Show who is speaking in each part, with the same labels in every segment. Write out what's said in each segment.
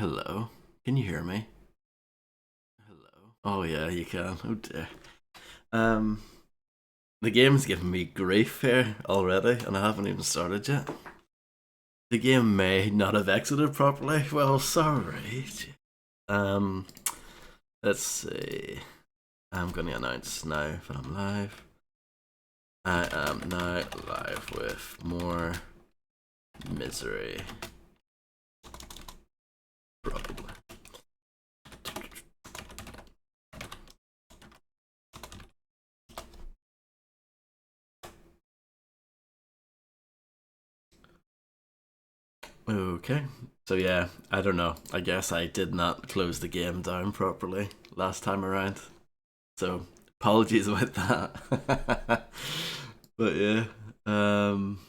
Speaker 1: Hello. Can you hear me? Hello. Oh yeah, you can. Oh dear. Um, the game's giving me grief here already, and I haven't even started yet. The game may not have exited properly. Well, sorry. Um, let's see. I'm gonna announce now that I'm live. I am now live with more misery. Probably. Okay. So yeah, I don't know. I guess I did not close the game down properly last time around. So apologies about that. But yeah. Um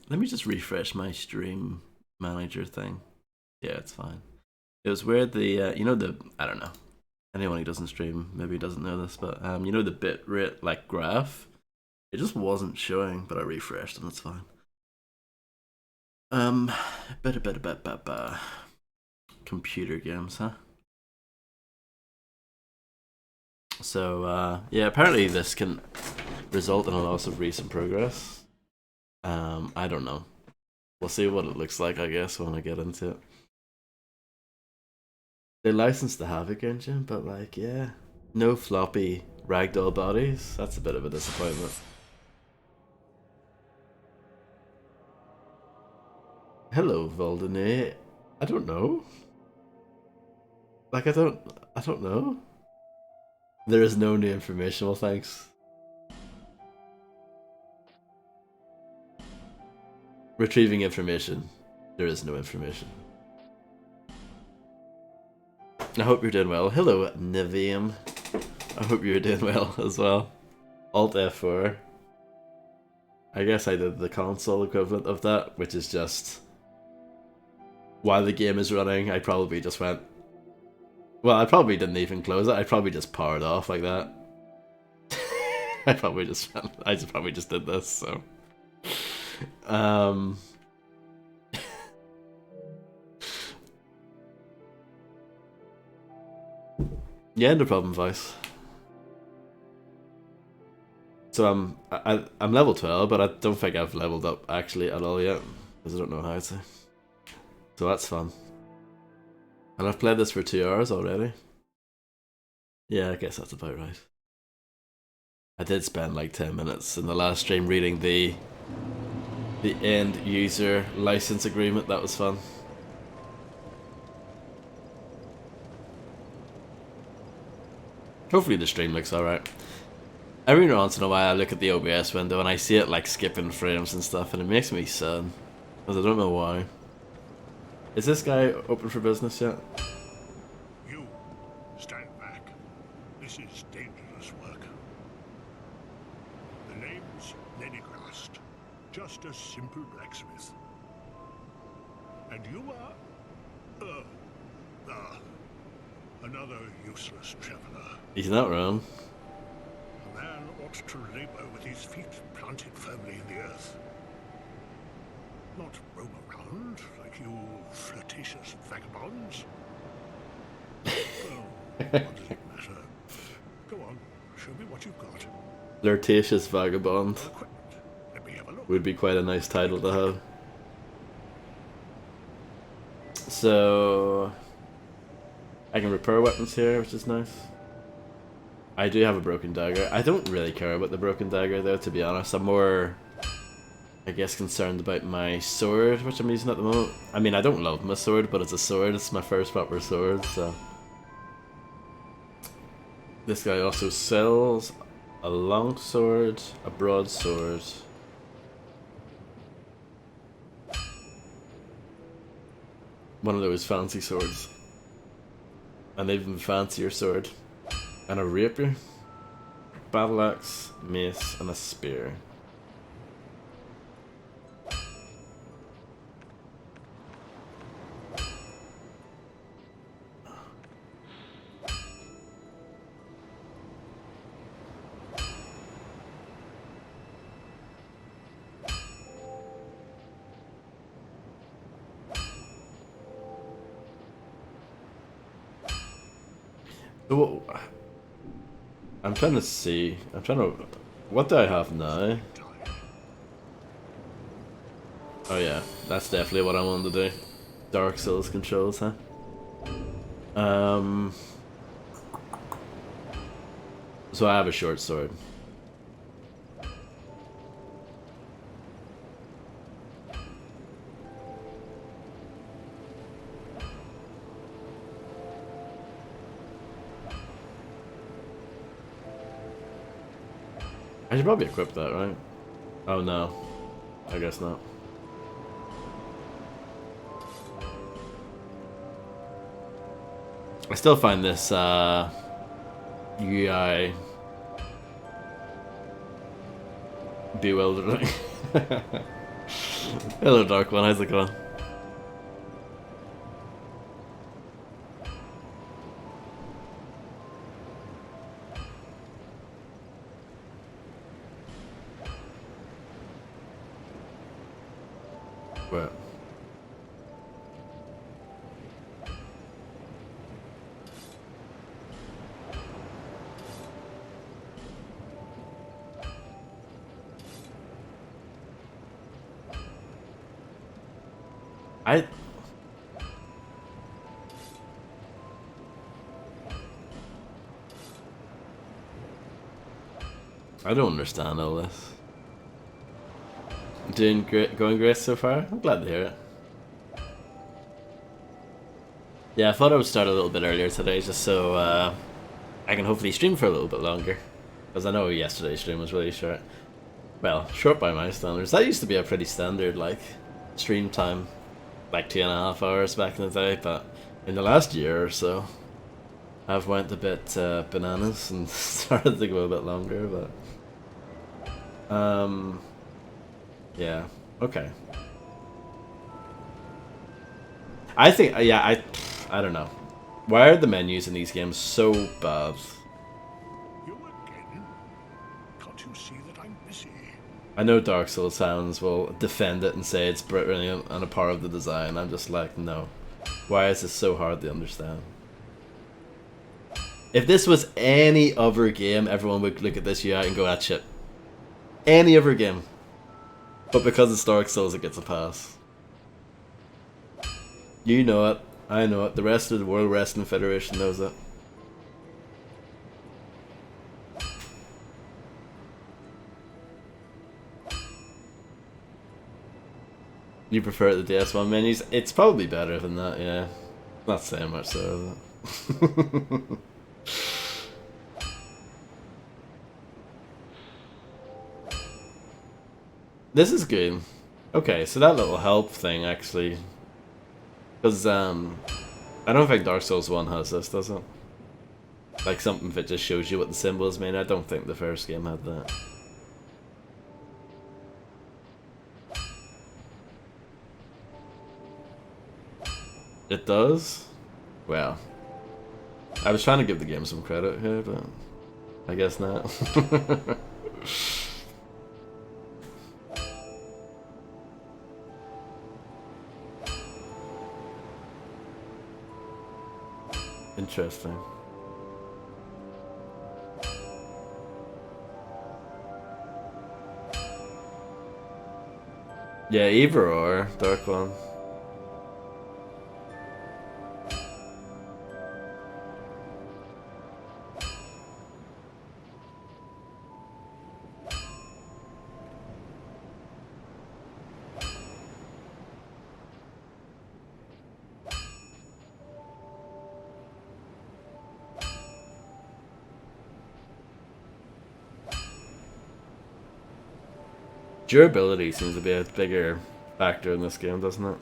Speaker 1: Let me just refresh my stream manager thing. Yeah, it's fine. It was weird the the I don't know. Anyone who doesn't stream maybe doesn't know this, but the bit rate like graph, it just wasn't showing, but I refreshed and it's fine. Um better computer games, huh? So yeah, apparently this can result in a loss of recent progress. I don't know. We'll see what it looks like, I guess, when I get into it. They licensed the Havoc engine, but like, yeah, no floppy ragdoll bodies. That's a bit of a disappointment. Hello, Voldene. I don't know. Like, I don't know. There is no new information. Well, thanks. Retrieving information. There is no information. I hope you're doing well. Hello, Nivium. I hope you're doing well as well. Alt F4. I guess I did the console equivalent of that, which is just while the game is running, I probably just went. Well, I probably didn't even close it. I probably just powered off like that. I just probably just did this. So, um, yeah, no problem, Vice. So I'm level 12, but I don't think I've leveled up actually at all yet because I don't know how to. So that's fun. And I've played this for 2 hours already. Yeah, I guess that's about right. I did spend like 10 minutes in the last stream reading the end user license agreement. That was fun. Hopefully the stream looks alright. Every once in a while I look at the OBS window and I see it like skipping frames and stuff, and it makes me sad. Because I don't know why. Is this guy open for business yet?
Speaker 2: You, stand back. This is dangerous work. The name's Lenigrast. Just a simple blacksmith. And you are... another useless traveler.
Speaker 1: He's not wrong.
Speaker 2: A man ought to labor with his feet planted firmly in the earth. Not roam around like you flirtatious vagabonds. Oh, what does it matter? Go on, show me what you've got.
Speaker 1: Flirtatious Vagabond
Speaker 2: Let me have a look.
Speaker 1: would be quite a nice title to have. So I can repair weapons here, which is nice. I do have a broken dagger. I don't really care about the broken dagger though, to be honest. I'm more, I guess, concerned about my sword, which I'm using at the moment. I mean, I don't love my sword, but it's a sword. It's my first proper sword, so. This guy also sells a long sword, a broadsword, one of those fancy swords, an even fancier sword, and a rapier, battle axe, mace, and a spear. So I'm trying to see. I'm trying to. What do I have now? Oh yeah, that's definitely what I wanted to do. Dark Souls controls, huh? So I have a short sword. I should probably equip that, right? Oh no. I guess not. I still find this UI bewildering. Hello, Dark One. How's it going? What? I don't understand all this. Doing great, going great so far. I'm glad to hear it. Yeah, I thought I would start a little bit earlier today, just so I can hopefully stream for a little bit longer. Because I know yesterday's stream was really short. Well, short by my standards. That used to be a pretty standard, like, stream time. Like 2.5 hours back in the day, but in the last year or so, I've went a bit bananas and started to go a bit longer, but... yeah, okay. I think, yeah, I don't know. Why are the menus in these games so bad?
Speaker 2: You again? Can't you see that I'm busy?
Speaker 1: I know Dark Souls fans will defend it and say it's brilliant and a part of the design. I'm just like, no. Why is this so hard to understand? If this was any other game, everyone would look at this UI and go, that shit. Any other game. But because it's Dark Souls, it gets a pass. You know it. I know it. The rest of the World Wrestling Federation knows it. You prefer the DS1 menus? It's probably better than that, yeah. Not saying much so, is it? This is good. Okay, so that little help thing actually, because I don't think Dark Souls 1 has this, does it? Like something that just shows you what the symbols mean. I don't think the first game had that. It does? Well, I was trying to give the game some credit here, but I guess not. Interesting. Yeah, either or, Dark One. Durability seems to be a bigger factor in this game, doesn't it?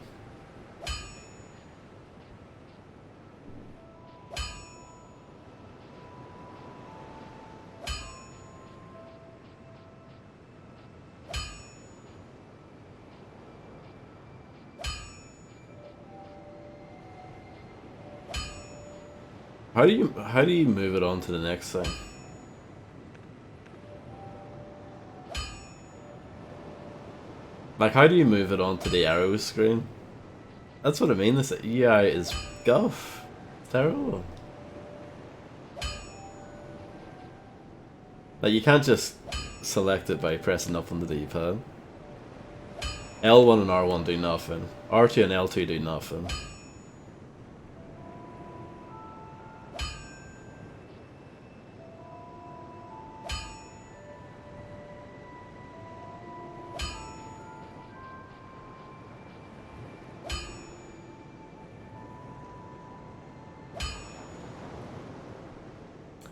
Speaker 1: How do you move it on to the next thing? Like, how do you move it onto the arrow screen? That's what I mean, this UI is guff. It's terrible. Like, you can't just select it by pressing up on the D-pad. L1 and R1 do nothing. R2 and L2 do nothing.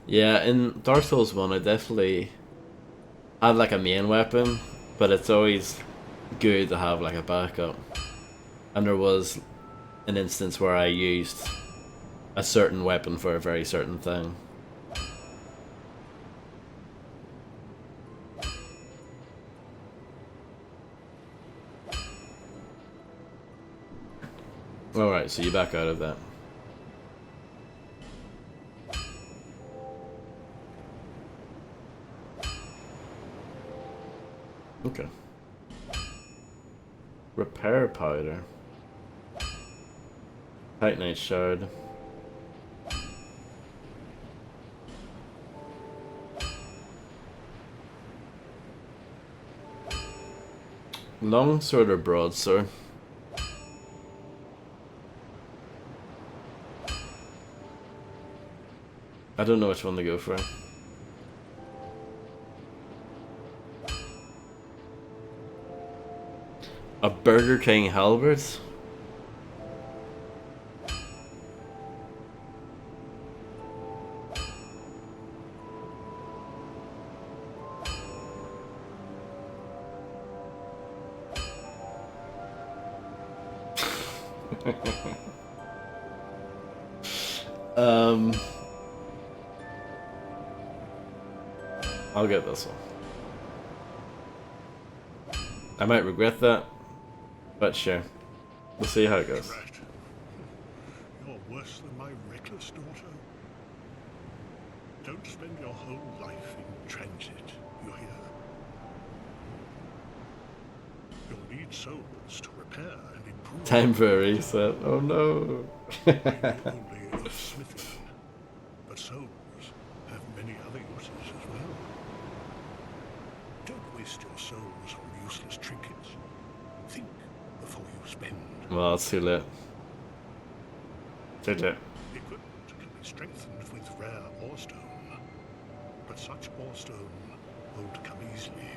Speaker 1: Yeah, in Dark Souls 1 I definitely had like a main weapon, but it's always good to have like a backup. And there was an instance where I used a certain weapon for a very certain thing. Alright, so you back out of that. Okay. Repair powder. Titanite shard. Long sword or broadsword? I don't know which one to go for. A Burger King halberd? I'll get this one. I might regret that, but sure. We'll see how it goes.
Speaker 2: Right. You're worse than my reckless daughter. Don't spend your whole life in transit, you hear? You'll need souls to repair and improve.
Speaker 1: Time for a reset. Oh no.
Speaker 2: Maybe only of smithing, but souls have many other uses as well. Don't waste your souls on useless trinkets. Think before you spend.
Speaker 1: Well, it's too late. Too late.
Speaker 2: Equipment can be strengthened with rare orestone, but such orestone won't come easily.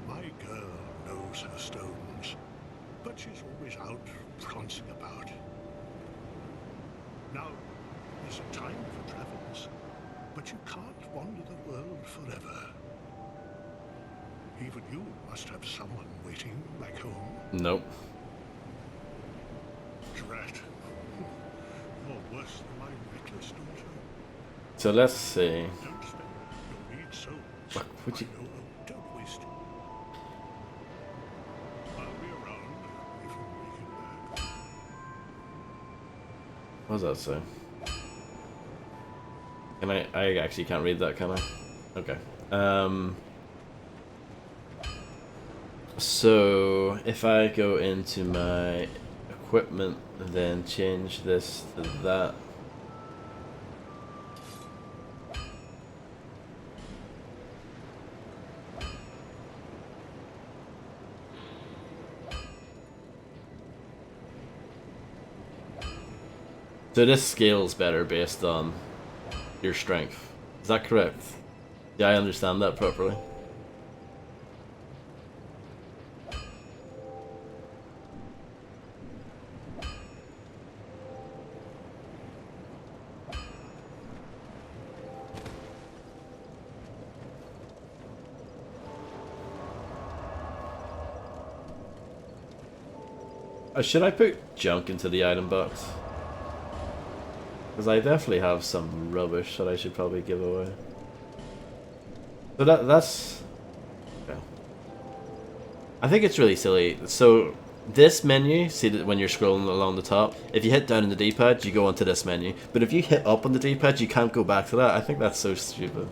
Speaker 2: My girl knows her stones, but she's always out prancing about. Now, there's a time for travels, but you can't wander the world forever. Even you must have someone waiting back home.
Speaker 1: Nope.
Speaker 2: Drat. You're worse than my reckless daughter.
Speaker 1: So let's see.
Speaker 2: Don't spend. You'll need souls.
Speaker 1: What would you...
Speaker 2: I know. Don't waste it. I'll be around if you make it back.
Speaker 1: What does that say? Can I actually can't read that, can I? Okay. So if I go into my equipment and then change this to that. So this scales better based on your strength. Is that correct? Do I understand that properly? Should I put junk into the item box? Because I definitely have some rubbish that I should probably give away. So that's... Okay. I think it's really silly. So this menu, see that when you're scrolling along the top, if you hit down on the D-pad, you go onto this menu. But if you hit up on the D-pad, you can't go back to that. I think that's so stupid.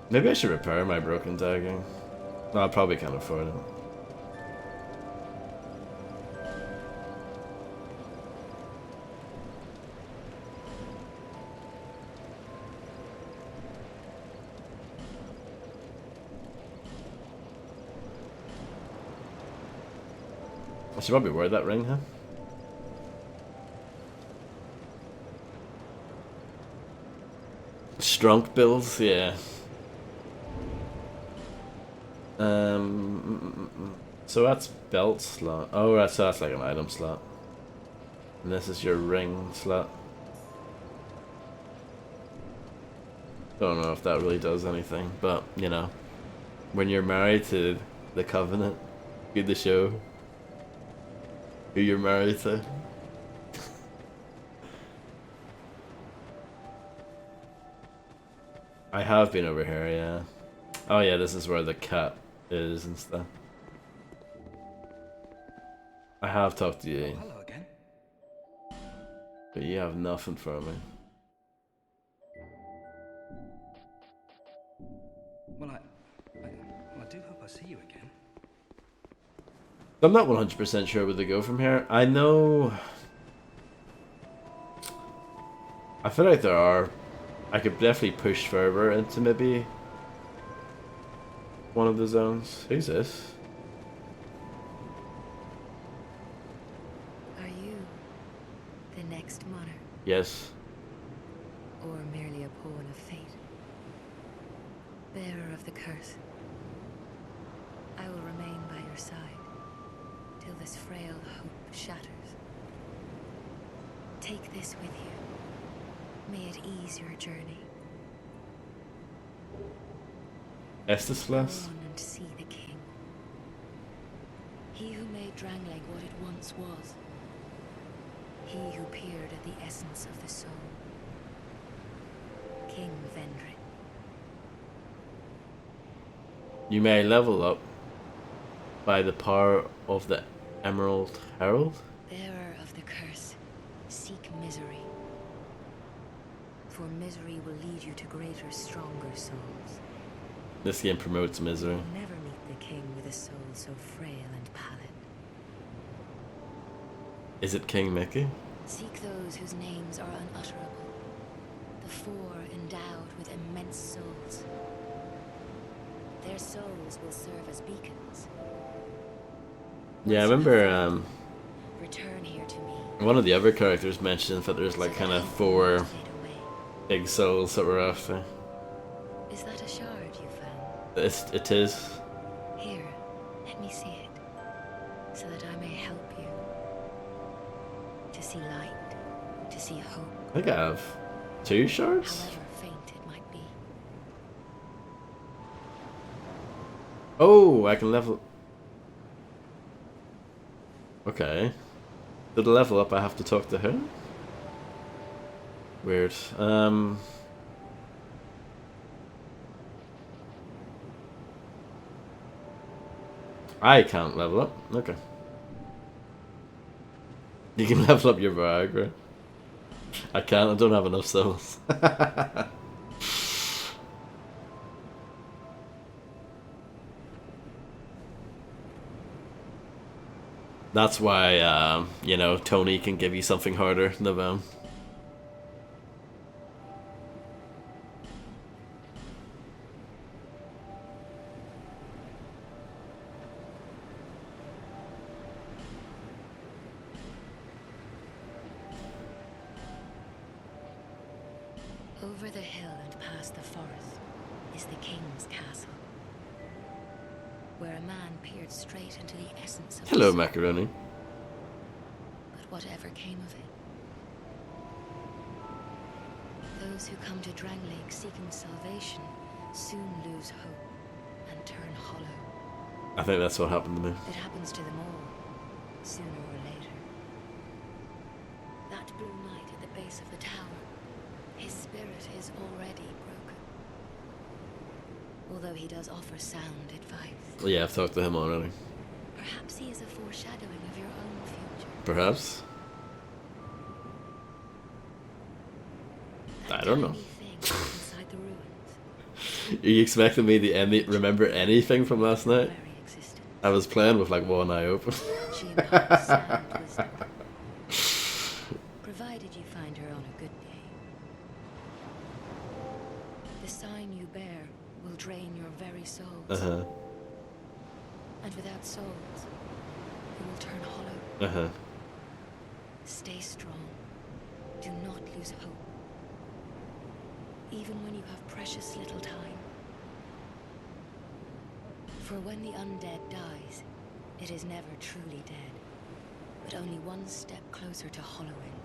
Speaker 1: Maybe I should repair my broken dagging. No, I probably can't afford it. I should probably wear that ring, huh? Strunk bills, yeah. So that's belt slot. Oh, so that's like an item slot. And this is your ring slot. Don't know if that really does anything, but you know, when you're married to the Covenant, good to show who you're married to. I have been over here, yeah. Oh yeah, this is where the cat is and stuff. I have talked to you.
Speaker 3: Hello again.
Speaker 1: But you have nothing for me.
Speaker 3: Well, I do hope I see you again.
Speaker 1: I'm not 100% sure where to go from here. I know... I feel like there are... I could definitely push further into maybe... one of the zones. Who's this?
Speaker 4: Are you the next monarch?
Speaker 1: Yes.
Speaker 4: Or merely a pawn of fate? Bearer of the curse, I will remain by your side till this frail hope shatters. Take this with you. May it ease your journey.
Speaker 1: Estes
Speaker 4: Go
Speaker 1: Flas?
Speaker 4: on and see the king. He who made Drangleic what it once was. He who peered at the essence of the soul. King Vendrick.
Speaker 1: You may level up by the power of the Emerald Herald?
Speaker 4: Bearer of the curse, seek misery. For misery will lead you to greater, stronger souls.
Speaker 1: This game promotes misery.
Speaker 4: You'll never meet the king with a soul so frail and pallid.
Speaker 1: Is it King Mickey?
Speaker 4: Seek those whose names are unutterable. The four endowed with immense souls. Their souls will serve as beacons.
Speaker 1: Yeah, I
Speaker 4: Once you
Speaker 1: remember
Speaker 4: have found them, return here to me.
Speaker 1: one of the other characters mentioned that there's like
Speaker 4: so
Speaker 1: kind
Speaker 4: that
Speaker 1: of
Speaker 4: hope
Speaker 1: four
Speaker 4: will not fade away.
Speaker 1: big souls that we're after.
Speaker 4: Is that a shard you found?
Speaker 1: It is.
Speaker 4: Here, let me see it, so that I may help you. To see light, to see hope,
Speaker 1: I think I have 2 shards?
Speaker 4: however faint it might be.
Speaker 1: Oh, I can level... Okay. To level up I have to talk to her? Weird. I can't level up. Okay. You can level up your Viagra. I can't, I don't have enough souls. That's why, you know, Tony can give you something harder than them.
Speaker 4: Over the hill and past the forest is the king's castle, where a man peered straight into the essence of
Speaker 1: Hello,
Speaker 4: the soul.
Speaker 1: Macaroni.
Speaker 4: But whatever came of it, those who come to Drangleic seeking salvation soon lose hope and turn hollow.
Speaker 1: I think that's what happened to me.
Speaker 4: It happens to them all, sooner or later. That blue knight at the base of the tower, his spirit is already broken. Although he does offer sound advice.
Speaker 1: Well, yeah, I've talked to him already.
Speaker 4: Perhaps he is a foreshadowing of your own future.
Speaker 1: Perhaps.
Speaker 4: That
Speaker 1: I don't know.
Speaker 4: tiny thing inside the ruins.
Speaker 1: Are you expecting me to remember anything from last night?
Speaker 4: Very existence.
Speaker 1: I was playing with like one eye open.
Speaker 4: She imparts sound wisdom, provided you find her on a good day. The sign you bear will drain your very souls.
Speaker 1: Uh-huh.
Speaker 4: And without souls, you will turn hollow.
Speaker 1: Uh-huh.
Speaker 4: Stay strong. Do not lose hope. Even when you have precious little time. For when the undead dies, it is never truly dead, but only one step closer to hollowing.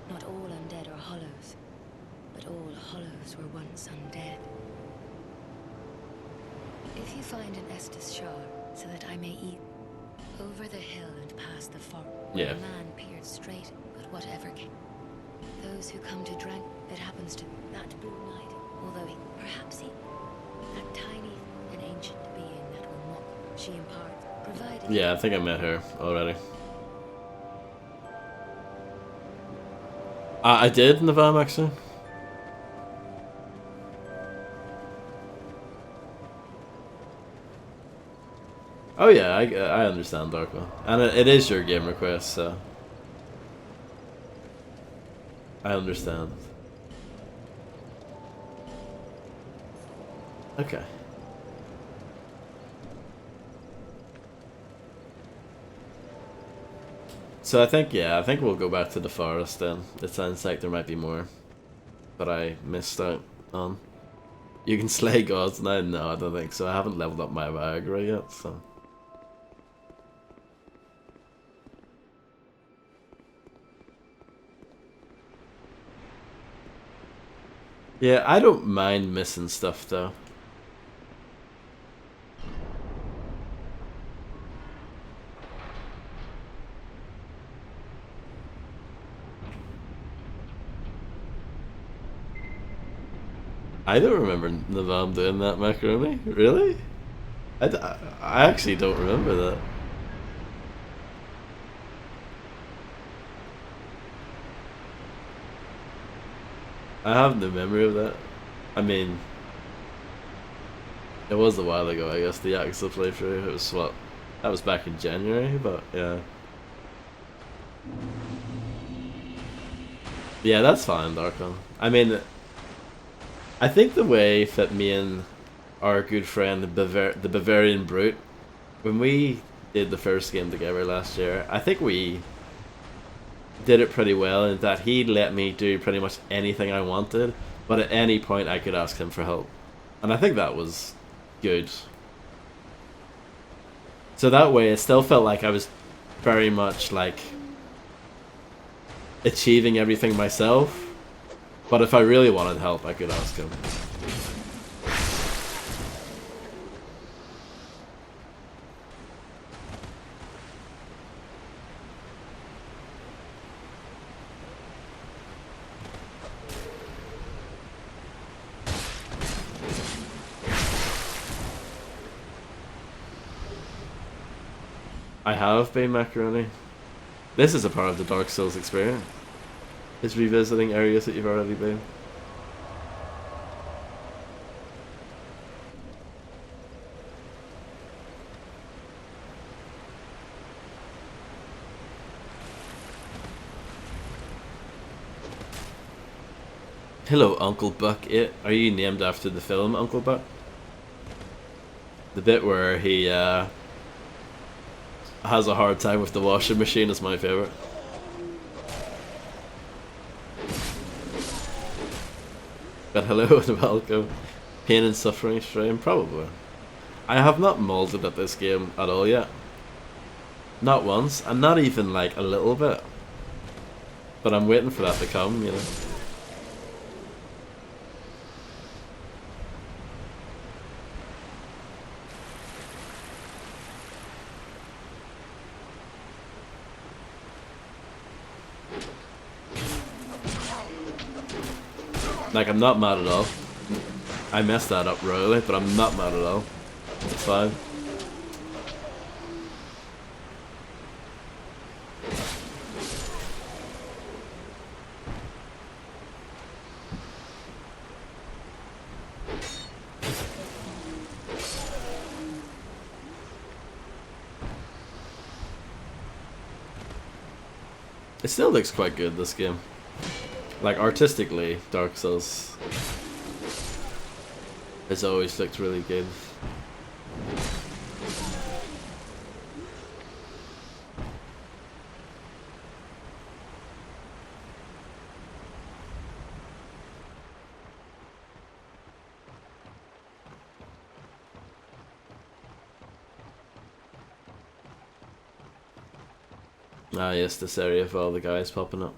Speaker 4: Not all undead are hollows, but all hollows were once undead. If you find an Estus shard, so that I may eat over the hill and past the forest,
Speaker 1: Yeah.
Speaker 4: a man peered straight, but whatever came. Those who come to drink, it happens to that blue knight, although perhaps that tiny and ancient being that will mock, she imparts, provided.
Speaker 1: Yeah, I think I met her already. I did in the van, actually. Oh yeah, I understand DarkOne, and it is your game request, so I understand. Okay. So I think we'll go back to the forest then. It sounds like there might be more, but I missed out on. You can slay gods now? No, I don't think so. I haven't leveled up my Viagra yet, so. Yeah, I don't mind missing stuff though. I don't remember Navam doing that macaroni. Really? I actually don't remember that. I have no memory of that. I mean, it was a while ago, I guess, the Yakuza playthrough. It was what? That was back in January, but yeah. Yeah, that's fine, DarkOne. I mean, I think the way that me and our good friend, the Bavarian Brute, when we did the first game together last year, I think we did it pretty well in that he let me do pretty much anything I wanted, but at any point I could ask him for help. And I think that was good. So that way it still felt like I was very much like achieving everything myself, but if I really wanted help I could ask him. I have been macaroni. This is a part of the Dark Souls experience. It's revisiting areas that you've already been. Hello, Uncle Buck. Are you named after the film Uncle Buck? The bit where he has a hard time with the washing machine is my favorite. But hello and welcome. Pain and suffering stream? Probably. I have not molded at this game at all yet. Not once, and not even like a little bit. But I'm waiting for that to come, you know. Like, I'm not mad at all. I messed that up royally, but I'm not mad at all. It's fine. It still looks quite good, this game. Like, artistically, Dark Souls has always looked really good. Ah yes, this area of all the guys popping up.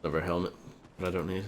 Speaker 1: Another helmet, but I don't need.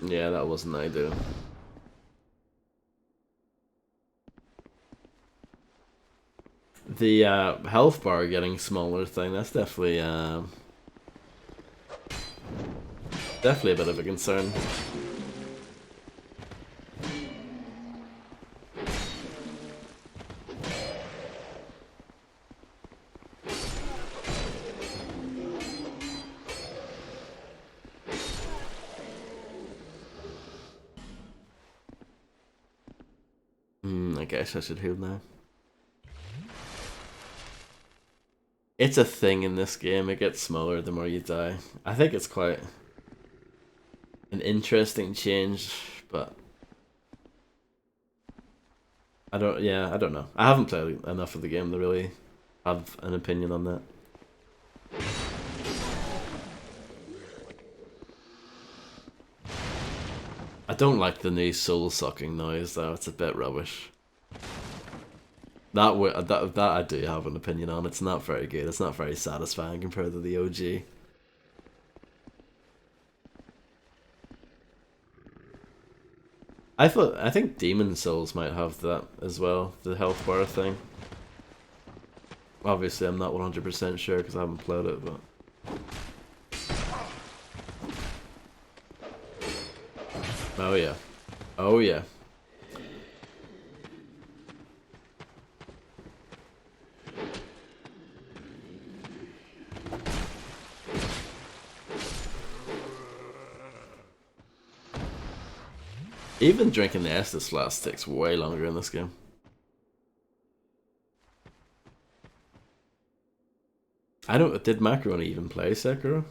Speaker 1: Yeah, that wasn't ideal. The health bar getting smaller thing, that's definitely definitely a bit of a concern. I guess I should heal now. It's a thing in this game, it gets smaller the more you die. I think it's quite an interesting change, but I don't know. I haven't played enough of the game to really have an opinion on that. I don't like the new soul-sucking noise though, it's a bit rubbish. That I do have an opinion on. It's not very good. It's not very satisfying compared to the OG. I think Demon Souls might have that as well, the health bar thing. Obviously, I'm not 100% sure because I haven't played it, but oh yeah, oh yeah. Even drinking the Estus flask takes way longer in this game. Did Macaroni even play Sekiro?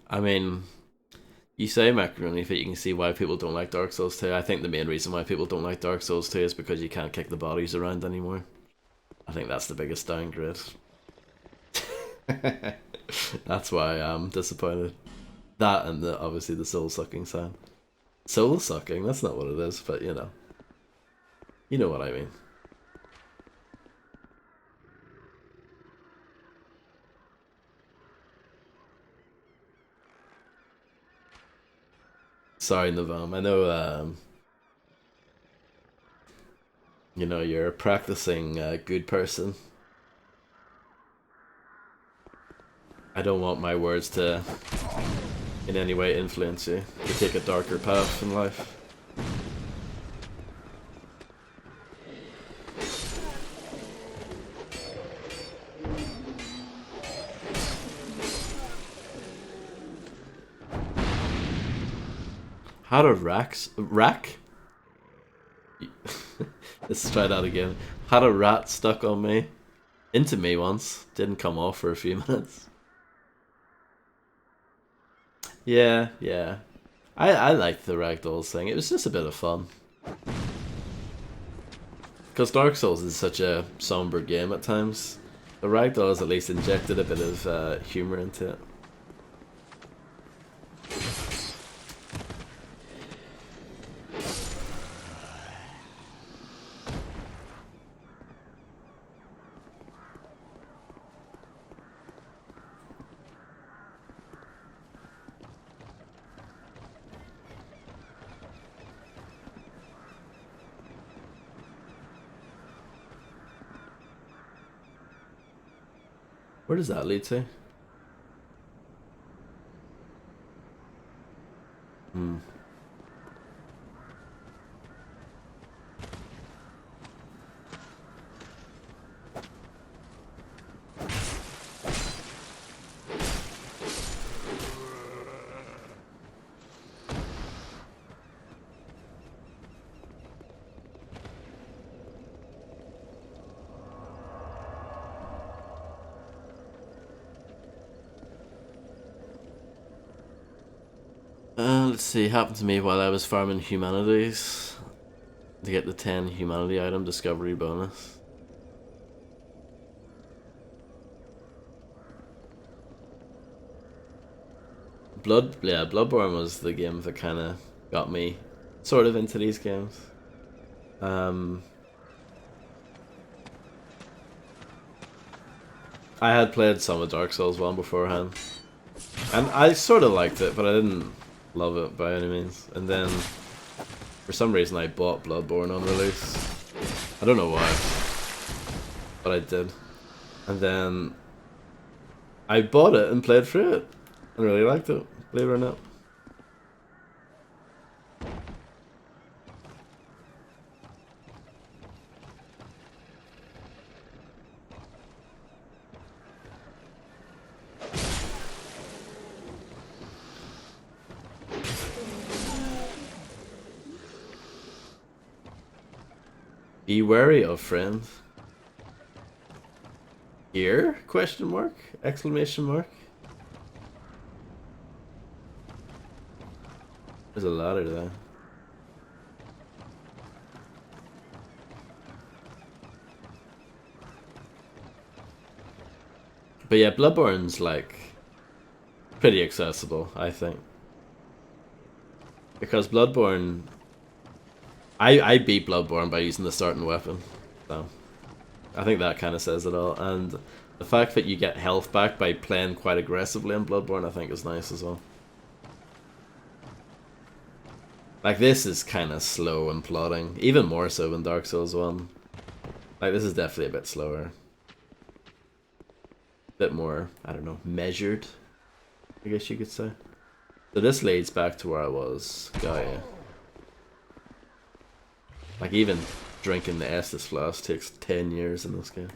Speaker 1: I mean, you say Macaroni, but you can see why people don't like Dark Souls 2. I think the main reason why people don't like Dark Souls 2 is because you can't kick the bodies around anymore. I think that's the biggest downgrade. That's why I'm disappointed. That and obviously the soul-sucking sound. Soul-sucking? That's not what it is, but you know. You know what I mean. Sorry, Navam. I know, you know, you're a practicing good person. I don't want my words to in any way influence you to take a darker path in life. Had a rack? Let's try that again. Had a rat stuck on me. Into me once. Didn't come off for a few minutes. Yeah. I liked the ragdolls thing. It was just a bit of fun. because Dark Souls is such a somber game at times, the Ragdoll has at least injected a bit of humor into it. Where does that lead to? Hmm. Let's see, happened to me while I was farming humanities to get the 10 humanity item discovery bonus. Bloodborne was the game that kind of got me sort of into these games. I had played some of Dark Souls 1 beforehand, and I sort of liked it, but I didn't love it by any means. And then, for some reason, I bought Bloodborne on release. I don't know why, but I did. And then, I bought it and played through it, and really liked it, believe it or not. Be wary of friends. Here? Question mark? Exclamation mark? There's a ladder there. But yeah, Bloodborne's like pretty accessible, I think. Because Bloodborne, I beat Bloodborne by using the starting weapon, so I think that kind of says it all. And the fact that you get health back by playing quite aggressively in Bloodborne, I think is nice as well. Like, this is kind of slow and plodding, even more so than Dark Souls 1. Like, this is definitely a bit slower. A bit more, I don't know, measured, I guess you could say. So this leads back to where I was, Gaia. Like, even drinking the Estus flask takes 10 years in this game.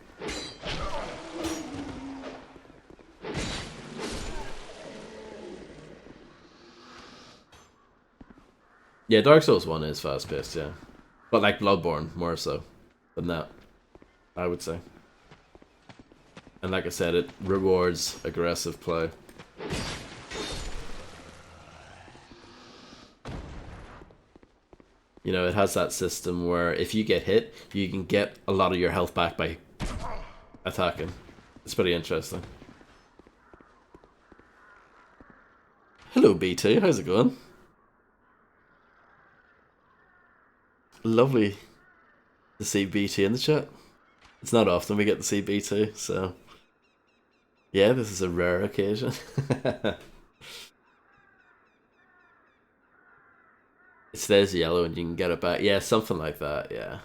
Speaker 1: Yeah, Dark Souls 1 is fast paced, yeah. But like Bloodborne, more so than that, I would say. And like I said, it rewards aggressive play. You know, it has that system where if you get hit, you can get a lot of your health back by attacking. It's pretty interesting. Hello, BT. How's it going? Lovely to see BT in the chat. It's not often we get to see BT, so yeah, this is a rare occasion. It stays yellow and you can get it back. Yeah, something like that, yeah.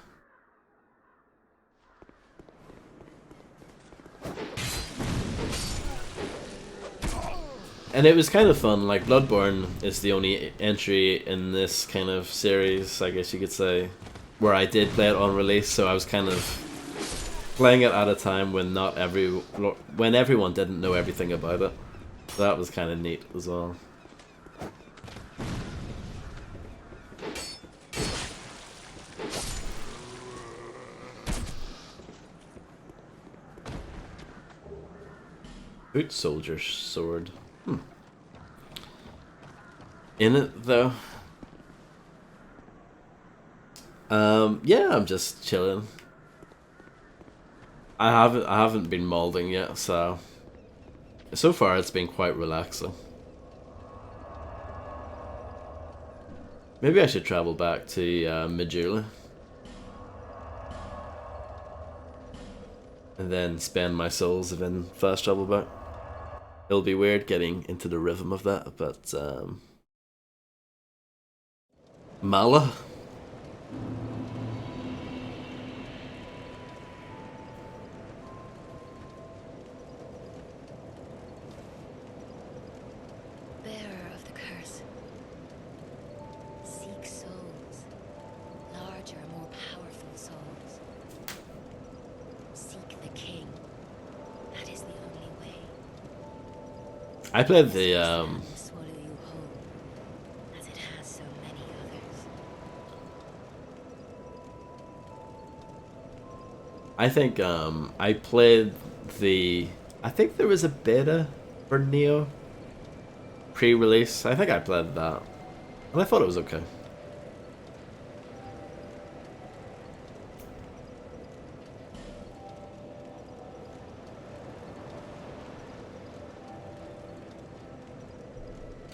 Speaker 1: And it was kind of fun. Like, Bloodborne is the only entry in this kind of series, I guess you could say, where I did play it on release, so I was kind of playing it at a time when when everyone didn't know everything about it. So that was kind of neat as well. Boot soldier sword. In it though. Yeah, I'm just chilling. I haven't been molding yet, so far it's been quite relaxing. Maybe I should travel back to Majula and then spend my souls and then fast travel back. It'll be weird getting into the rhythm of that, but Mala.
Speaker 4: Bearer of the curse, seek souls, larger, more powerful souls. Seek the king. That is the only way.
Speaker 1: I played the
Speaker 4: Will swallow you whole, as it has so many others.
Speaker 1: I think I played the I think there was a beta for Neo pre-release. I think I played that. And I thought it was okay.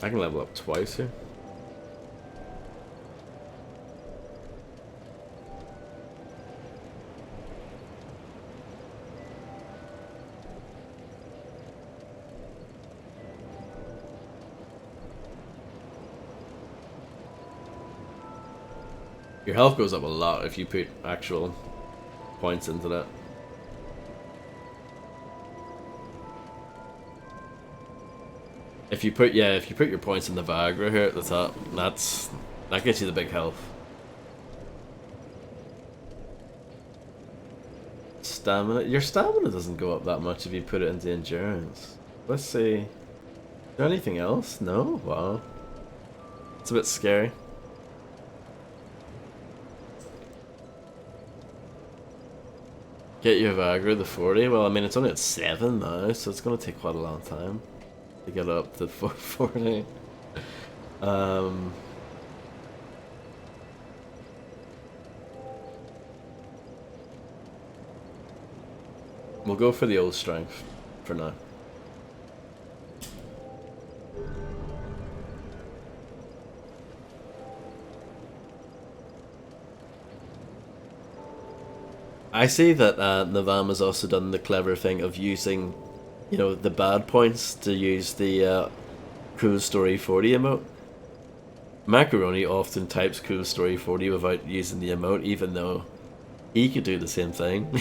Speaker 1: I can level up twice here. Your health goes up a lot if you put actual points into that. If you put your points in the Viagra here at the top, that gets you the big health. Stamina. Your stamina doesn't go up that much if you put it into endurance. Let's see. Is there anything else? No? Wow. It's a bit scary. Get your Viagra to 40? Well, I mean, it's only at 7 now, so it's going to take quite a long time to get up to 40. We'll go for the old strength for now. I see that Navam has also done the clever thing of using, you know, the bad points to use the Cool Story 40 emote. Macaroni often types Cool Story 40 without using the emote, even though he could do the same thing.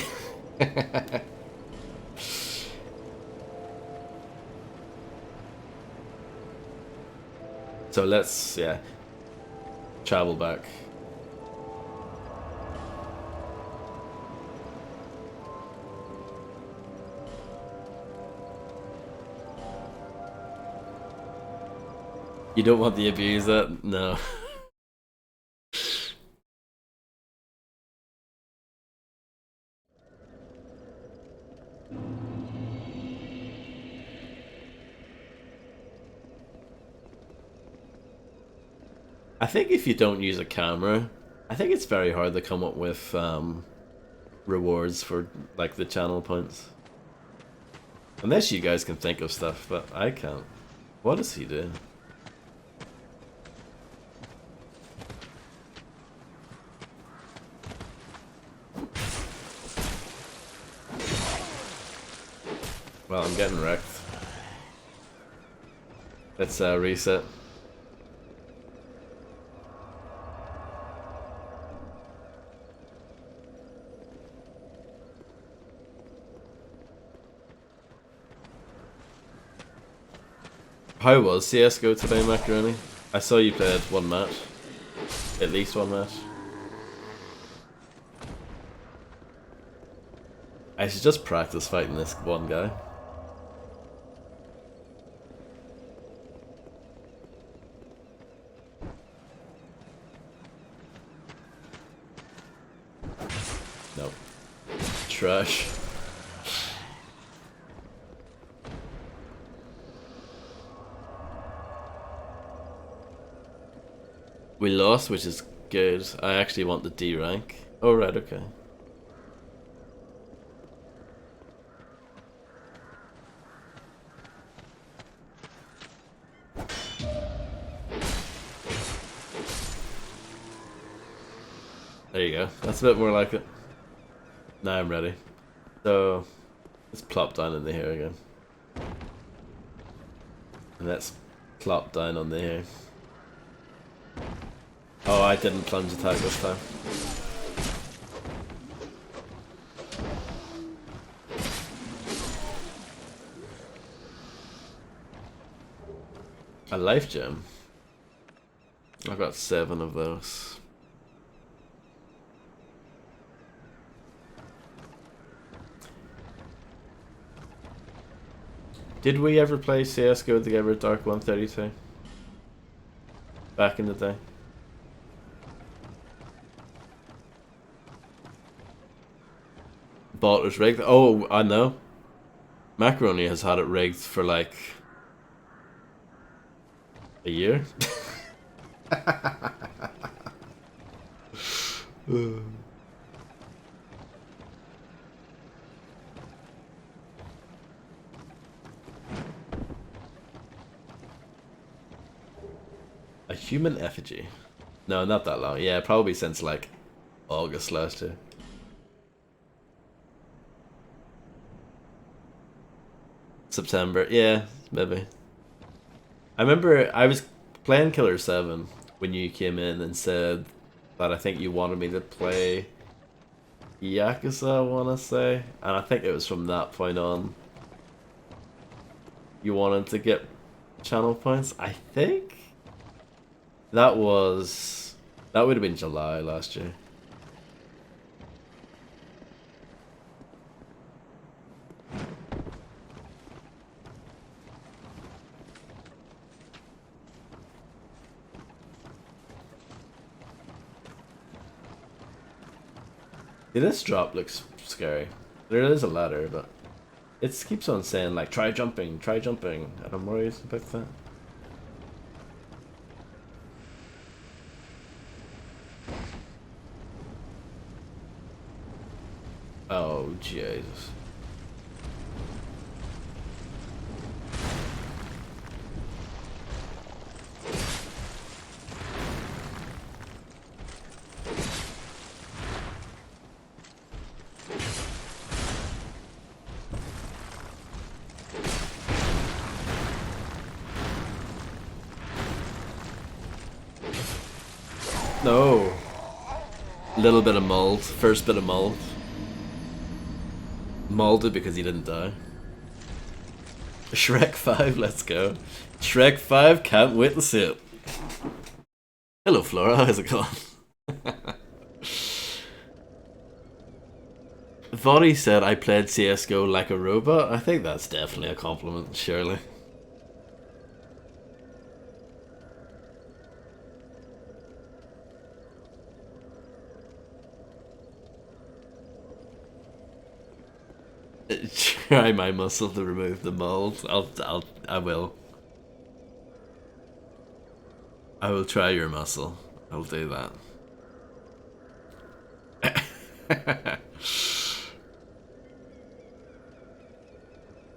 Speaker 1: So let's, travel back. You don't want the abuser? No. I think if you don't use a camera, I think it's very hard to come up with rewards for like the channel points. Unless you guys can think of stuff, but I can't. What does he do? Well, I'm getting wrecked. Let's reset. How was CSGO today, Macaroni? I saw you played one match. At least one match. I should just practice fighting this one guy. Nope. Trash. We lost, which is good. I actually want the D rank. Oh, right, okay. There you go. That's a bit more like it. Now I'm ready. So let's plop down into here again. And let's plop down on the here. Oh, I didn't plunge attack this time. A life gem. I've got 7 of those. Did we ever play CSGO together with DarkOne32? Back in the day? Bought was rigged? Oh, I know. Macaroni has had it rigged for like a year. A human effigy? No, not that long. Yeah, probably since like August last year. September, yeah, maybe. I remember I was playing Killer 7 when you came in and said that I think you wanted me to play Yakuza, I want to say. And I think it was from that point on you wanted to get channel points. I think that would have been July last year. This drop looks scary. There is a ladder, but it keeps on saying like try jumping, and I'm worried about that. Oh Jesus. No. Little bit of mold. First bit of mold. Molded because he didn't die. Shrek 5, let's go. Shrek 5, can't wait to see it. Hello Flora, how's it going? Vody said I played CSGO like a robot. I think that's definitely a compliment, surely. Try my muscle to remove the mold. I will. I will try your muscle. I'll do that.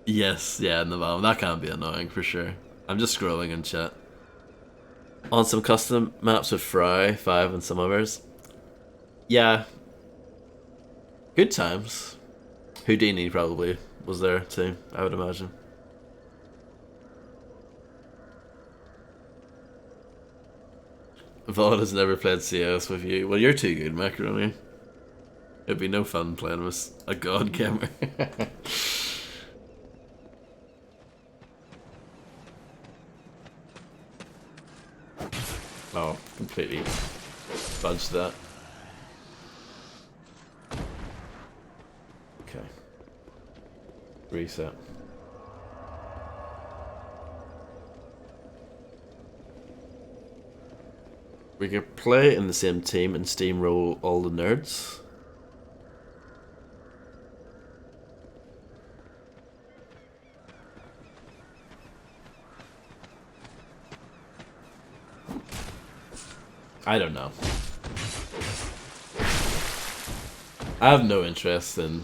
Speaker 1: Yes, yeah, no, that can't be annoying for sure. I'm just scrolling in chat. On some custom maps with Fry, 5 and some others. Yeah. Good times. Houdini probably was there too, I would imagine. Vaughn has never played CS with you. Well, you're too good, Macaroni. It'd be no fun playing with a god gamer. Oh, completely fudged that. Okay. Reset. We could play in the same team and steamroll all the nerds. I don't know. I have no interest in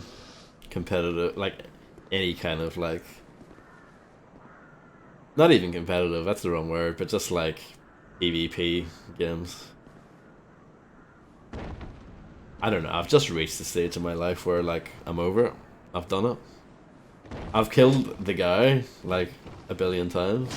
Speaker 1: competitive, like, any kind of, like, not even competitive, that's the wrong word, but just, like, PvP games. I don't know. I've just reached the stage in my life where like I'm over it. I've done it. I've killed the guy like a billion times.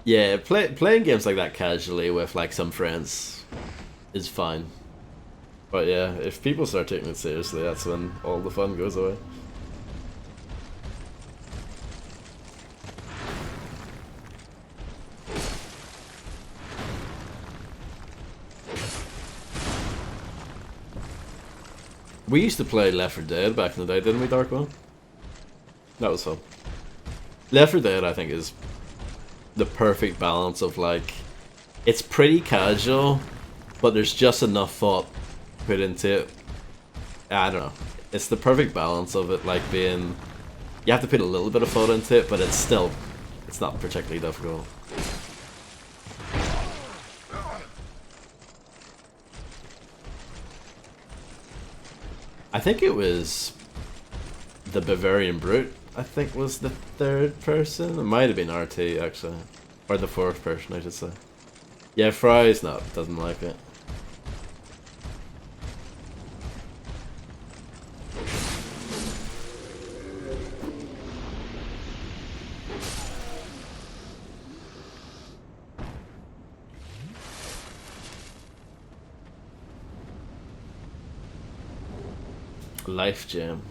Speaker 1: Yeah, playing games like that casually with like some friends is fine. But yeah, if people start taking it seriously, that's when all the fun goes away. We used to play Left 4 Dead back in the day, didn't we, DarkOne? That was fun. Left 4 Dead, I think, is the perfect balance of like, it's pretty casual, but there's just enough thought put into it. I don't know. It's the perfect balance of it, like being, you have to put a little bit of thought into it, but it's not particularly difficult. I think it was the Bavarian Brute, I think was the third person. It might have been RT actually. Or the fourth person, I should say. Yeah, Fry's doesn't like it. Life Jam.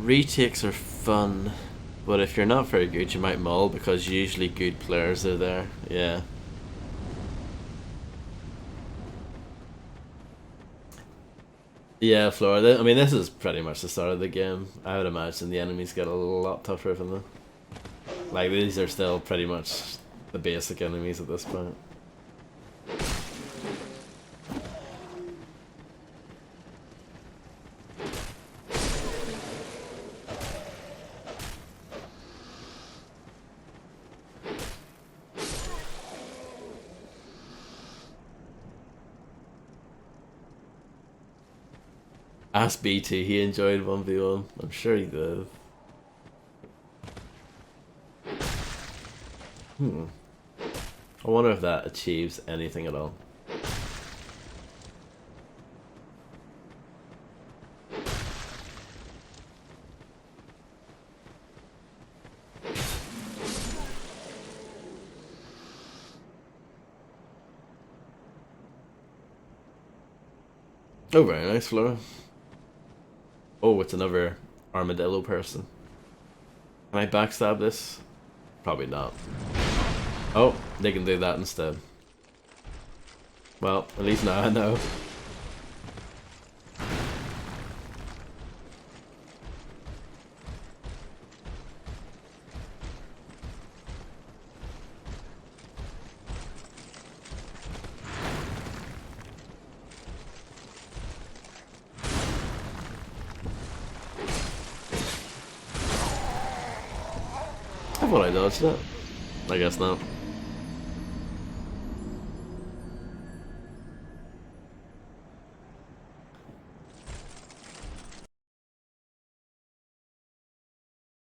Speaker 1: Retakes are fun, but if you're not very good, you might mull because usually good players are there. Yeah. Yeah, Florida. I mean, this is pretty much the start of the game. I would imagine the enemies get a lot tougher from them. Like, these are still pretty much the basic enemies at this point. Ask BT, he enjoyed 1v1. I'm sure he did. I wonder if that achieves anything at all. Oh, very nice, Flora. Oh, it's another armadillo person. Can I backstab this? Probably not. Oh, they can do that instead. Well, at least now I know. I thought I dodged it. I guess not.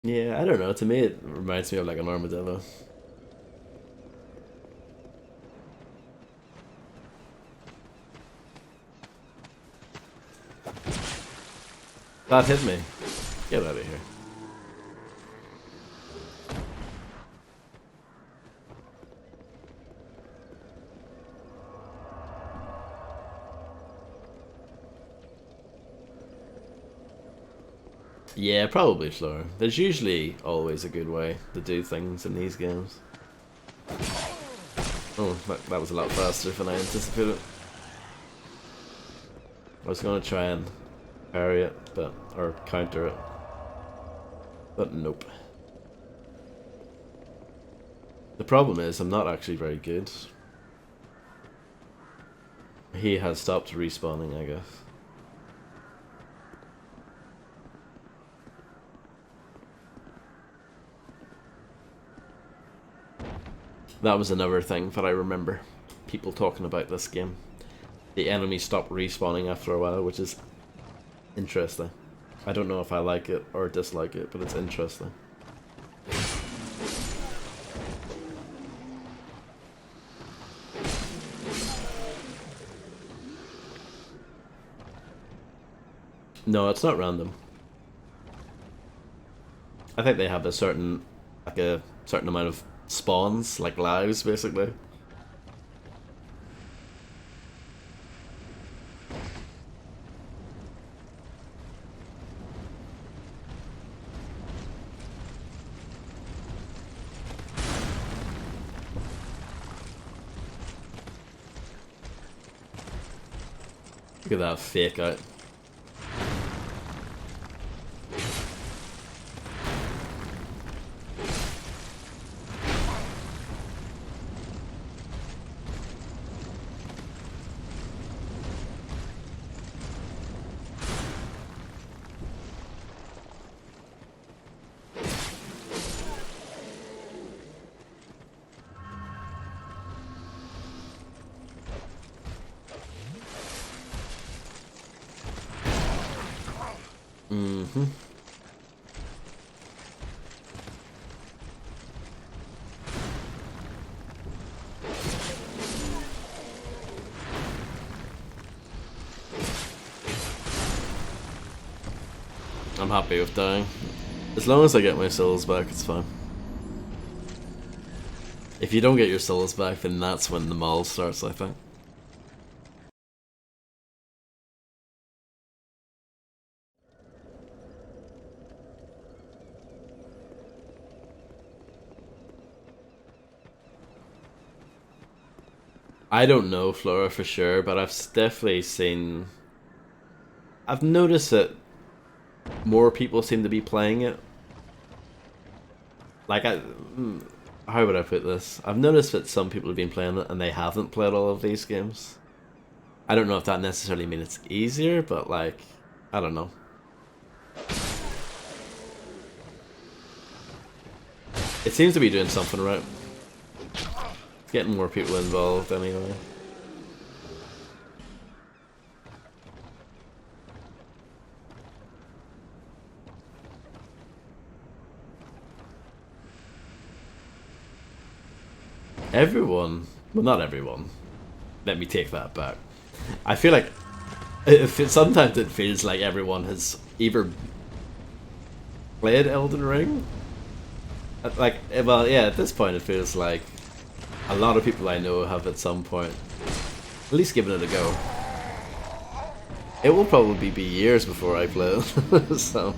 Speaker 1: Yeah, I don't know. To me, it reminds me of like an armadillo. That hit me. Get out of here. Yeah, probably slower. There's usually always a good way to do things in these games. Oh, that was a lot faster than I anticipated. I was gonna try and parry it, or counter it, but nope. The problem is I'm not actually very good. He has stopped respawning, I guess. That was another thing that I remember people talking about this game. The enemies stop respawning after a while, which is interesting. I don't know if I like it or dislike it, but it's interesting. No, it's not random. I think they have a certain amount of spawns, like lives, basically. Look at that fake out. Mm-hmm. I'm happy with dying. As long as I get my souls back, it's fine. If you don't get your souls back, then that's when the mall starts, I think. I don't know Flora for sure, but I've definitely seen... I've noticed that more people seem to be playing it. Like, how would I put this? I've noticed that some people have been playing it and they haven't played all of these games. I don't know if that necessarily means it's easier, but like, I don't know. It seems to be doing something right. Getting more people involved anyway. Everyone, well, not everyone. Let me take that back. I feel like sometimes it feels like everyone has either played Elden Ring. Like, well, yeah, at this point it feels like a lot of people I know have at some point at least given it a go. It will probably be years before I play it, so...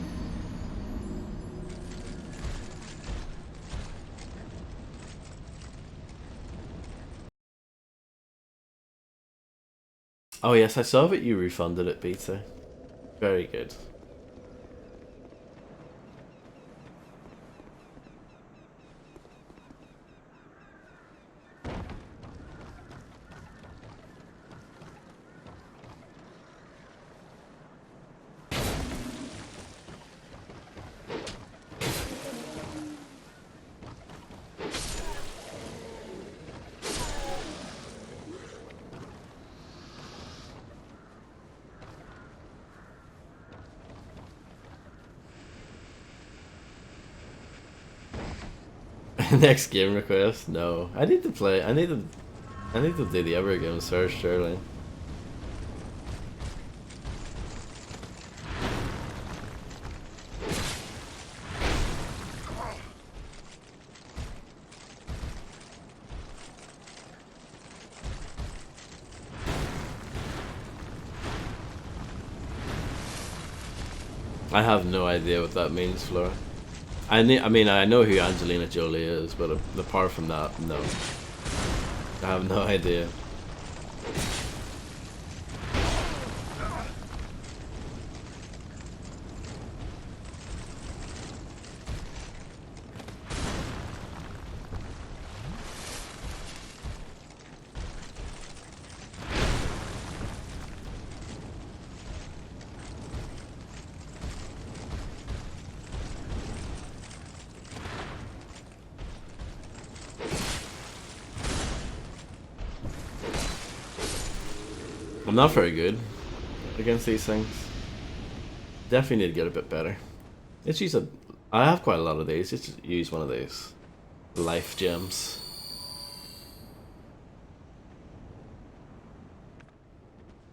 Speaker 1: Oh yes, I saw that you refunded it, Beta. Very good. Next game request? No. I need to play. I need to do the other games first, surely. I have no idea what that means, Flora. I mean, I know who Angelina Jolie is, but apart from that, no. I have no idea. I'm not very good against these things. Definitely need to get a bit better. Let's use a... I have quite a lot of these. Let's use one of these. Life gems.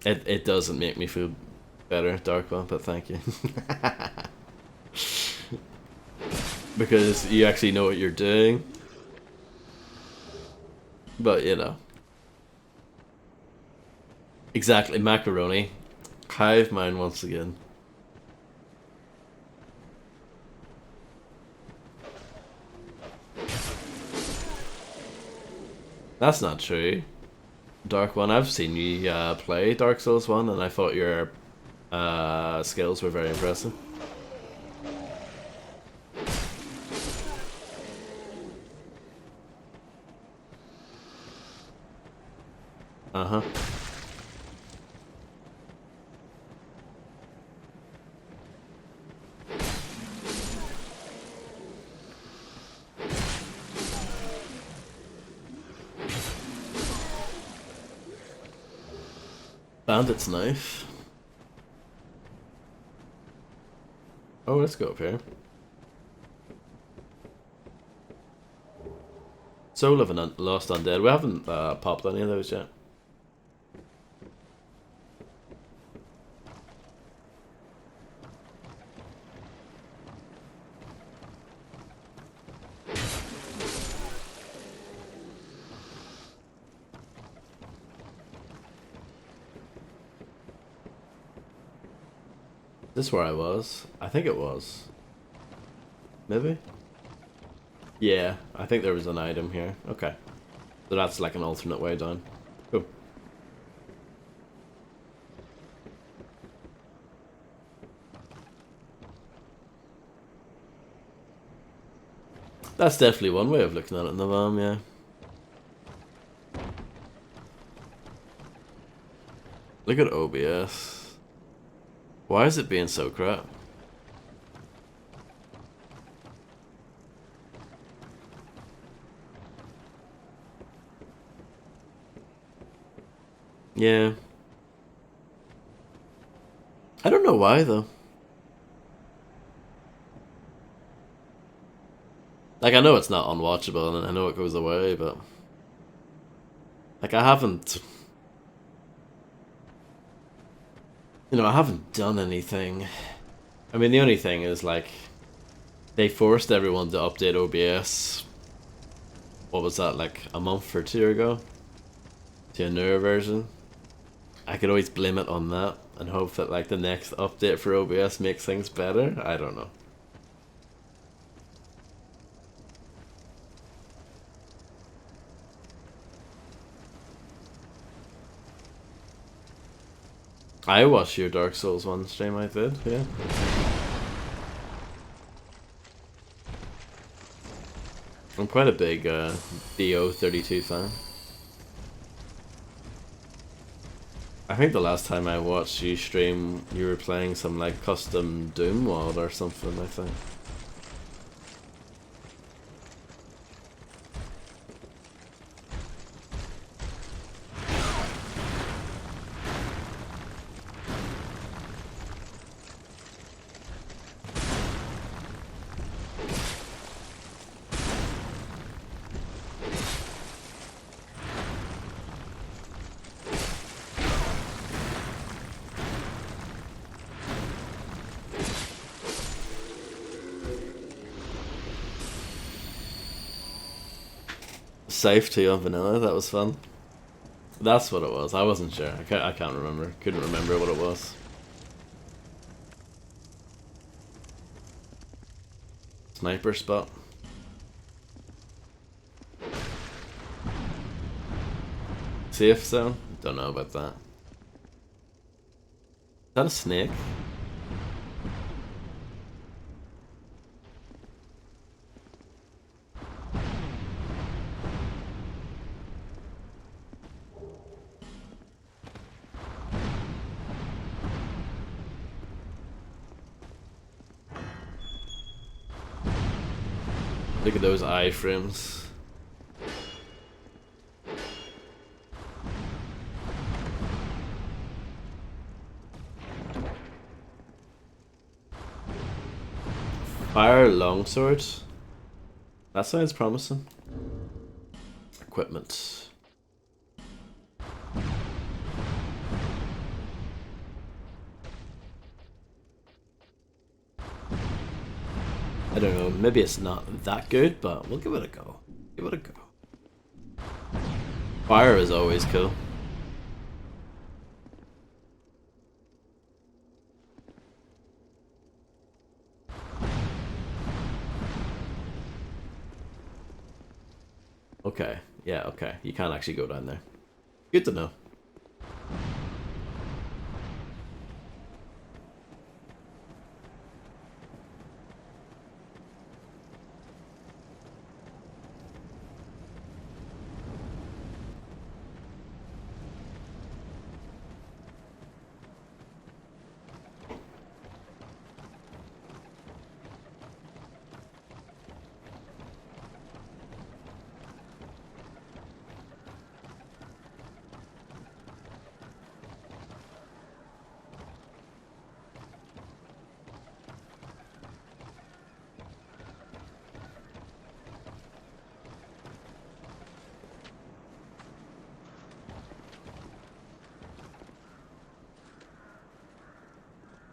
Speaker 1: It doesn't make me feel better, DarkOne, but thank you. Because you actually know what you're doing. But, you know. Exactly, macaroni. Hive mind once again. That's not true. DarkOne, I've seen you play Dark Souls 1 and I thought your skills were very impressive. Uh-huh. Bandit's knife. Oh, let's go up here. Soul of an Lost Undead. We haven't popped any of those yet. Is this where I was? I think it was. Maybe? Yeah, I think there was an item here. Okay. So that's like an alternate way down. Cool. That's definitely one way of looking at it in the van, yeah. Look at OBS. Why is it being so crap? Yeah. I don't know why though. Like, I know it's not unwatchable and I know it goes away, but like I haven't, you know, I haven't done anything. I mean, the only thing is like they forced everyone to update OBS. What was that, like a month or two ago? To a newer version. I could always blame it on that and hope that like the next update for OBS makes things better. I don't know. I watched your Dark Souls 1 stream, I did, yeah. I'm quite a big DarkOne32 fan. I think the last time I watched you stream, you were playing some like custom Doom mod or something, I think. Safety on vanilla, that was fun. That's what it was. I wasn't sure. I can't remember. Couldn't remember what it was. Sniper spot. Safe zone? Don't know about that. Is that a snake? Look at those iframes. Fire longsword. That sounds promising. Equipment. I don't know, maybe it's not that good, but we'll give it a go. Give it a go. Fire is always cool. Okay, yeah, okay. You can't actually go down there. Good to know.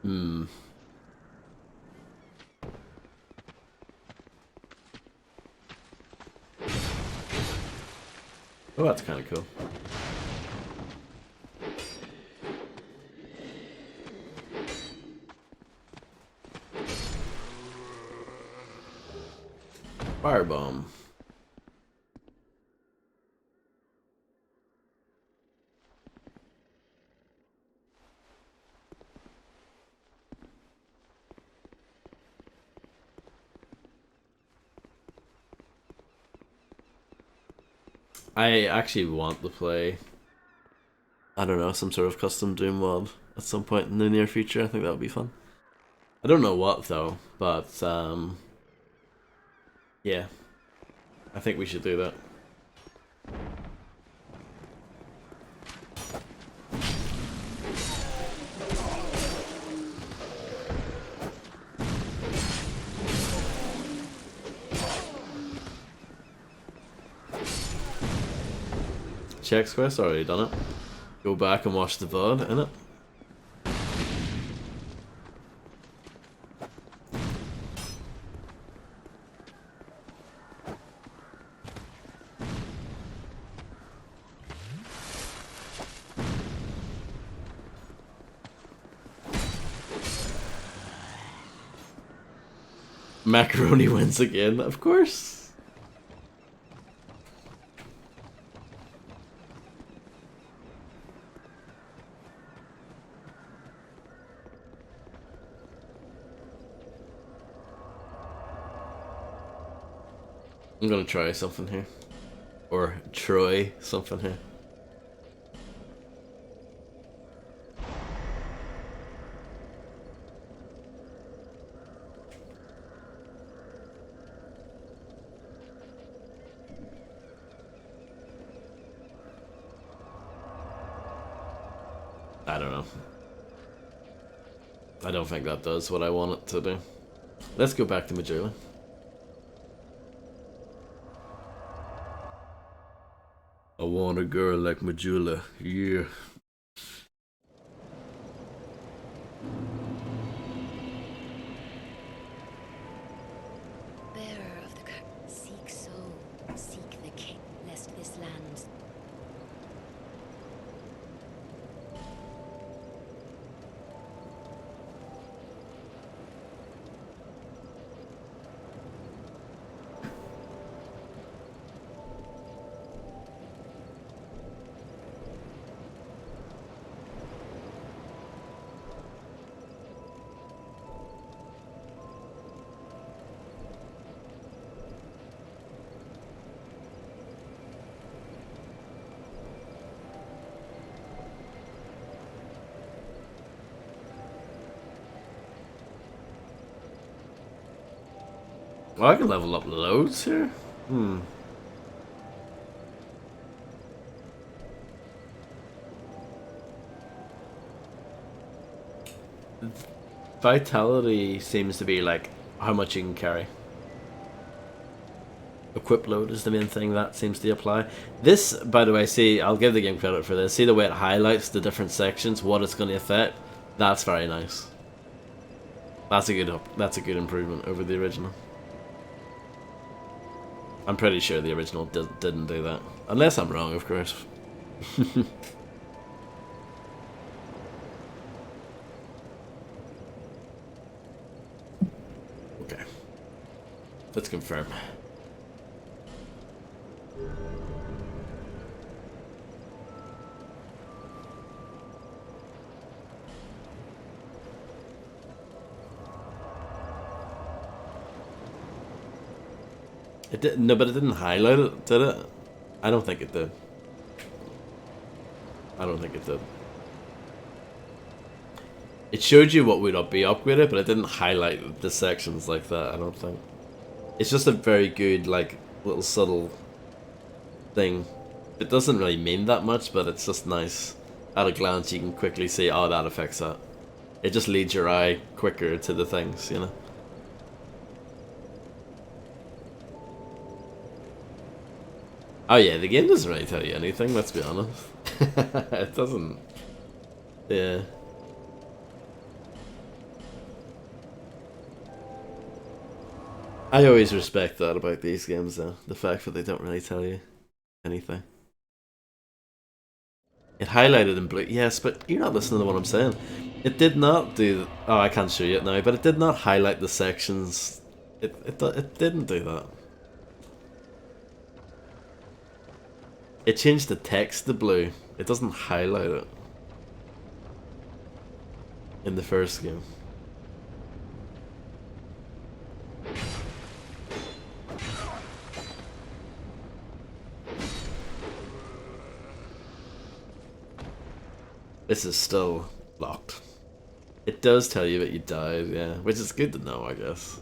Speaker 1: Hmm. Oh, that's kind of cool. Firebomb. I actually want to play, I don't know, some sort of custom Doom mod at some point in the near future. I think that would be fun. I don't know what though, but yeah, I think we should do that. Chex Quest, already done it. Go back and watch the VOD, innit? Macaroni wins again, of course. I'm gonna try something here. Or try something here. I don't know. I don't think that does what I want it to do. Let's go back to Majula. I want a girl like Majula, yeah.
Speaker 4: Bearer of the curse, seek soul, seek the king, lest this land.
Speaker 1: Well, I can level up loads here. Vitality seems to be like how much you can carry. Equip load is the main thing that seems to apply. This, by the way, see, I'll give the game credit for this. See the way it highlights the different sections, what it's going to affect. That's very nice. That's a good improvement over the original. I'm pretty sure the original didn't do that, unless I'm wrong, of course. Okay, let's confirm. It did no, but it didn't highlight it, did it? I don't think it did. I don't think it did. It showed you what would be upgraded, but it didn't highlight the sections like that, I don't think. It's just a very good, like, little subtle thing. It doesn't really mean that much, but it's just nice. At a glance, you can quickly see, oh, that affects that. It just leads your eye quicker to the things, you know? Oh yeah, the game doesn't really tell you anything, let's be honest. It doesn't. Yeah. I always respect that about these games though, the fact that they don't really tell you anything. It highlighted in blue, yes, but you're not listening to what I'm saying. It did not do, oh I can't show you it now, but it did not highlight the sections. It didn't do that. It changed the text to blue. It doesn't highlight it. In the first game. This is still locked. It does tell you that you died, yeah, which is good to know, I guess.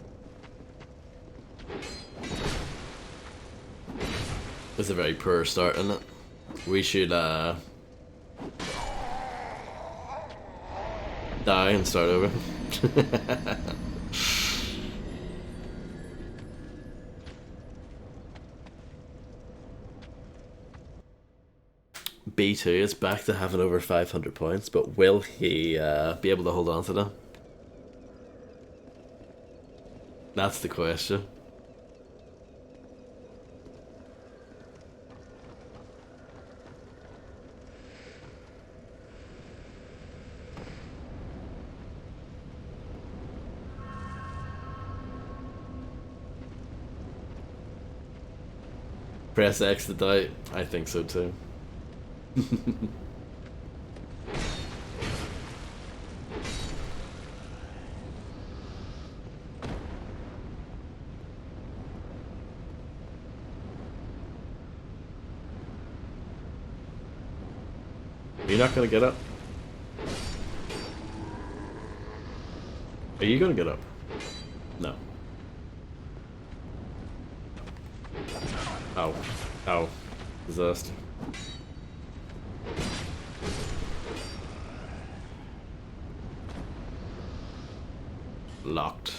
Speaker 1: It's a very poor start, isn't it? We should die and start over. B2 is back to having over 500 points, but will he be able to hold on to them? That's the question. Press X to die? I think so too. Are you not gonna get up? Are you gonna get up? No. Ow. Ow. Disaster. Locked.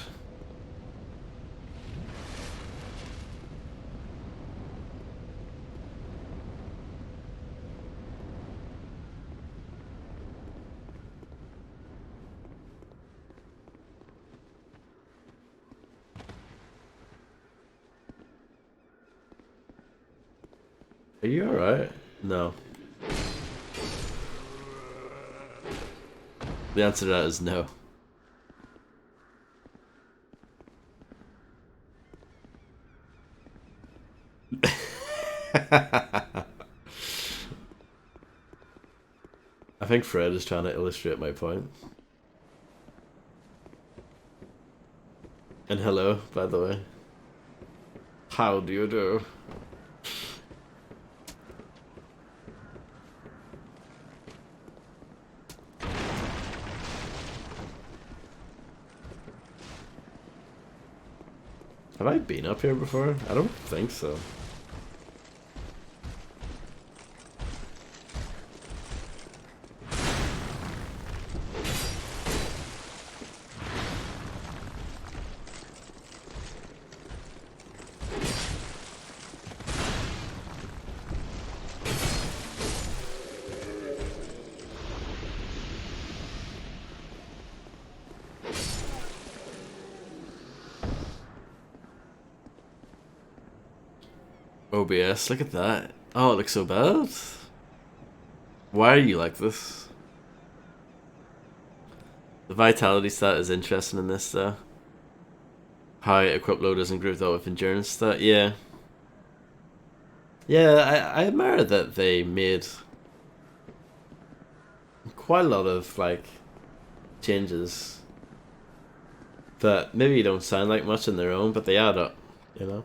Speaker 1: Are you alright? No. The answer to that is no. I think Fred is trying to illustrate my point. And hello, by the way. How do you do? Have I been up here before? I don't think so. OBS, look at that. Oh, it looks so bad. Why are you like this? The vitality stat is interesting in this though. High equip load doesn't group that with endurance stat. Yeah. Yeah, I admire that they made quite a lot of like changes that maybe don't sound like much on their own, but they add up, you know?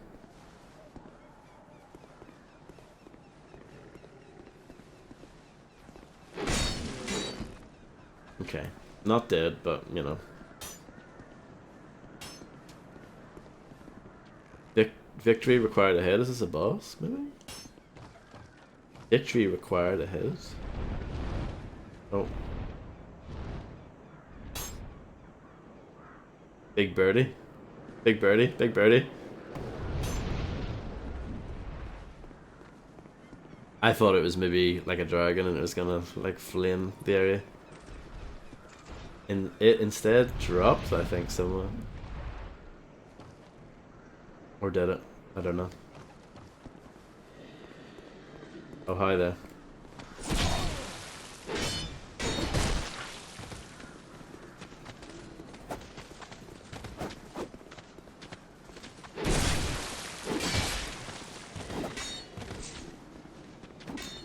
Speaker 1: Okay. Not dead, but, you know. Victory required ahead. Is this a boss, maybe? Victory required ahead. Oh. Big birdie. Big birdie. Big birdie. I thought it was maybe like a dragon and it was gonna like flame the area. And it instead dropped, I think, somewhere. Or did it? I don't know. Oh, hi there.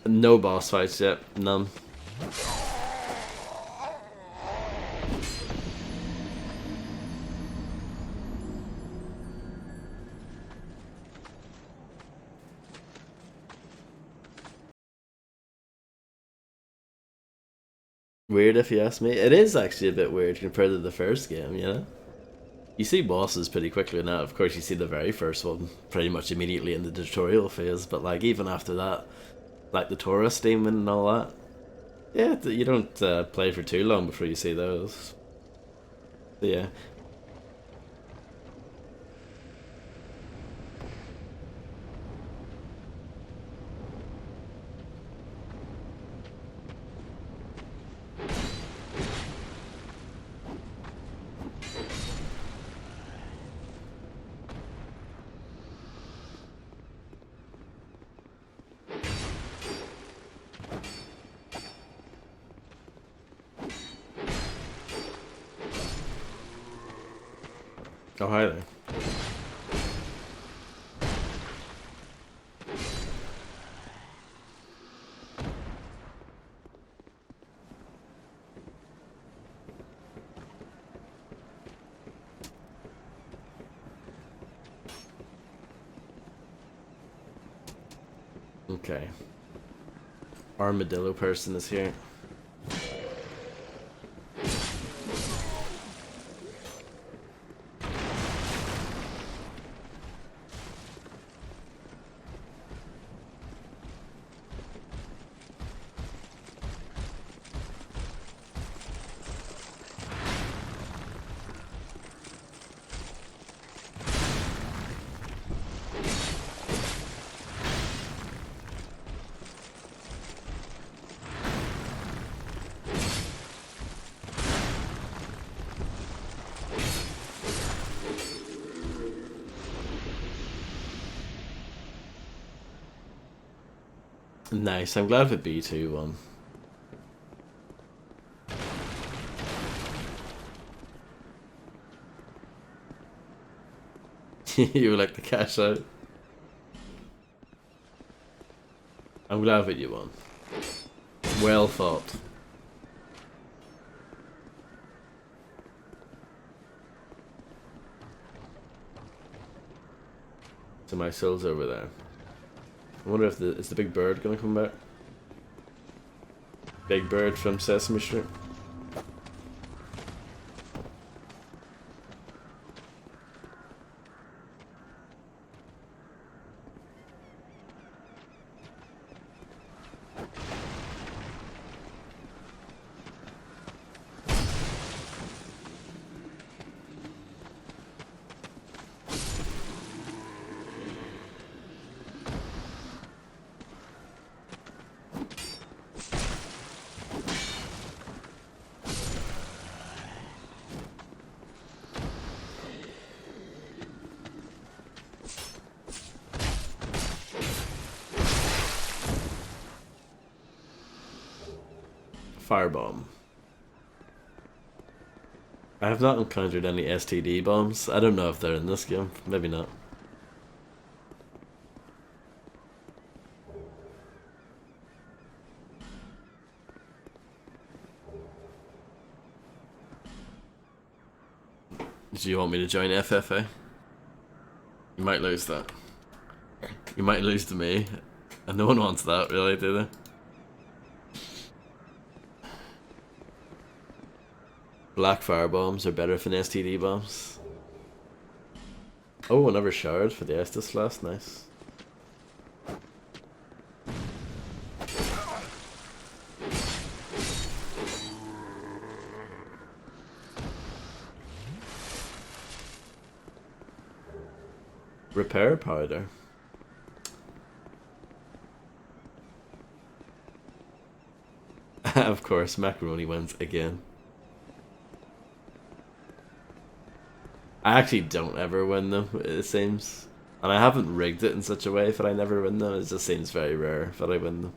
Speaker 1: No boss fights yet. None. Weird if you ask me. It is actually a bit weird compared to the first game, you know? You see bosses pretty quickly now. Of course, you see the very first one pretty much immediately in the tutorial phase, but like even after that, like the tourist demon and all that, yeah, you don't play for too long before you see those. So, yeah. Oh, hi there. Okay. Armadillo person is here. Nice, I'm glad for B2 won. You would like the cash out. I'm glad that you won. Well thought. So my soul's over there. I wonder if is the big bird gonna come back? Big bird from Sesame Street. Firebomb. I have not encountered any STD bombs. I don't know if they're in this game. Maybe not. Do you want me to join FFA? You might lose that. You might lose to me. And no one wants that, really, do they? Black fire bombs are better than STD bombs. Oh, another shard for the Estus Flask, nice. Repair powder. Of course, macaroni wins again. I actually don't ever win them, it seems. And I haven't rigged it in such a way that I never win them. It just seems very rare that I win them.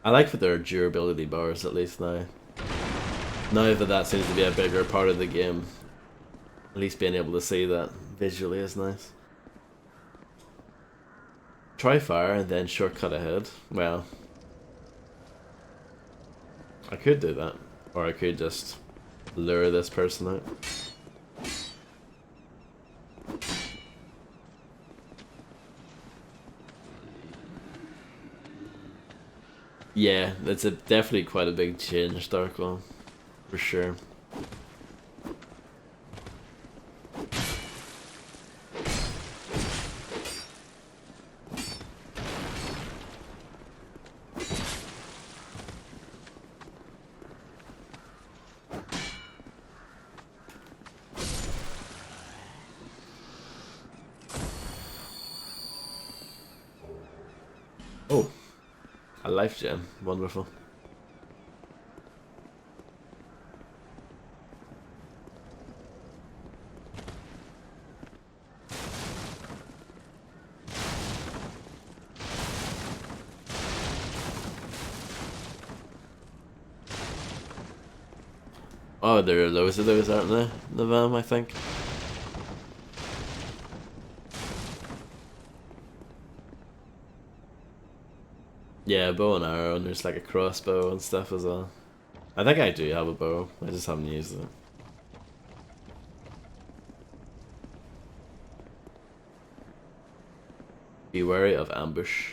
Speaker 1: I like that there are durability bars at least now. Now that seems to be a bigger part of the game. At least being able to see that visually is nice. Try fire and then shortcut ahead. Well, I could do that. Or I could just lure this person out. Yeah, it's definitely quite a big change, DarkOne, for sure. Oh. A life gem, wonderful. Oh, there are loads of those, aren't there? In the van, I think. Yeah, bow and arrow, and there's like a crossbow and stuff as well. I think I do have a bow, I just haven't used it. Be wary of ambush.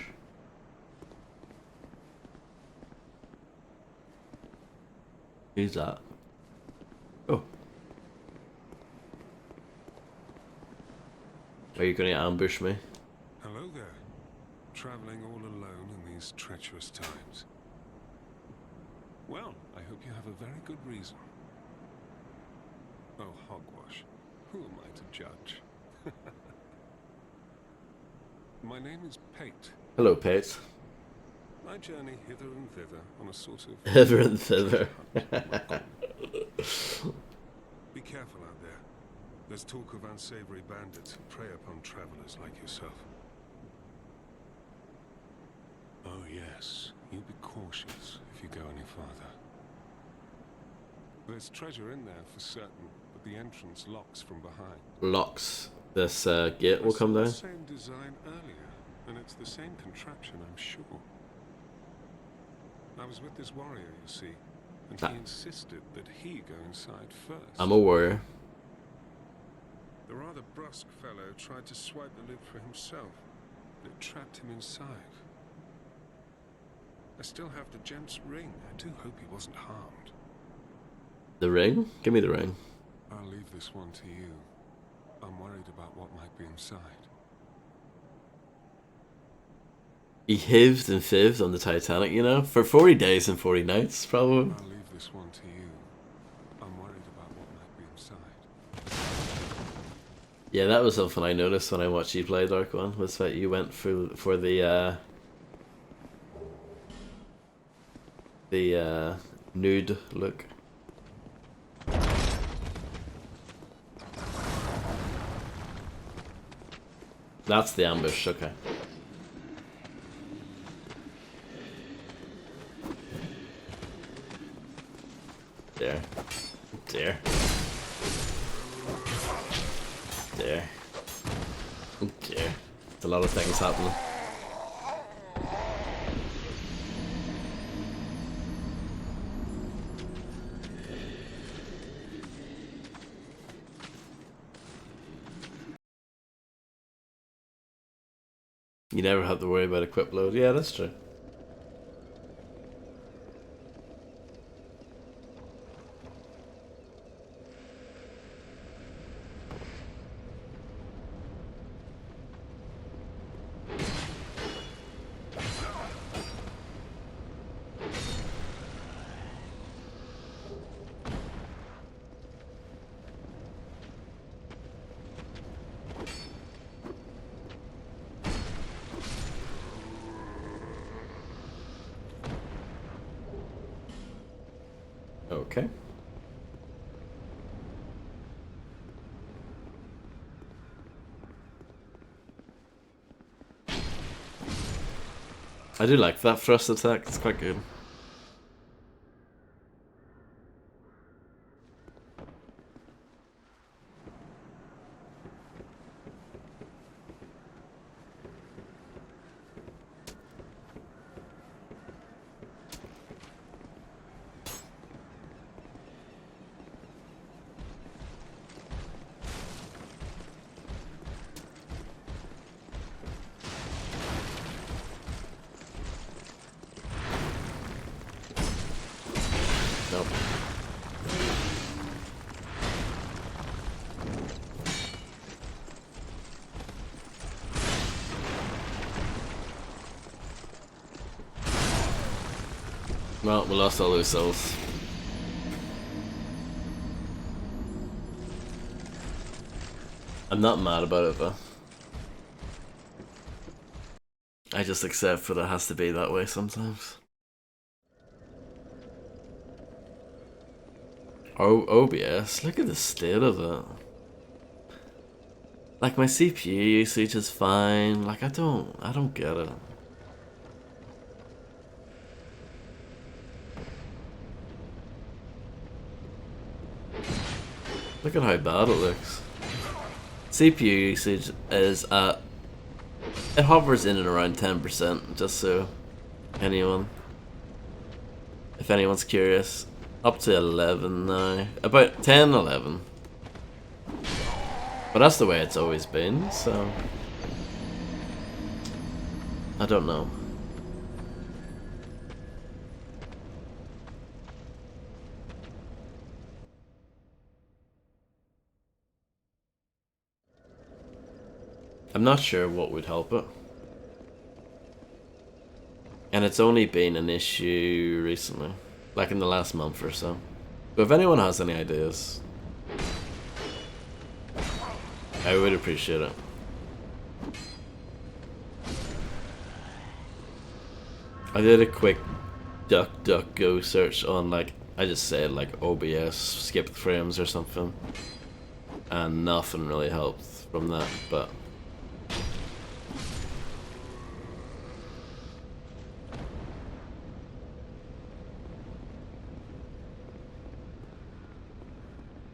Speaker 1: Who's that? Oh. Are you going to ambush me?
Speaker 5: Hello there. Traveling all alone in these treacherous times. Well, I hope you have a very good reason. Oh, hogwash. Who am I to judge? My name is Pate.
Speaker 1: Hello, Pate.
Speaker 5: I journey hither and thither on a sort of...
Speaker 1: Hither and thither.
Speaker 5: Be careful out there. There's talk of unsavory bandits who prey upon travelers like yourself. Oh yes, you be cautious if you go any farther. There's treasure in there for certain, but the entrance locks from behind.
Speaker 1: Locks. This gate will come down.
Speaker 5: The same design earlier, and it's the same contraption, I'm sure. I was with this warrior, you see, and he insisted that he go inside first.
Speaker 1: I'm a warrior.
Speaker 5: The rather brusque fellow tried to swipe the lid for himself, but it trapped him inside. I still have the gent's ring. I do hope he wasn't harmed.
Speaker 1: The ring? Give me the ring.
Speaker 5: I'll leave this one to you. I'm worried about what might be inside.
Speaker 1: He hived and fived on the Titanic, you know? For 40 days and 40 nights, probably.
Speaker 5: I'll leave this one to you. I'm worried about what might be inside.
Speaker 1: Yeah, that was something I noticed when I watched you play Dark One, was that you went for the nude look. That's the ambush, okay. There. There. There. Oh dear. There's a lot of things happening. You never have to worry about equip load. Yeah, that's true. Okay. I do like that thrust attack, it's quite good. Nope. Well, we lost all those souls. I'm not mad about it though. I just accept that it has to be that way sometimes. Oh, OBS, look at the state of it. Like, my CPU usage is fine. Like, I don't get it. Look at how bad it looks. CPU usage is at... It hovers in and around 10%, just so anyone... If anyone's curious. Up to 11 now. About 10, 11. But that's the way it's always been, so... I don't know. I'm not sure what would help it. And it's only been an issue recently. Like in the last month or so. But if anyone has any ideas, I would appreciate it. I did a quick DuckDuckGo search on, like, I just said like OBS skipped frames or something, and nothing really helped from that, but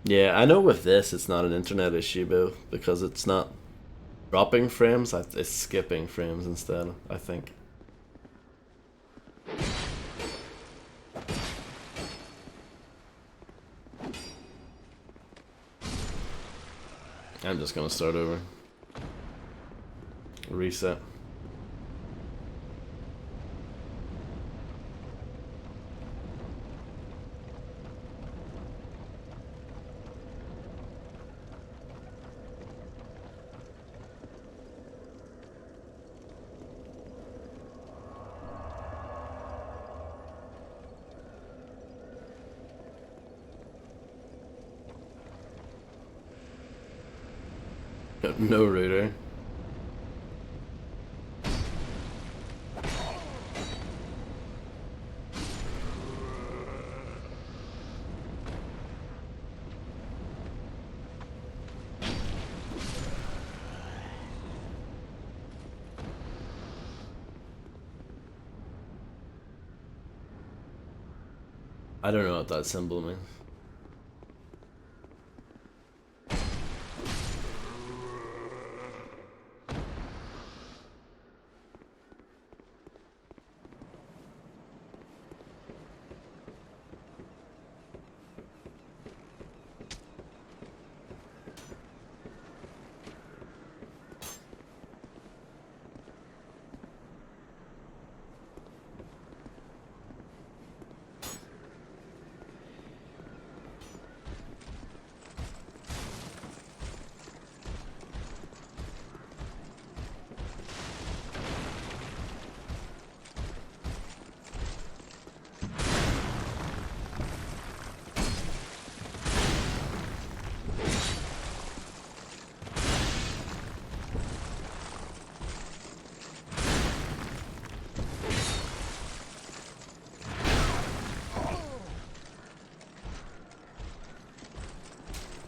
Speaker 1: yeah, I know with this it's not an internet issue, though, because it's not dropping frames, it's skipping frames instead, I think. I'm just gonna start over. Reset. Got no router. I don't know what that symbol means.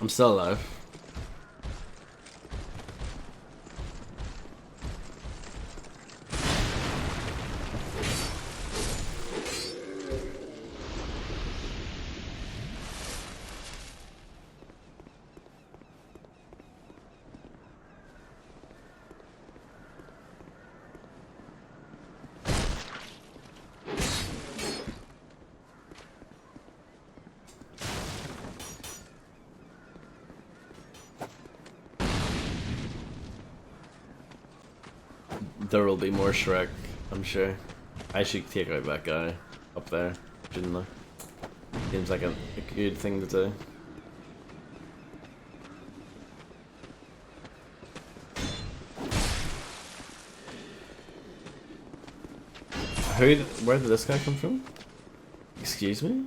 Speaker 1: I'm still alive. There will be more Shrek, I'm sure. I should take out that guy up there, shouldn't I? Seems like a good thing to do. Where did this guy come from? Excuse me?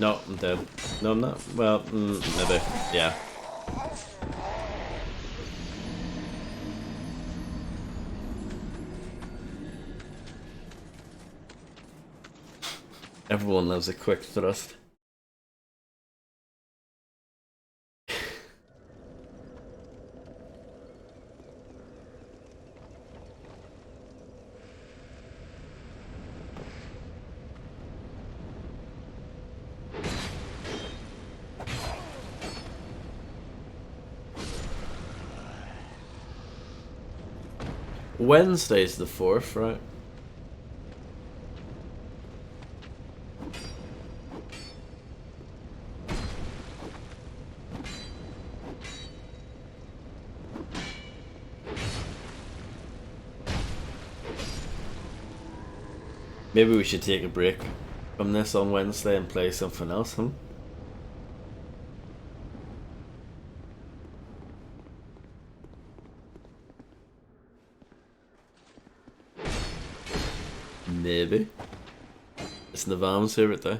Speaker 1: No, I'm dead. No, I'm not. Well, maybe. Yeah. Everyone loves a quick thrust. Wednesday's the 4th, right? Maybe we should take a break from this on Wednesday and play something else, huh? Maybe. It's Navam's favourite day.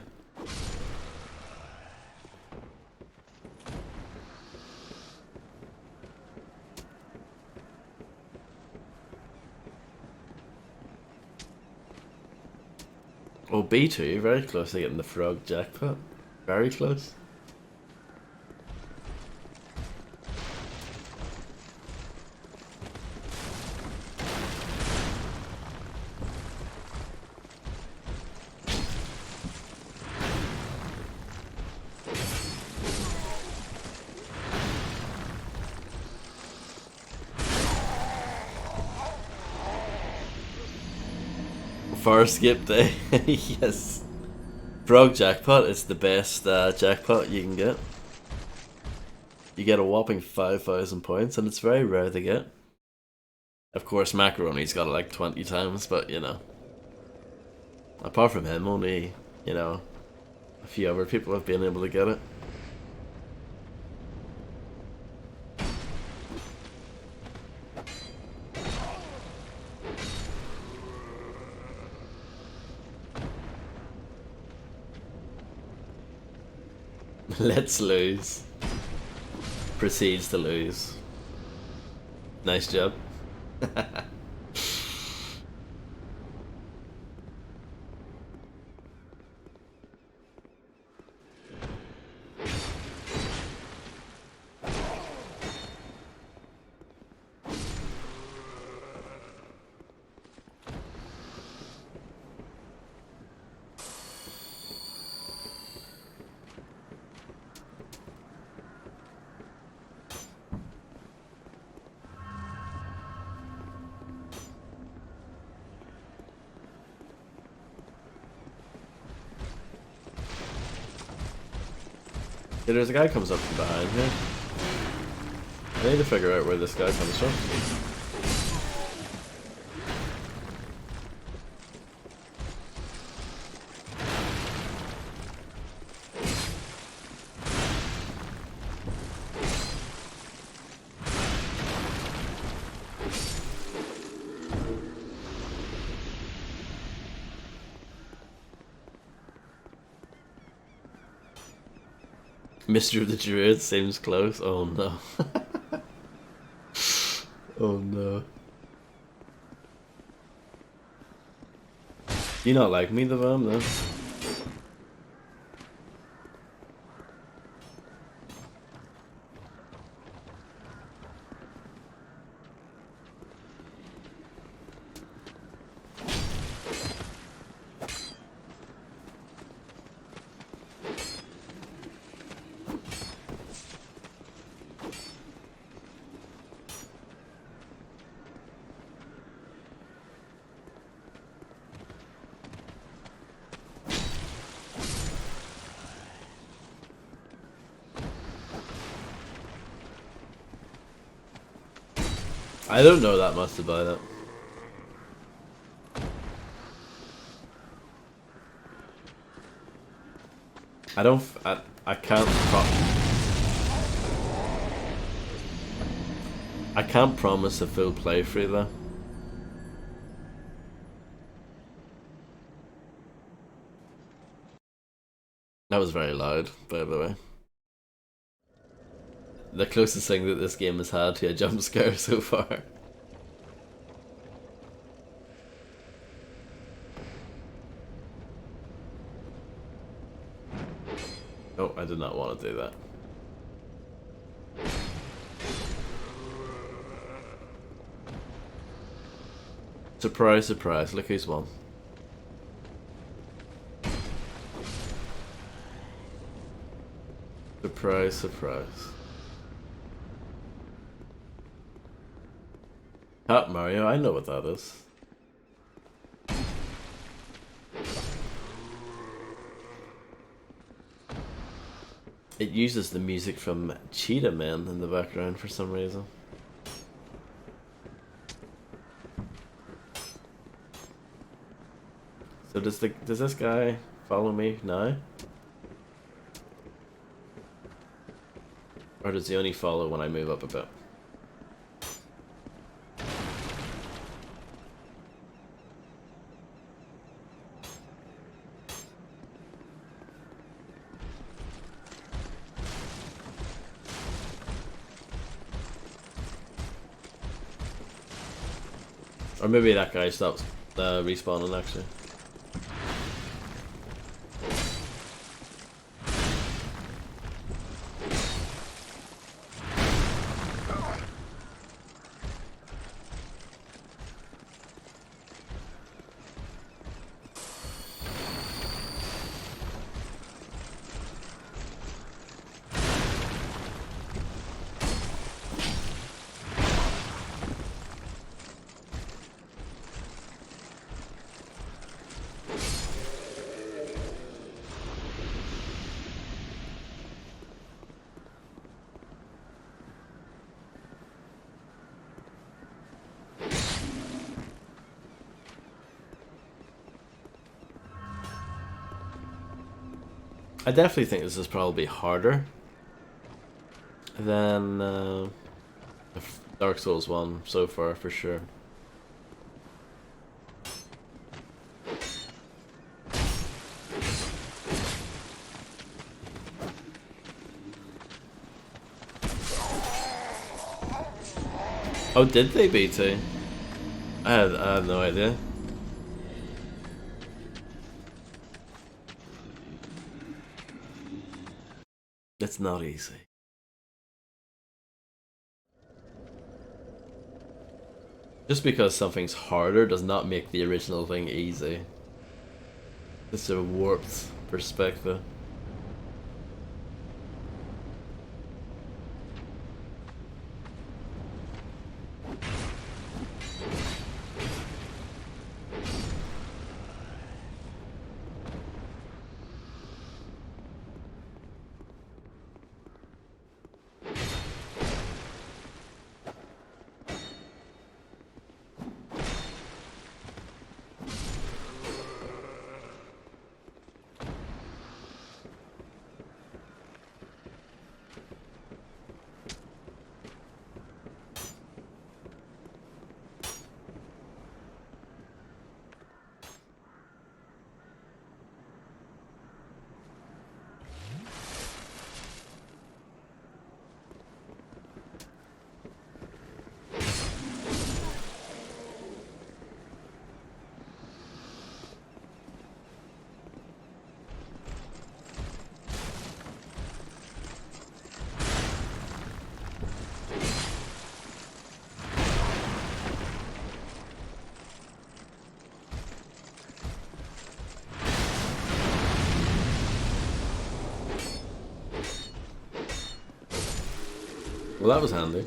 Speaker 1: Oh, B2, very close to getting the frog jackpot. Very close. Far skip day. Yes. Frog jackpot is the best jackpot you can get. You get a whopping 5,000 points and it's very rare to get. Of course Macaroni's got it like 20 times, but you know. Apart from him, only, you know, a few other people have been able to get it. Let's lose. Proceeds to lose. Nice job. Yeah, there's a guy comes up from behind here. I need to figure out where this guy comes from. Mystery of the Druid seems close. Oh no. Oh no. You not like me, the Vam, though? I don't know that much about it. I can't promise a full playthrough though. That was very loud, by the way. The closest thing that this game has had to a jump scare so far. Oh, I did not want to do that. Surprise, surprise, look who's won. Surprise, surprise. Hat Mario, I know what that is. It uses the music from Cheetah Man in the background for some reason. So does this guy follow me now? Or does he only follow when I move up a bit? Or maybe that guy stops respawning actually. I definitely think this is probably harder than Dark Souls 1 so far, for sure. Oh, did they BT? I had no idea. It's not easy. Just because something's harder does not make the original thing easy. It's a warped perspective. Well, that was handy.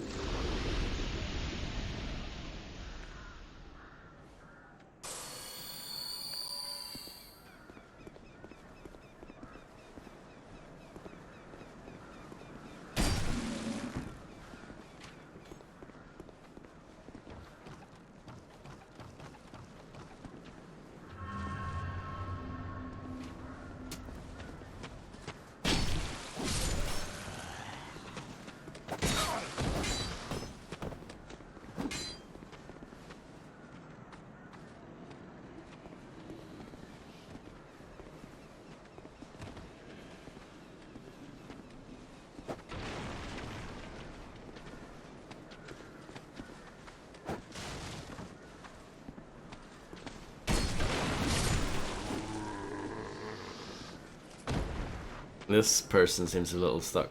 Speaker 1: This person seems a little stuck.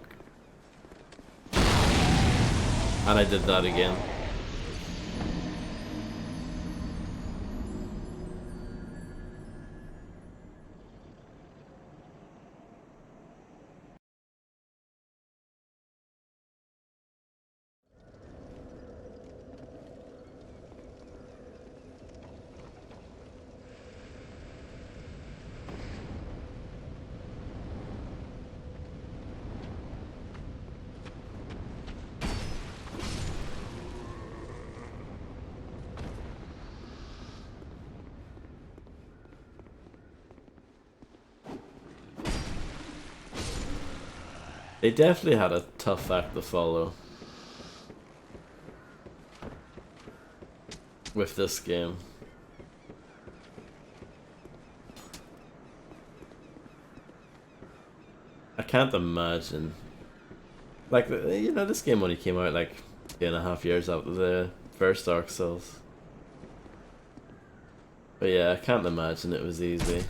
Speaker 1: And I did that again. They definitely had a tough act to follow with this game. I can't imagine. Like, you know, this game only came out like 2.5 years after the first Dark Souls. But yeah, I can't imagine it was easy.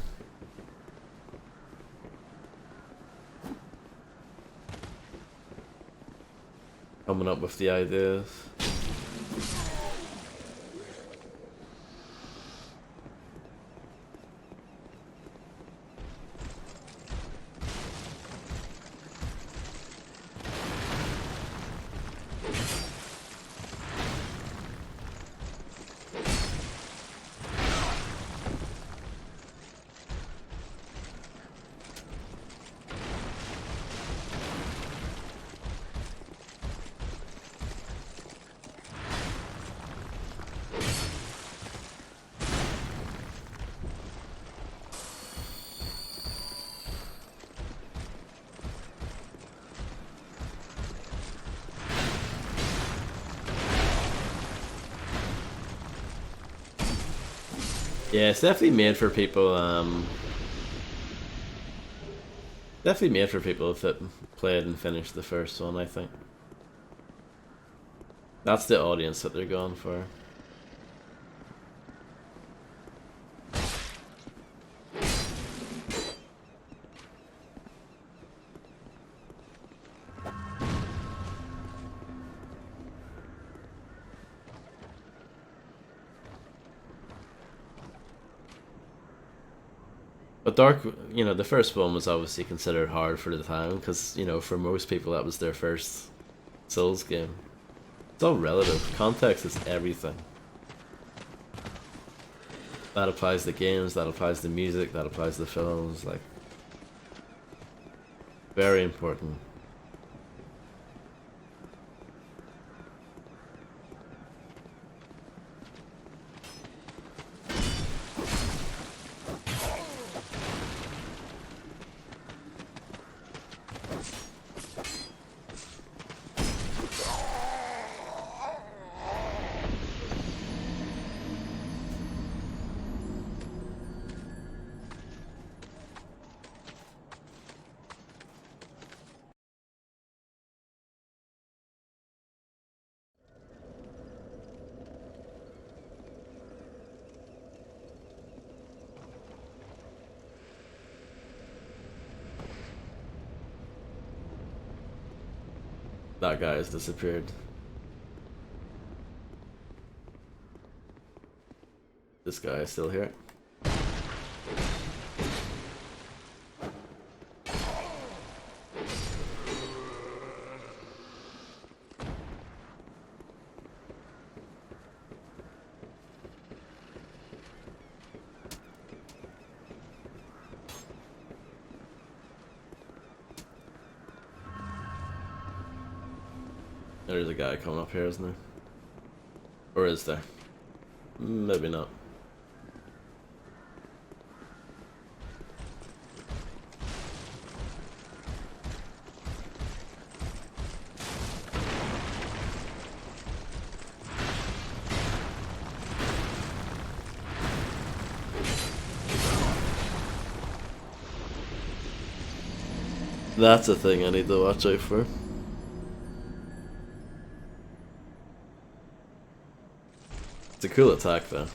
Speaker 1: Coming up with the ideas. Yeah, it's definitely made for people. Definitely made for people that played and finished the first one, I think. That's the audience that they're going for. But Dark, you know, the first one was obviously considered hard for the time because, you know, for most people that was their first Souls game. It's all relative. Context is everything. That applies to games, that applies to music, that applies to films, like, very important. That guy has disappeared. This guy is still here. There's a guy coming up here, isn't there? Or is there? Maybe not. That's a thing I need to watch out for. It's a cool attack though.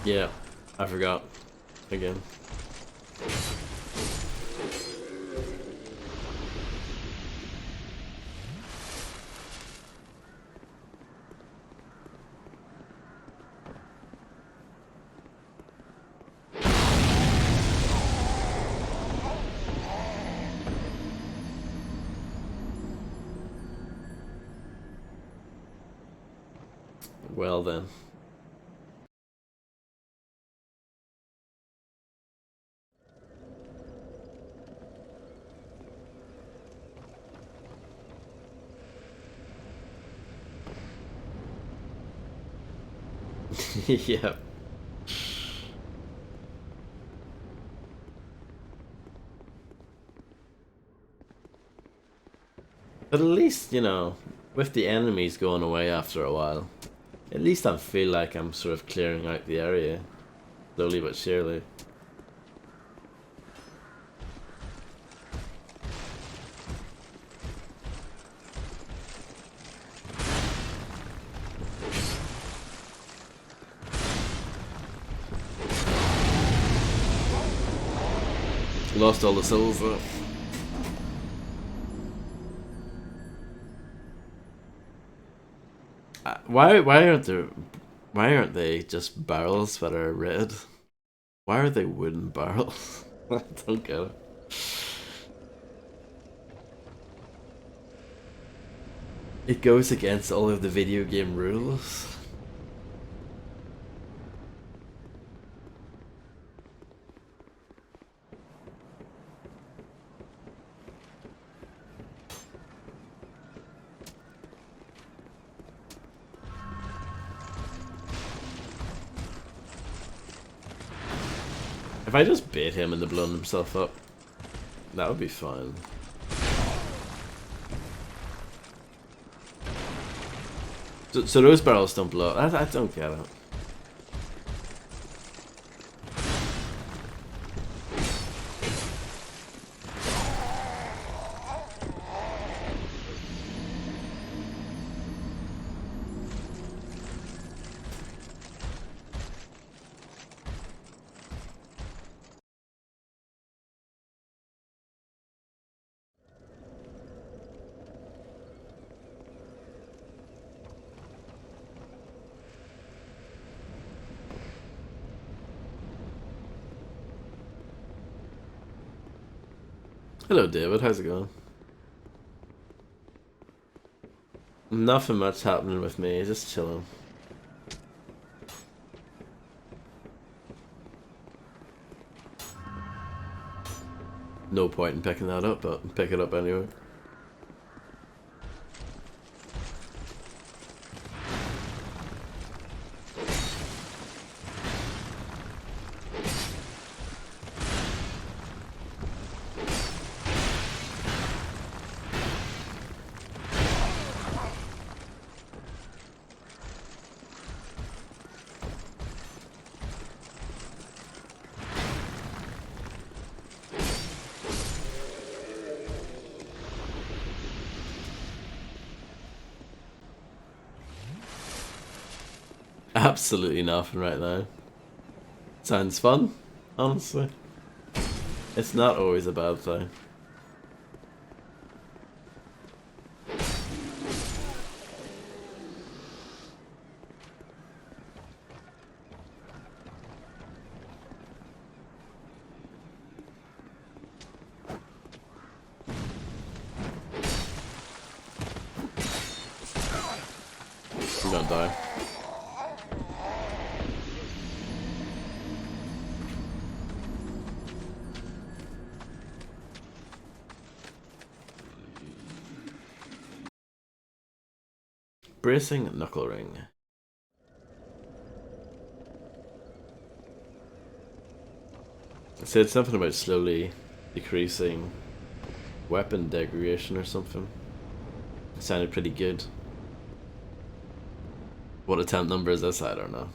Speaker 1: Yeah, I forgot. Again. Well then. Yeah. But at least, you know, with the enemies going away after a while, at least I feel like I'm sort of clearing out the area. Slowly but surely. Lost all the souls though. Why aren't they just barrels that are red? Why are they wooden barrels? I don't get it. It goes against all of the video game rules. If I just bait him into blowing himself up, that would be fine. So those barrels don't blow up. I don't get it. Hello David, how's it going? Nothing much happening with me, just chilling. No point in picking that up, but pick it up anyway. Absolutely nothing right now. Sounds fun, honestly. It's not always a bad thing. I'm gonna die. Bracing knuckle ring. It said something about slowly decreasing weapon degradation or something. It sounded pretty good. What attempt number is this? I don't know.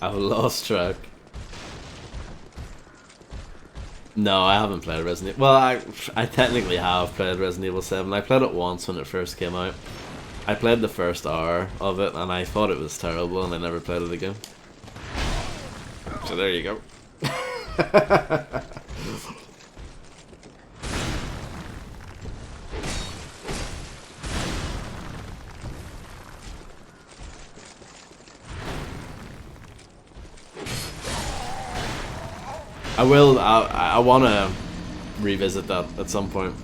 Speaker 1: I've lost track. No, I haven't played Resident Evil. Well, I technically have played Resident Evil 7. I played it once when it first came out. I played the first hour of it and I thought it was terrible and I never played it again. So there you go. I want to revisit that at some point.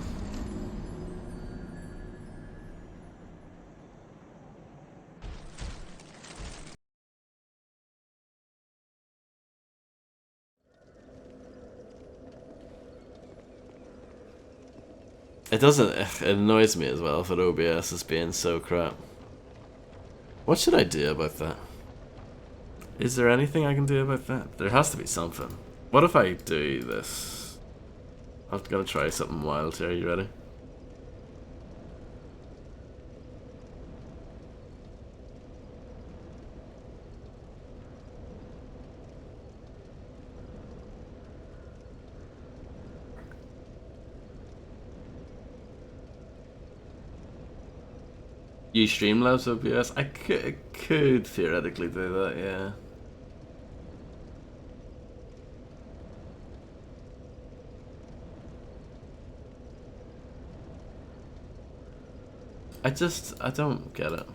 Speaker 1: It doesn't, it annoys me as well for OBS as being so crap. What should I do about that? Is there anything I can do about that? There has to be something. What if I do this? I'm gonna try something wild here, you ready? Use Streamlabs OBS? I could theoretically do that, yeah. I don't get it.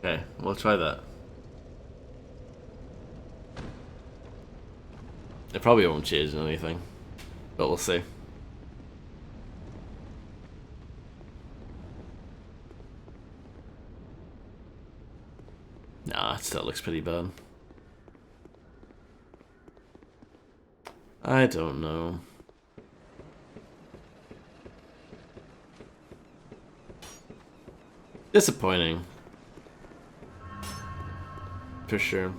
Speaker 1: Okay, we'll try that. It probably won't change anything, but we'll see. Nah, it still looks pretty bad. I don't know. Disappointing. For sure.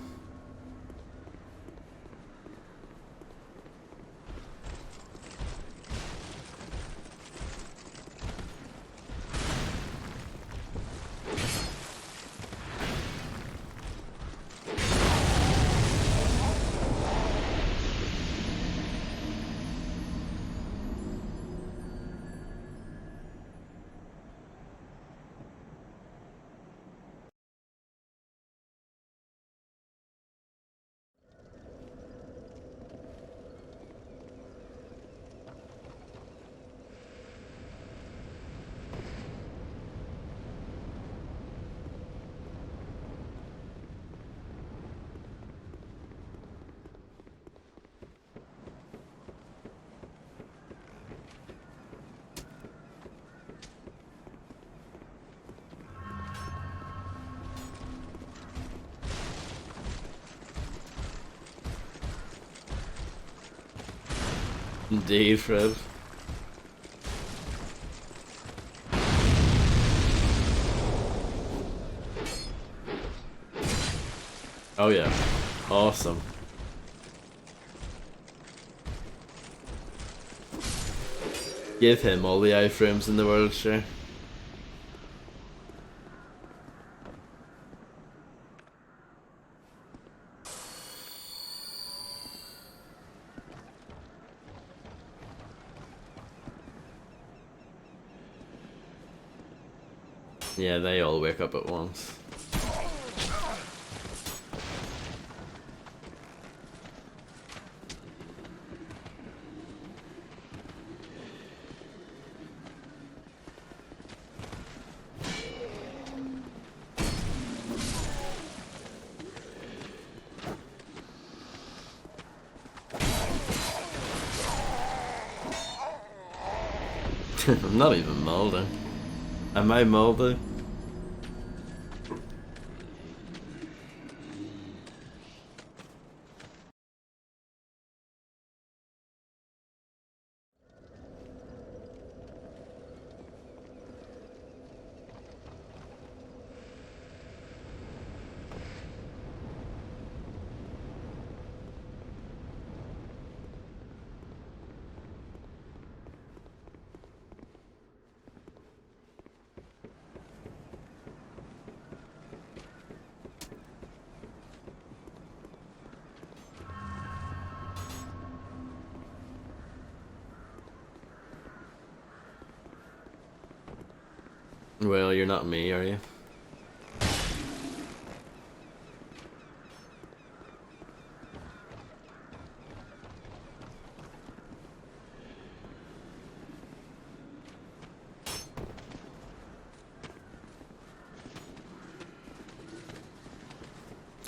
Speaker 1: Indeed, Fred. Oh yeah. Awesome. Give him all the iframes in the world, sure. Yeah, they all wake up at once. I'm not even molding. Am I molding? Well, you're not me, are you?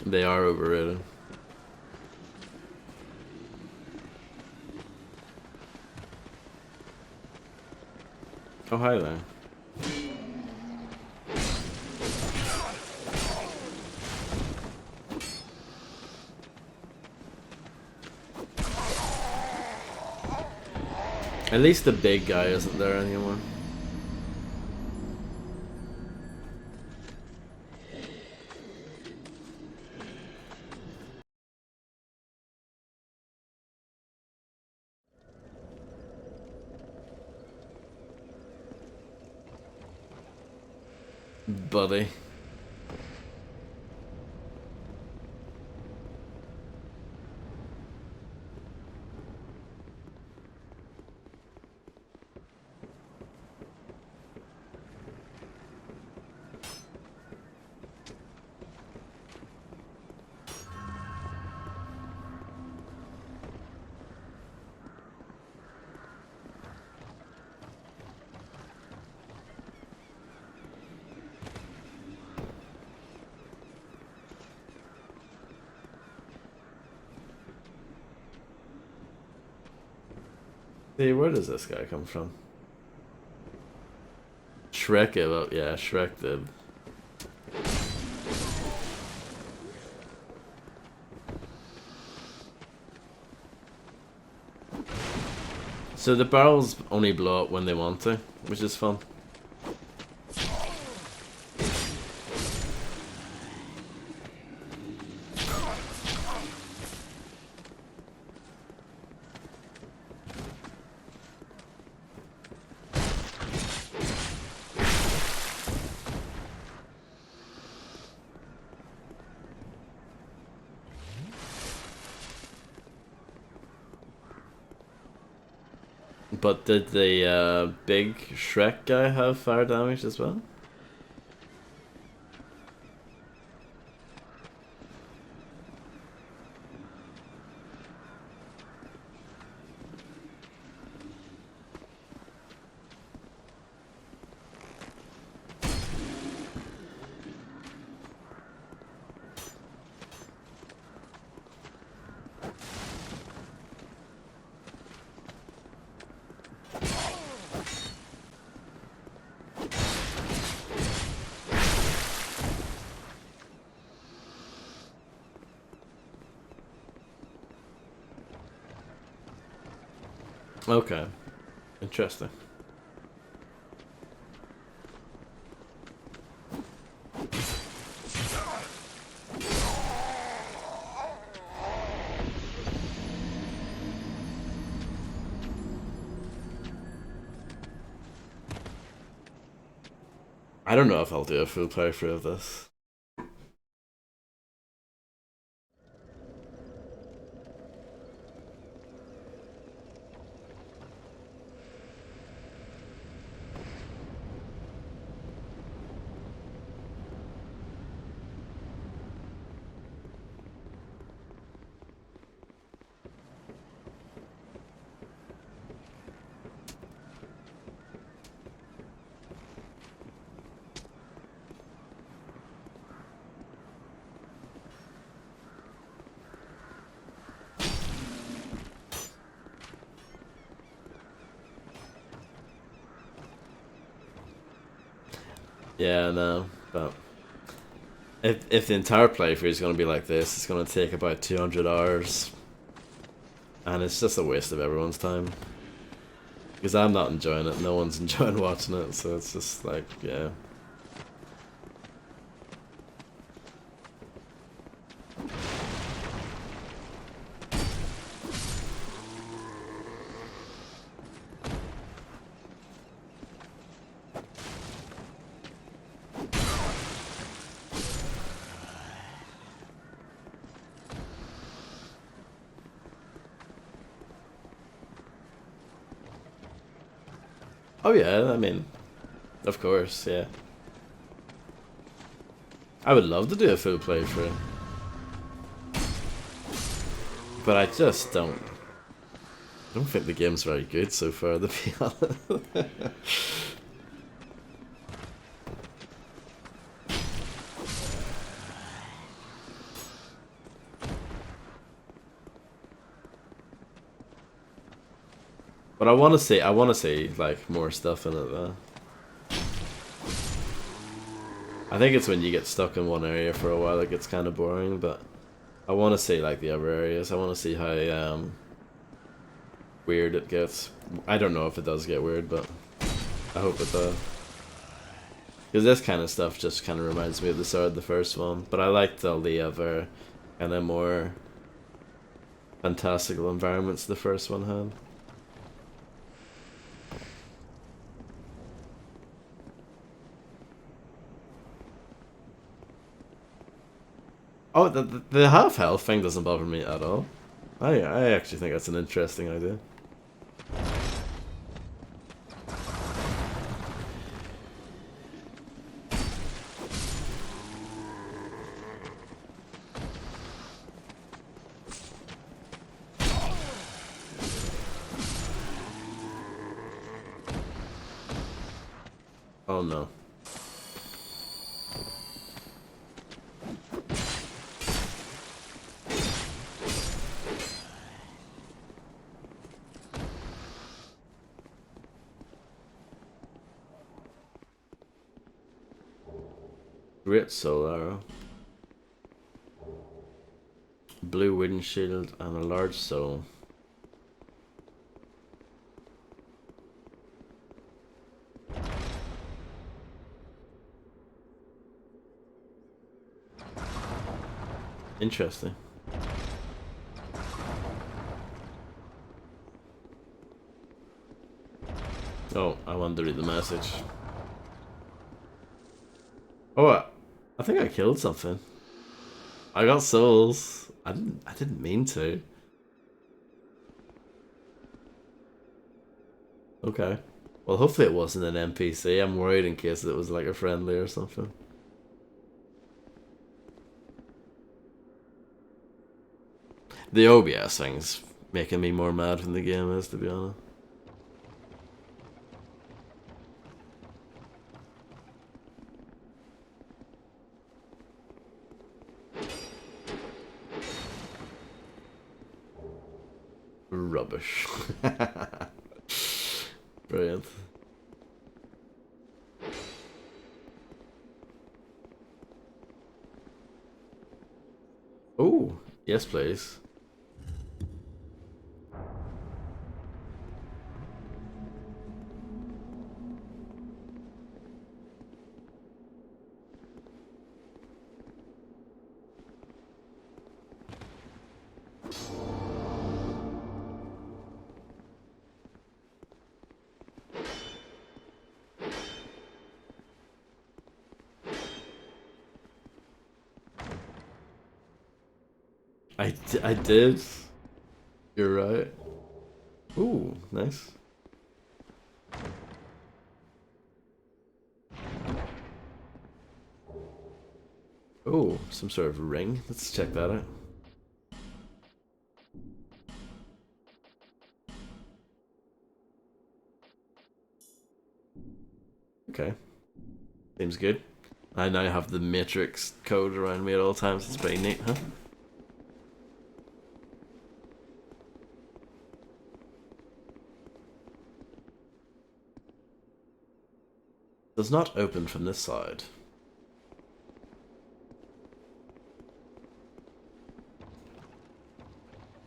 Speaker 1: They are overrated. Oh, hi there. At least the big guy isn't there anymore. Buddy. See, where does this guy come from? Shrek gave up. Yeah, Shrek did. So the barrels only blow up when they want to, which is fun. But did the big Shrek guy have fire damage as well? Okay. Interesting. I don't know if I'll do a full playthrough of this. Yeah, no, but if the entire playthrough is going to be like this, it's going to take about 200 hours, and it's just a waste of everyone's time. Because I'm not enjoying it, no one's enjoying watching it, so it's just like, yeah. Oh yeah, I mean, of course, yeah. I would love to do a full playthrough. But I just don't think the game's very good so far, to be honest. But I want to see like more stuff in it though. I think it's when you get stuck in one area for a while it gets kind of boring, but I want to see like the other areas. I want to see how weird it gets. I don't know if it does get weird, but I hope it does. Because this kind of stuff just kind of reminds me of the start of the first one, but I liked all the other kind of more fantastical environments the first one had. Oh, the half health thing doesn't bother me at all. I actually think that's an interesting idea. Oh no. Great soul arrow. Blue windshield and a large soul. Interesting. Oh, I wanted to read the message. Oh, I think I killed something. I got souls. I didn't mean to. Okay. Well, hopefully it wasn't an NPC. I'm worried in case it was like a friendly or something. The OBS thing's making me more mad than the game is, to be honest. Rubbish. Brilliant. Oh, yes please. I did. You're right. Ooh, nice. Oh, some sort of ring. Let's check that out. Okay. Seems good. I now have the Matrix code around me at all times. It's pretty neat, huh? Does not open from this side.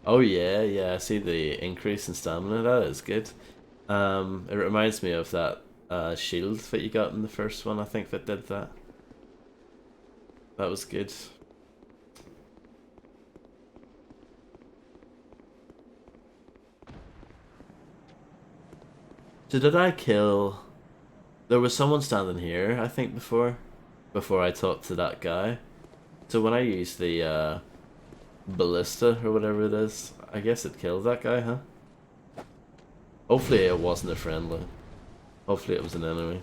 Speaker 1: Oh yeah, yeah, I see the increase in stamina. That is good. It reminds me of that shield that you got in the first one, I think, that did that. That was good. So did I kill... There was someone standing here, I think, before I talked to that guy. So when I used the ballista or whatever it is, I guess it killed that guy, huh? Hopefully it wasn't a friendly. Hopefully it was an enemy.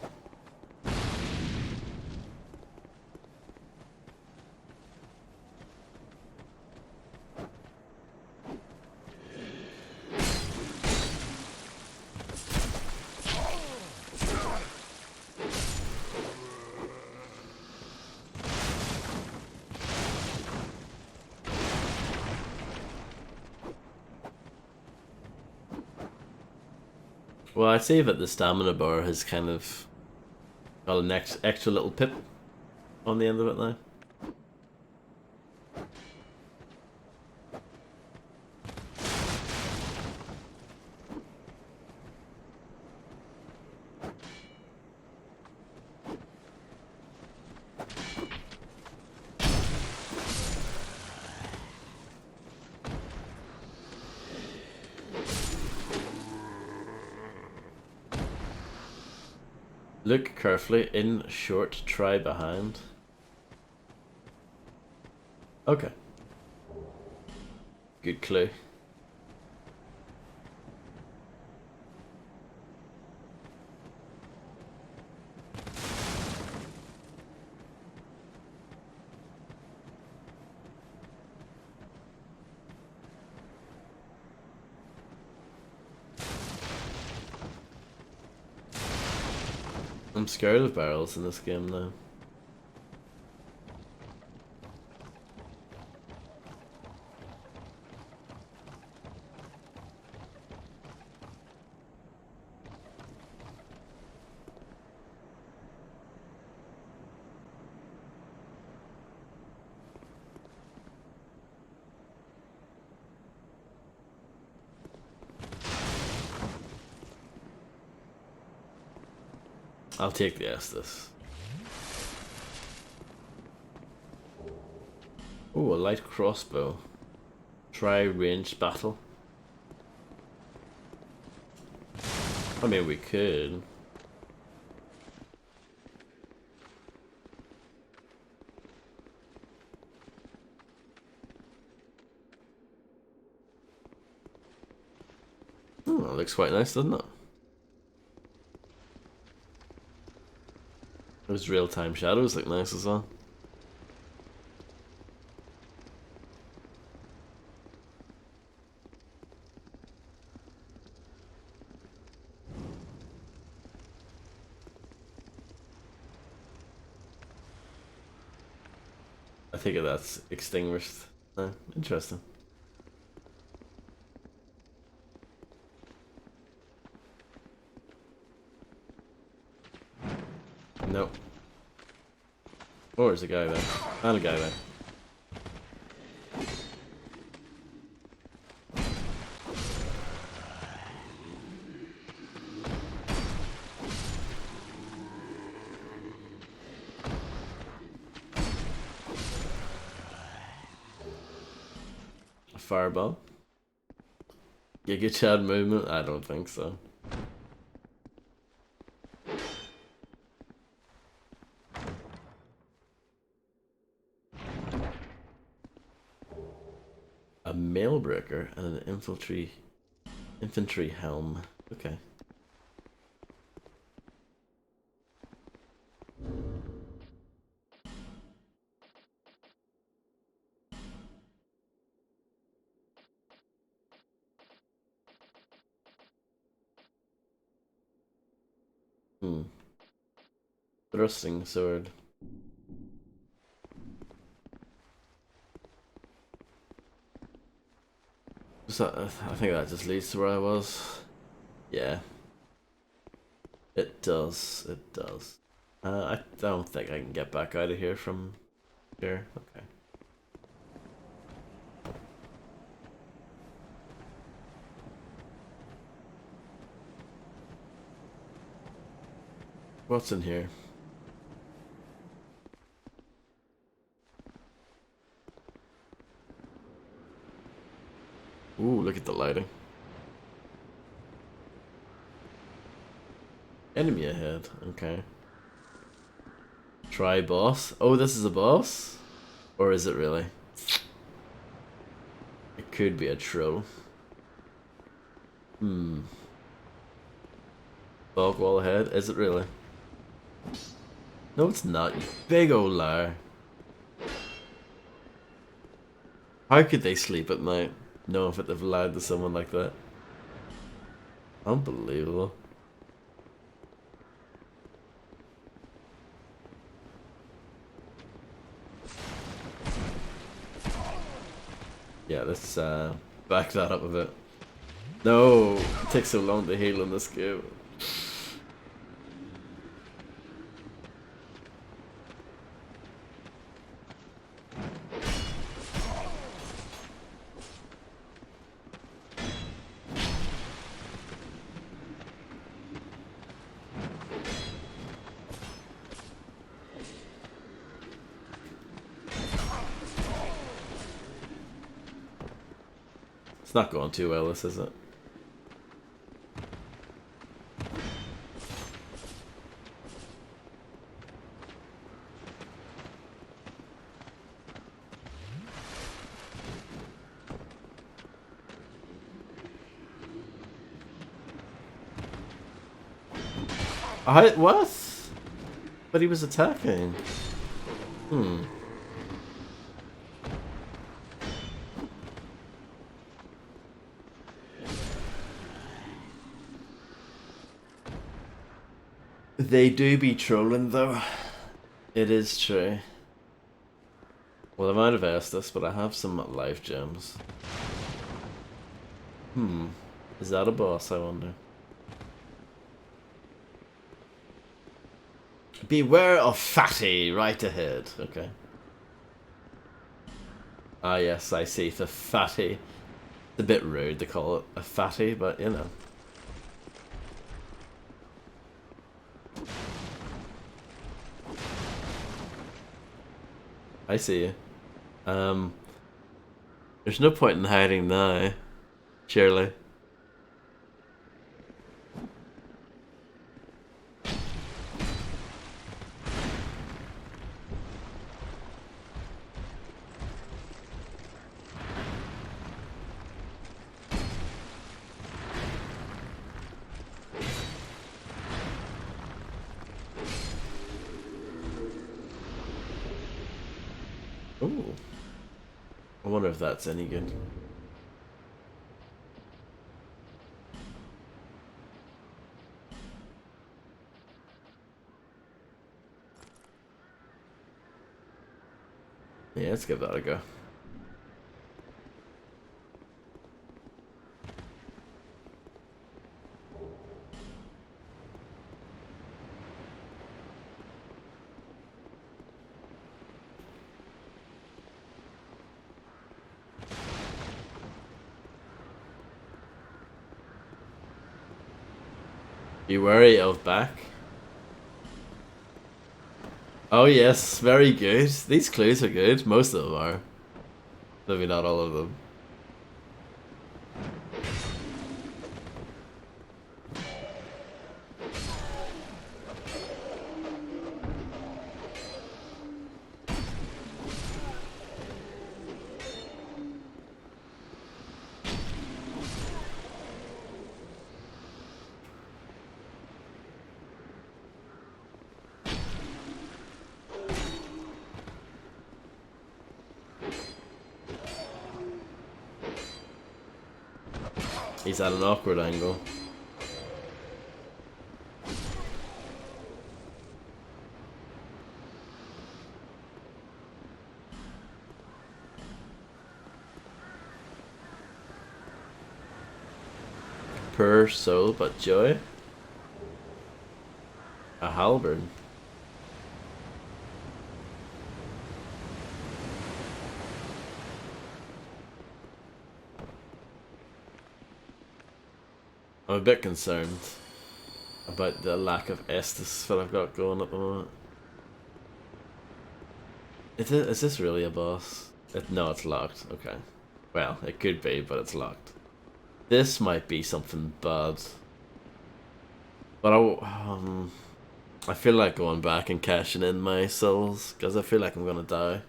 Speaker 1: Well, I see that the stamina bar has kind of got an extra little pip on the end of it now. Look carefully, in short, try behind. Okay. Good clue. I'm scared of barrels in this game now. I'll take the Estus. Oh, a light crossbow. Try ranged battle. I mean, we could. Oh, that looks quite nice, doesn't it? Those real-time shadows look nice as well. I think that's extinguished. Oh, interesting. Nope. Oh, there's a guy there. And a guy there. A fireball? Giga Chad movement? I don't think so. A mailbreaker and an infantry helm. Okay. Thrusting sword. I think that just leads to where I was. Yeah. It does. It does. I don't think I can get back out of here from here. Okay. What's in here? Ooh, look at the lighting. Enemy ahead. Okay. Try boss. Oh, this is a boss? Or is it really? It could be a troll. Fog wall ahead. Is it really? No, it's not. You big old liar. How could they sleep at night knowing that they've lied to someone like that? Unbelievable. Yeah, let's back that up a bit. No, it takes so long to heal in this game. It's not going too well, this, is it? What? But he was attacking. They do be trolling though. It is true. Well, I might have asked this, but I have some life gems. Is that a boss, I wonder? Beware of fatty right ahead. Okay. Ah yes, I see. The fatty. It's a bit rude to call it a fatty, but you know. I see you. Um, there's no point in hiding now, surely. Ooh. I wonder if that's any good. Yeah, let's give that a go. Be wary of back. Oh yes, very good. These clues are good. Most of them are. Maybe not all of them. He's at an awkward angle. Poor soul, but joy. A halberd. I'm a bit concerned about the lack of Estus that I've got going at the moment. Is this really a boss? No, it's locked. Okay. Well, it could be, but it's locked. This might be something bad. But I feel like going back and cashing in my souls, because I feel like I'm going to die.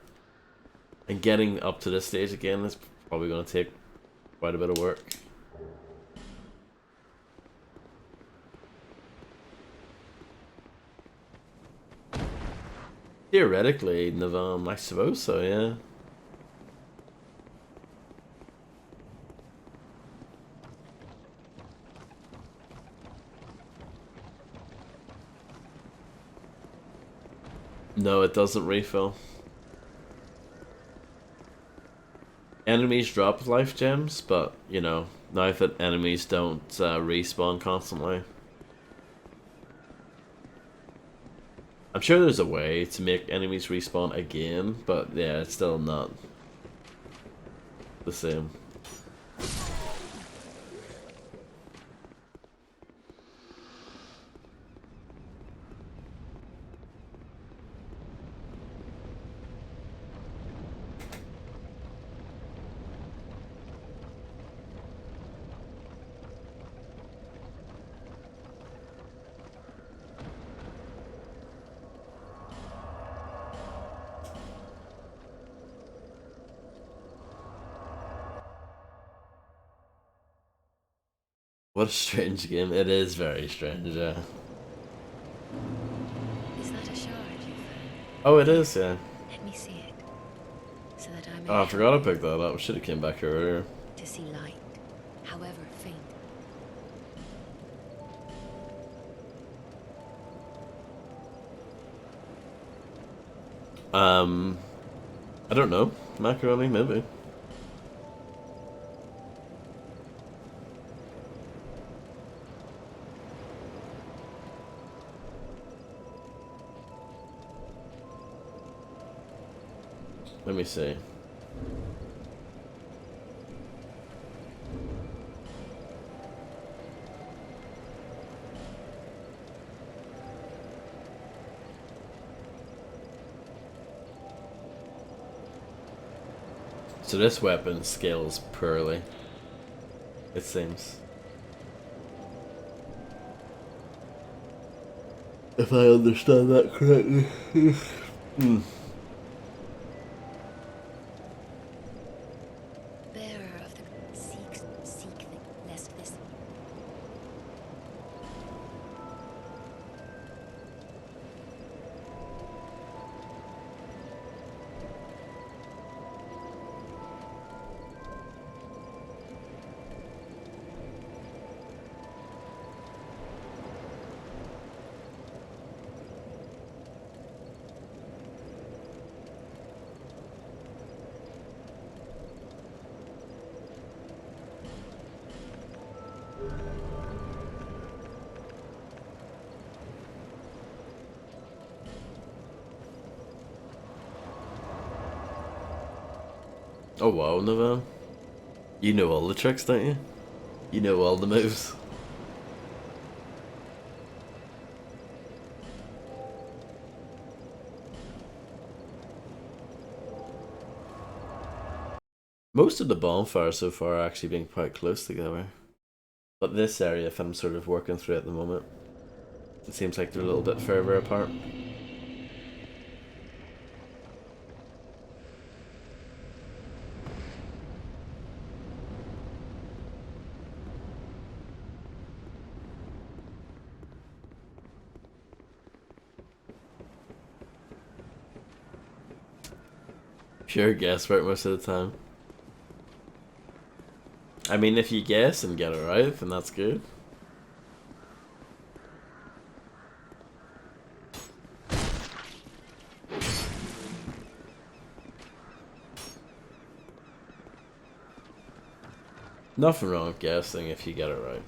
Speaker 1: And getting up to this stage again is probably going to take quite a bit of work. Theoretically, Navam, I suppose so, yeah. No, it doesn't refill. Enemies drop life gems, but, you know, now that enemies don't respawn constantly. I'm sure there's a way to make enemies respawn again, but yeah, it's still not the same. What a strange game. It is very strange, yeah.
Speaker 4: Is that a shard you found?
Speaker 1: Oh, it is, yeah.
Speaker 4: Let me see it, so that I may
Speaker 1: Oh, I forgot to
Speaker 4: help
Speaker 1: pick that up. Should have came back here earlier.
Speaker 4: to see light, however faint.
Speaker 1: I don't know. Macaroni, maybe. Let me see. So this weapon scales poorly, it seems. If I understand that correctly. Hmm.
Speaker 4: Bearer of the seek the lest this.
Speaker 1: Oh wow, Navan. You know all the tricks, don't you? You know all the moves. Most of the bonfires so far are actually being quite close together. But this area, if I'm sort of working through at the moment, it seems like they're a little bit further apart. Pure guesswork most of the time. I mean, if you guess and get it right, then that's good. Nothing wrong with guessing if you get it right.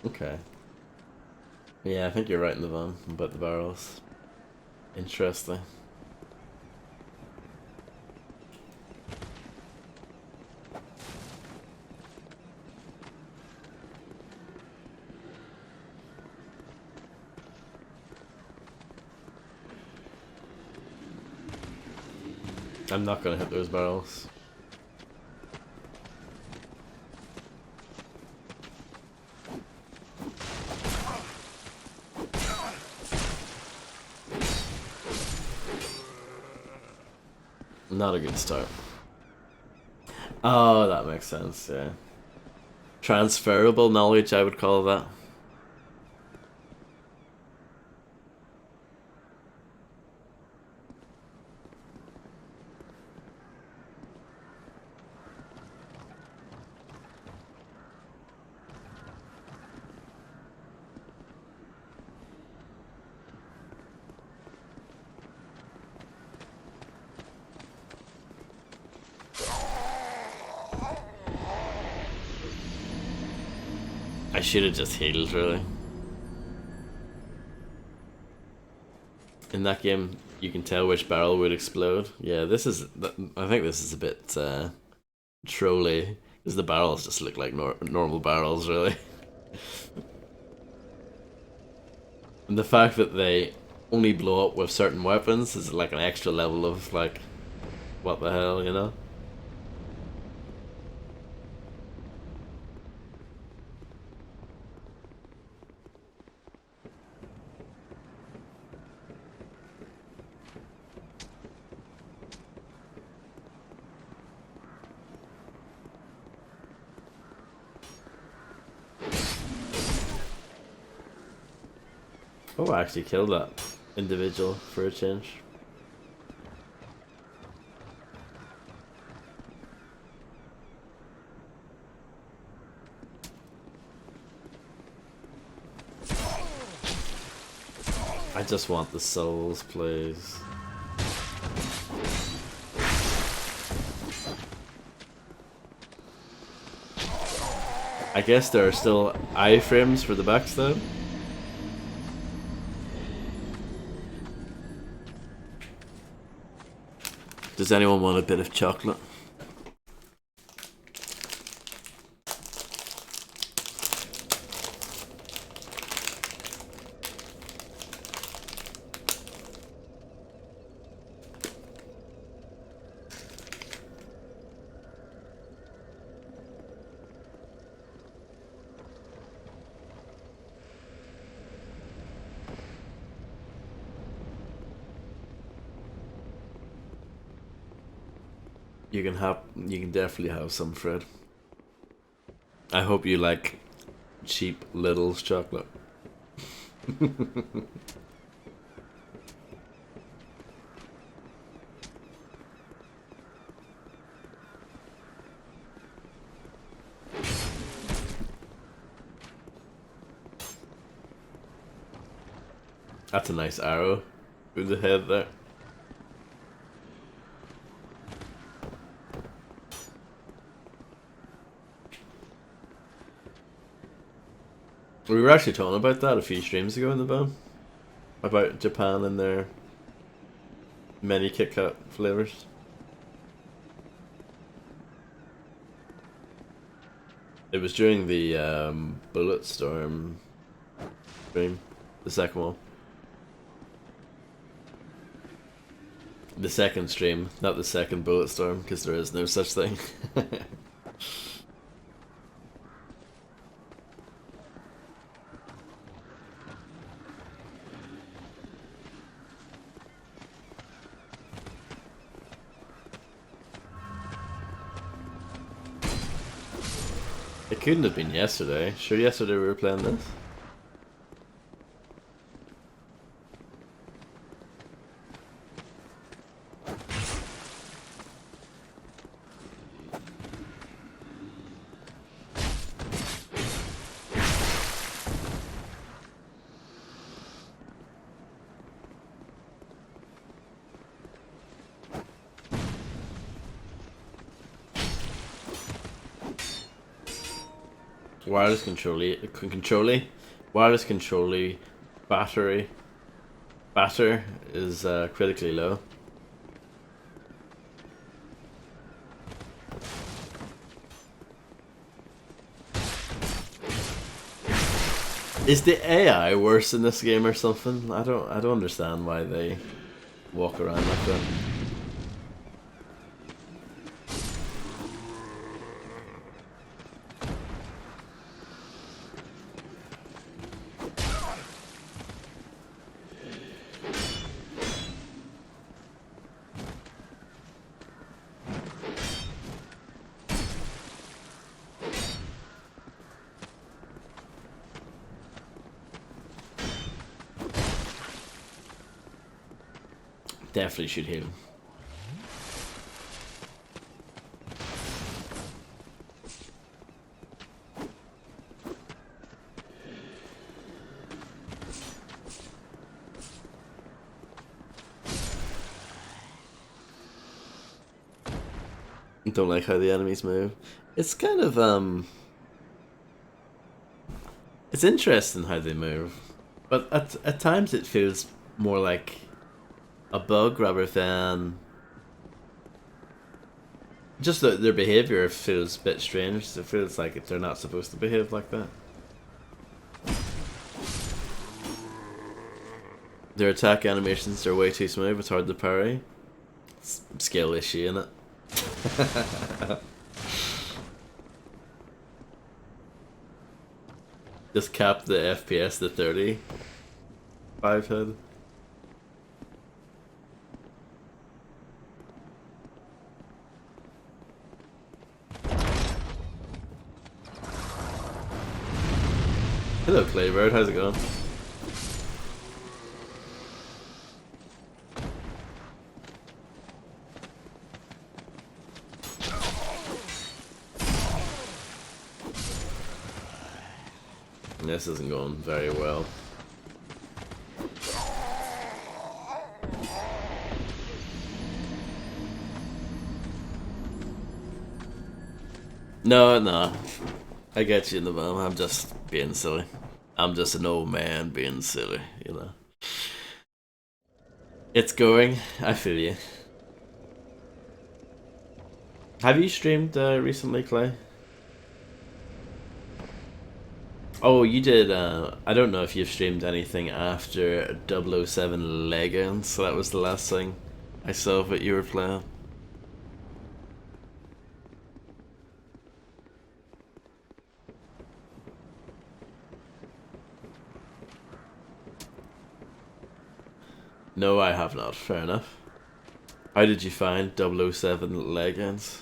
Speaker 1: Okay. Yeah, I think you're right in the van about the barrels. Interesting. I'm not gonna hit those barrels. Not a good start. Oh, that makes sense, yeah. Transferable knowledge, I would call that. I should have just healed, really. In that game, you can tell which barrel would explode. Yeah, this is... I think this is a bit trolly, because the barrels just look like normal barrels, really. And the fact that they only blow up with certain weapons is like an extra level of, like, what the hell, you know? Oh, I actually killed that individual for a change. I just want the souls, please. I guess there are still iframes for the backstab. Does anyone want a bit of chocolate? you can definitely have some, Fred. I hope you like cheap Little's chocolate. That's a nice arrow through the head there. We were actually talking about that a few streams ago in the band. About Japan and their many Kit Kat flavors. It was during the Bulletstorm stream, the second one. The second stream, not the second Bulletstorm, because there is no such thing. It couldn't have been yesterday. Sure, yesterday we were playing this? Wireless controller battery is critically low. Is the AI worse in this game or something? I don't understand why they walk around like that. Definitely should heal him. Don't like how the enemies move. It's kind of it's interesting how they move, but at times it feels more like a bug rather than just their behavior feels a bit strange. It feels like they're not supposed to behave like that. Their attack animations are way too smooth. It's hard to parry. It's a skill issue, innit? Just cap the FPS to 30. 5 head. Hello, Claybird. How's it going? This isn't going very well. No. I get you in the moment. I'm just being silly. I'm just an old man being silly, you know. It's going. I feel you. Have you streamed recently, Clay? Oh, you did. I don't know if you've streamed anything after 007 Legends, so that was the last thing I saw of what you were playing. No, I have not. Fair enough. How did you find 007 Legends?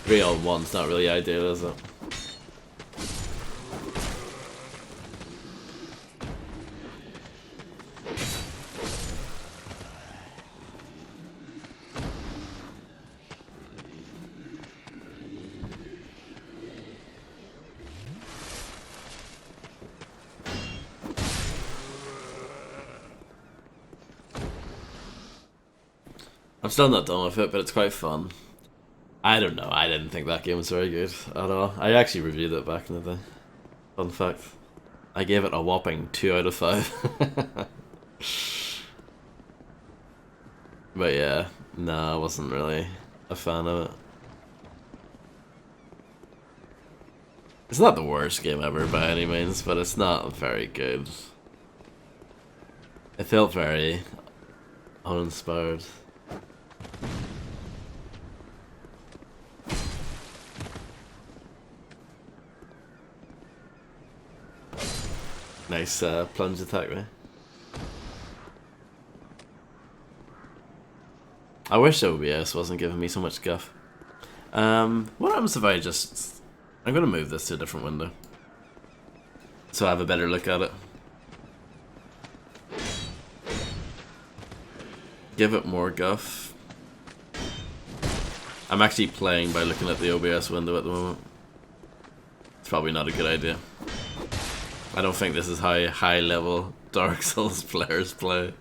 Speaker 1: Three on one's not really ideal, is it? I'm still not done with it, but it's quite fun. I don't know, I didn't think that game was very good at all. I actually reviewed it back in the day. Fun fact. I gave it a whopping 2 out of 5. But yeah, no, I wasn't really a fan of it. It's not the worst game ever by any means, but it's not very good. It felt very uninspired. Nice plunge attack there. I wish OBS wasn't giving me so much guff. What happens if I just... I'm gonna move this to a different window, so I have a better look at it. Give it more guff. I'm actually playing by looking at the OBS window at the moment. It's probably not a good idea. I don't think this is how high level Dark Souls players play.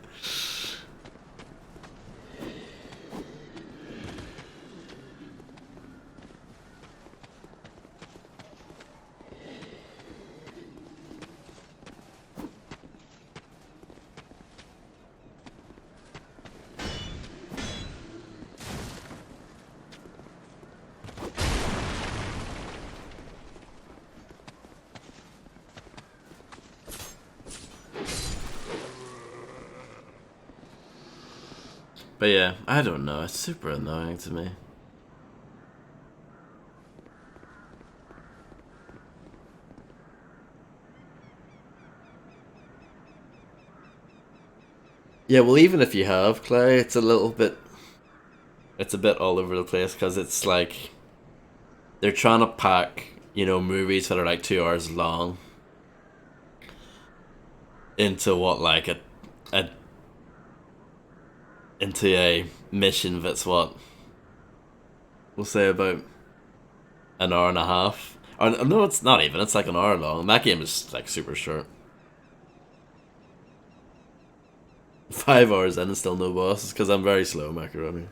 Speaker 1: But yeah, I don't know, it's super annoying to me. Yeah, well, even if you have Clay, it's a bit all over the place, because it's like they're trying to pack, you know, movies that are like 2 hours long into what, like a into a mission that's what, we'll say about an hour and a half. Or no, it's not even. It's like an hour long. That game is like super short. 5 hours in and still no bosses because I'm very slow, macaroni.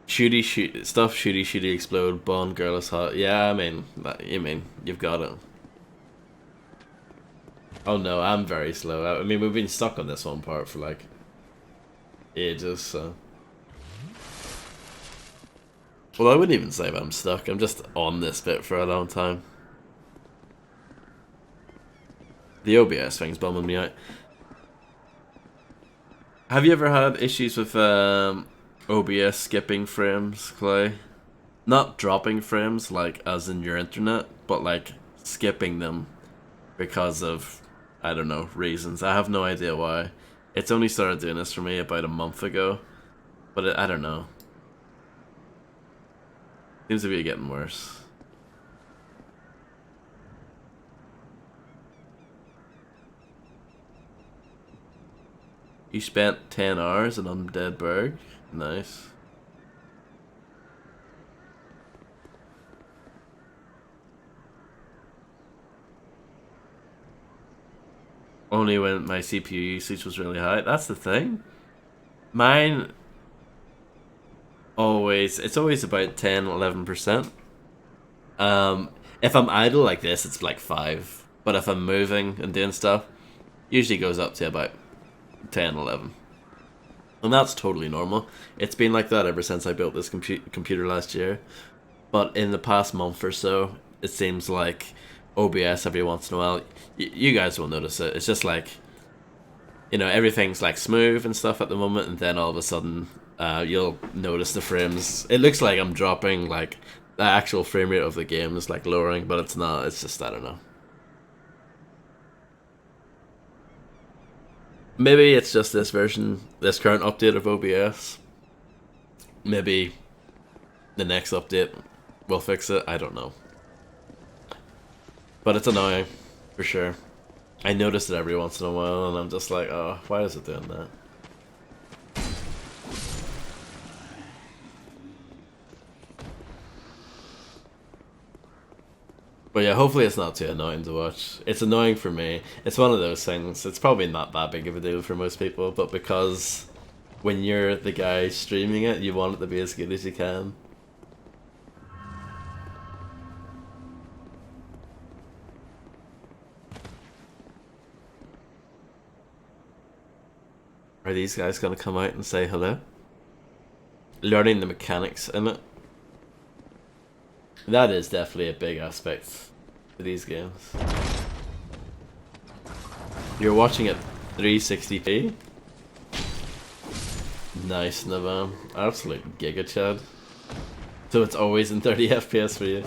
Speaker 1: Shooty stuff. Shooty explode. Bond girl is hot. Yeah, I mean, you've got it. Oh no, I'm very slow. I mean, we've been stuck on this one part for like ages, so. Well, I wouldn't even say that I'm stuck. I'm just on this bit for a long time. The OBS thing's bumming me out. Have you ever had issues with OBS skipping frames, Clay? Not dropping frames, like as in your internet, but like skipping them because of, I don't know, reasons. I have no idea why. It's only started doing this for me about a month ago, but I don't know. Seems to be getting worse. You spent 10 hours in Undead Burg? Nice. only when my CPU usage was really high. That's the thing. Mine it's always about 10-11%. If I'm idle like this, it's like 5. But if I'm moving and doing stuff, usually goes up to about 10-11. And that's totally normal. It's been like that ever since I built this computer last year. But in the past month or so, it seems like OBS every once in a while, you guys will notice it. It's just like, you know, everything's like smooth and stuff at the moment, and then all of a sudden, you'll notice the frames. It looks like I'm dropping, like the actual frame rate of the game is like lowering, but it's not. It's just, I don't know. Maybe it's just this version, this current update of OBS. Maybe the next update will fix it. I don't know. But it's annoying, for sure. I notice it every once in a while, and I'm just like, oh, why is it doing that? But yeah, hopefully it's not too annoying to watch. It's annoying for me. It's one of those things. It's probably not that big of a deal for most people, but because when you're the guy streaming it, you want it to be as good as you can. Are these guys gonna come out and say hello? Learning the mechanics in it. That is definitely a big aspect for these games. You're watching at 360p? Nice, Navam. Absolute giga chad. So it's always in 30 FPS for you.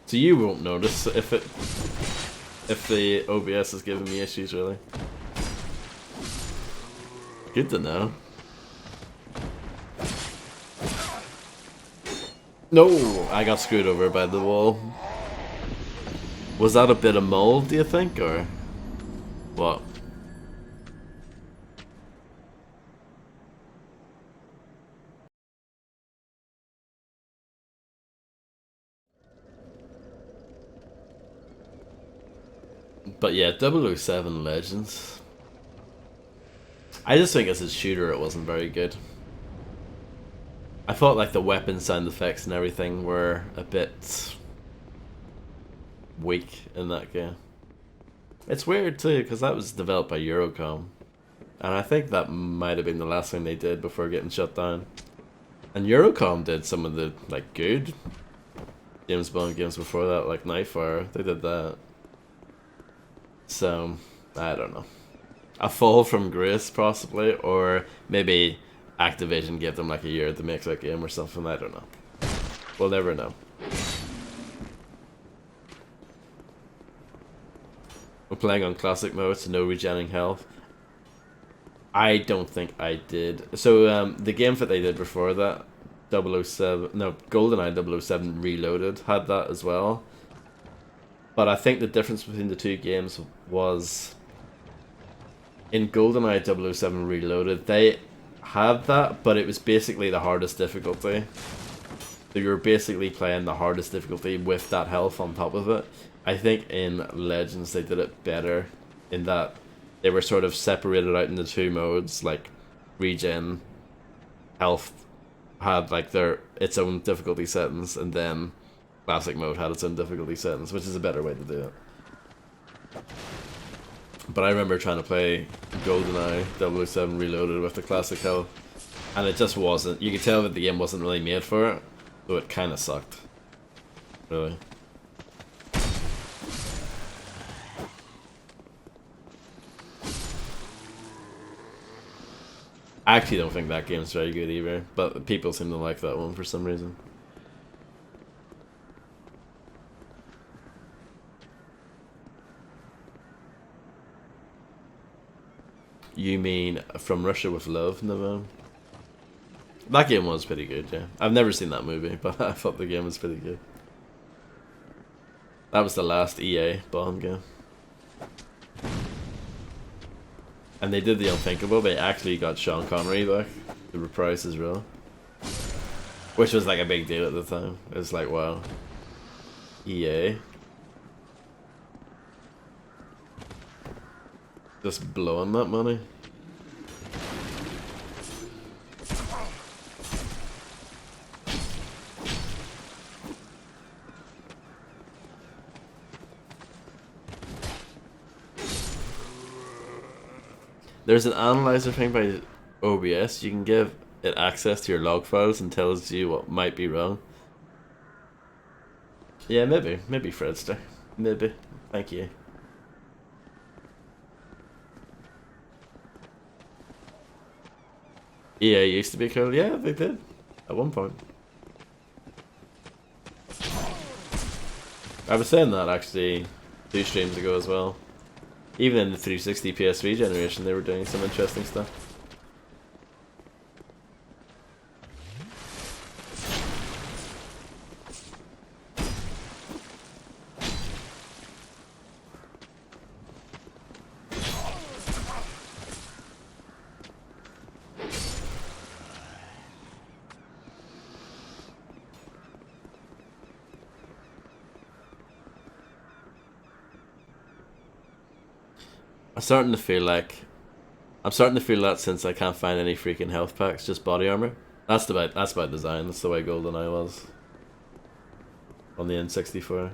Speaker 1: So you won't notice if the OBS is giving me issues, really. Good to know. No, I got screwed over by the wall. Was that a bit of mold, do you think, or what? But yeah, 007 Legends. I just think as a shooter it wasn't very good. I thought like the weapon sound effects and everything were a bit weak in that game. It's weird too, because that was developed by Eurocom. And I think that might have been the last thing they did before getting shut down. And Eurocom did some of the like good James Bond games before that, like Nightfire. They did that. So, I don't know. A fall from grace, possibly, or maybe Activision gave them like a year to make that game or something. I don't know. We'll never know. We're playing on classic mode, so no regenerating health. I don't think I did. So the games that they did before that, GoldenEye 007 Reloaded had that as well. But I think the difference between the two games was in GoldenEye 007 Reloaded, they had that, but it was basically the hardest difficulty. So you were basically playing the hardest difficulty with that health on top of it. I think in Legends they did it better in that they were sort of separated out into two modes, like regen, health had like its own difficulty settings, and then classic mode had its own difficulty settings, which is a better way to do it. But I remember trying to play GoldenEye 007 Reloaded with the classic health, and it just wasn't. You could tell that the game wasn't really made for it, so it kind of sucked. Really. I actually don't think that game's very good either, but people seem to like that one for some reason. You mean From Russia with Love, Navam? That game was pretty good, yeah. I've never seen that movie, but I thought the game was pretty good. That was the last EA Bond game. And they did the unthinkable, they actually got Sean Connery back to reprise his role. Which was like a big deal at the time. It was like, wow. EA. Just blowing that money. There's an analyzer thing by OBS. You can give it access to your log files and tells you what might be wrong. Yeah, maybe Fredster. Maybe. Thank you. EA used to be cool. Yeah, they did. At one point. I was saying that actually 2 streams ago as well. Even in the 360 PS3 generation, they were doing some interesting stuff. I'm starting to feel that since I can't find any freaking health packs, just body armor. That's by design. That's the way GoldenEye was on the N64.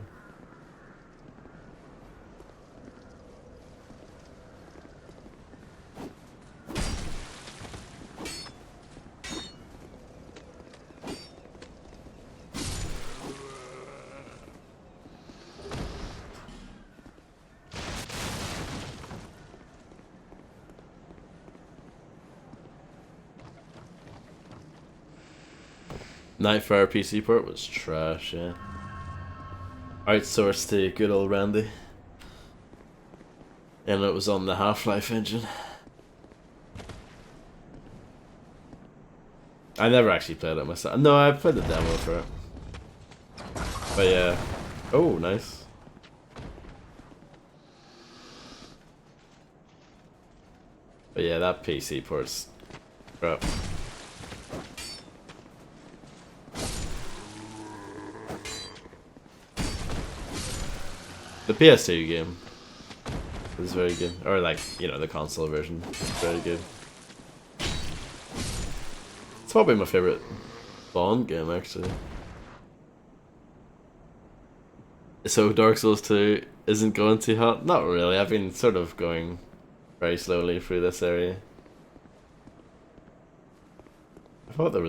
Speaker 1: Nightfire PC port was trash, yeah. Outsourced to good old Randy. And it was on the Half-Life engine. I never actually played it myself. No, I played the demo for it. But yeah. Oh, nice. But yeah, that PC port's crap. The PS2 game is very good. Or like, you know, the console version is very good. It's probably my favorite Bond game, actually. So Dark Souls 2 isn't going too hot? Not really. I've been sort of going very slowly through this area. I thought there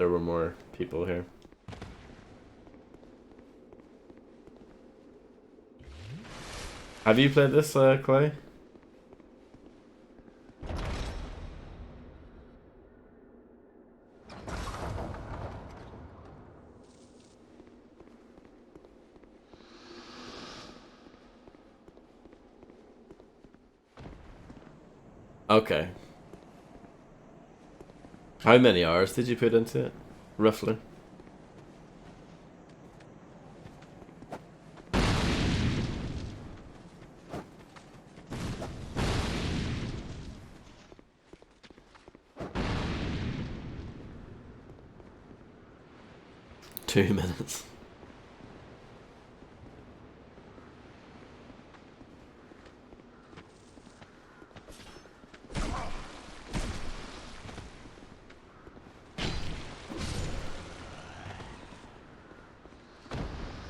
Speaker 1: were more people here. Have you played this, Clay? Okay. How many hours did you put into it, roughly? Two minutes.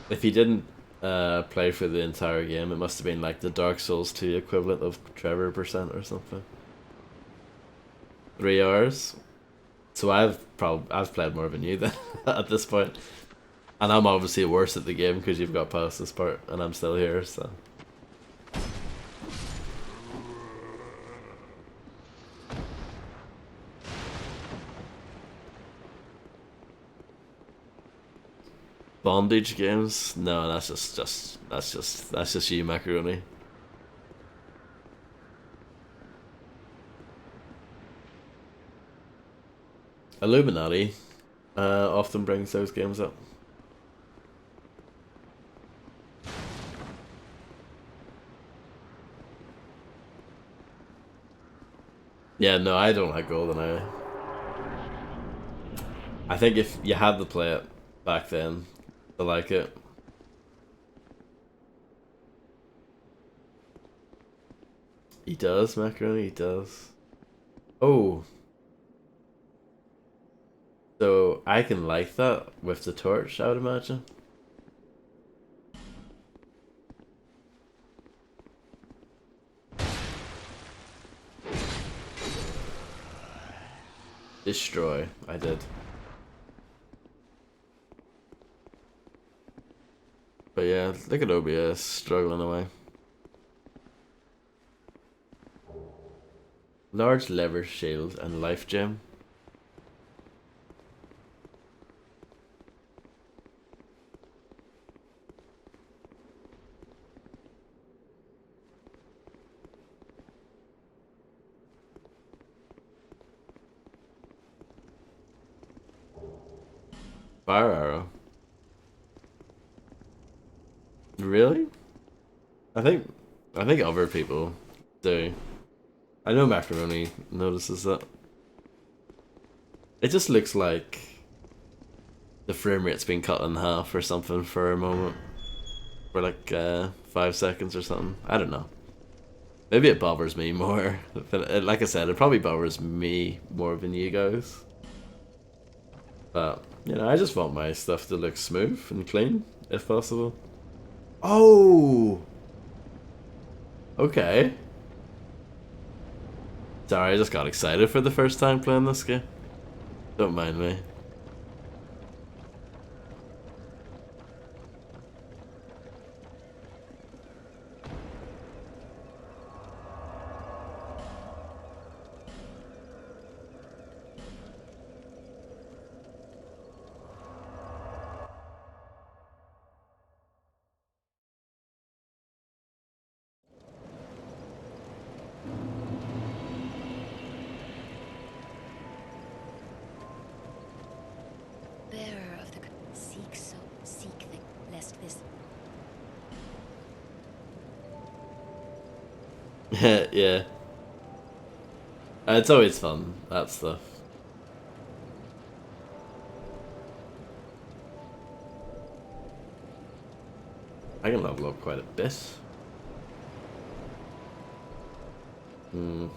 Speaker 1: If you didn't play for the entire game, it must have been like the Dark Souls 2 equivalent of Trevor percent or something. 3 hours. So I've played more than you then at this point, and I'm obviously worse at the game because you've got past this part and I'm still here. So bondage games? No, that's just you, Macaroni. Illuminati often brings those games up. Yeah, no, I don't like GoldenEye. I think if you had to play it back then to like it. He does, Macaroni, he does. Oh. So I can light that with the torch, I would imagine. Destroy, I did. But yeah, look at OBS struggling away. Large lever shield and life gem. Fire arrow. Really? I think other people do. I know Macaroni notices that. It just looks like the frame rate's been cut in half or something for a moment. For like 5 seconds or something. I don't know. Maybe it bothers me more. Like I said, it probably bothers me more than you guys. But, you know, I just want my stuff to look smooth and clean, if possible. Oh! Okay. Sorry, I just got excited for the first time playing this game. Don't mind me.
Speaker 4: Bearer of the seek so seek the lest this.
Speaker 1: Yeah. It's always fun, that stuff. I can level up quite a bit. Hmm.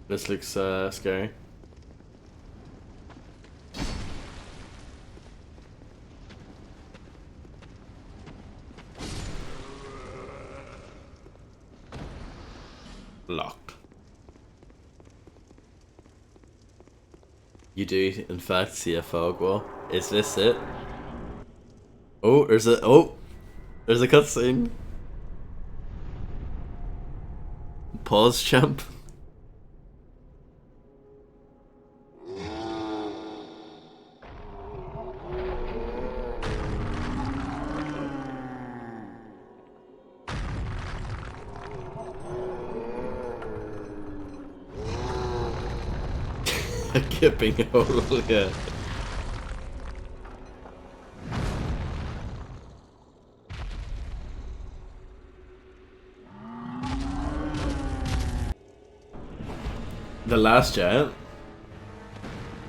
Speaker 1: This looks scary. Lock. You do, in fact, see a fog wall. Is this it? Oh, there's a cutscene. Pause, champ. A gaping hole, yeah. The last giant.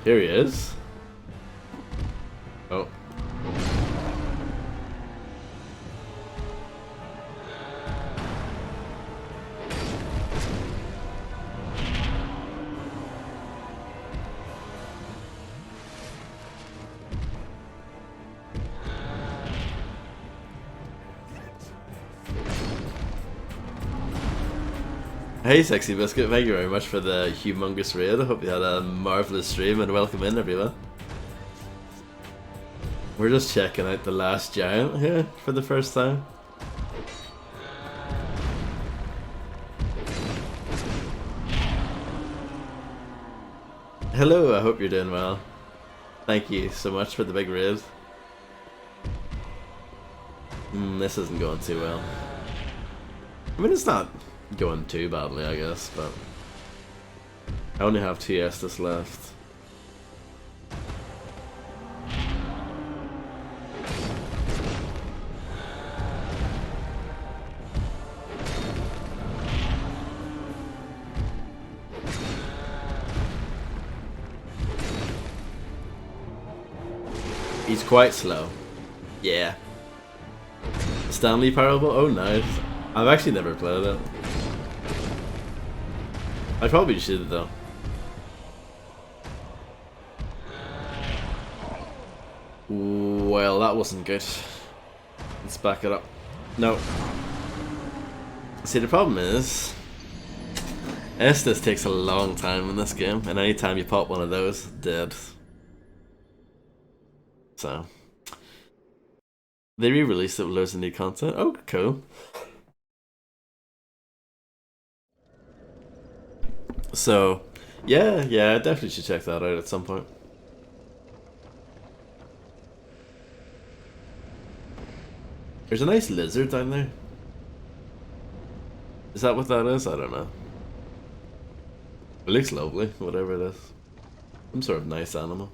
Speaker 1: Here he is. Oh. Hey, Sexy Biscuit, thank you very much for the humongous raid. I hope you had a marvellous stream, and welcome in, everyone. We're just checking out the Last Giant here for the first time. Hello, I hope you're doing well. Thank you so much for the big raid. This isn't going too well. I mean, it's not going too badly, I guess, but I only have 2 Estus left. He's quite slow. Yeah. Stanley Parable? Oh, nice. I've actually never played it. I probably should, though. Well, that wasn't good. Let's back it up. No. See, the problem is, Estus takes a long time in this game, and anytime you pop one of those, dead. So, they re-released it with loads of new content. Oh, cool. So, yeah, I definitely should check that out at some point. There's a nice lizard down there. Is that what that is? I don't know. It looks lovely, whatever it is. Some sort of nice animal.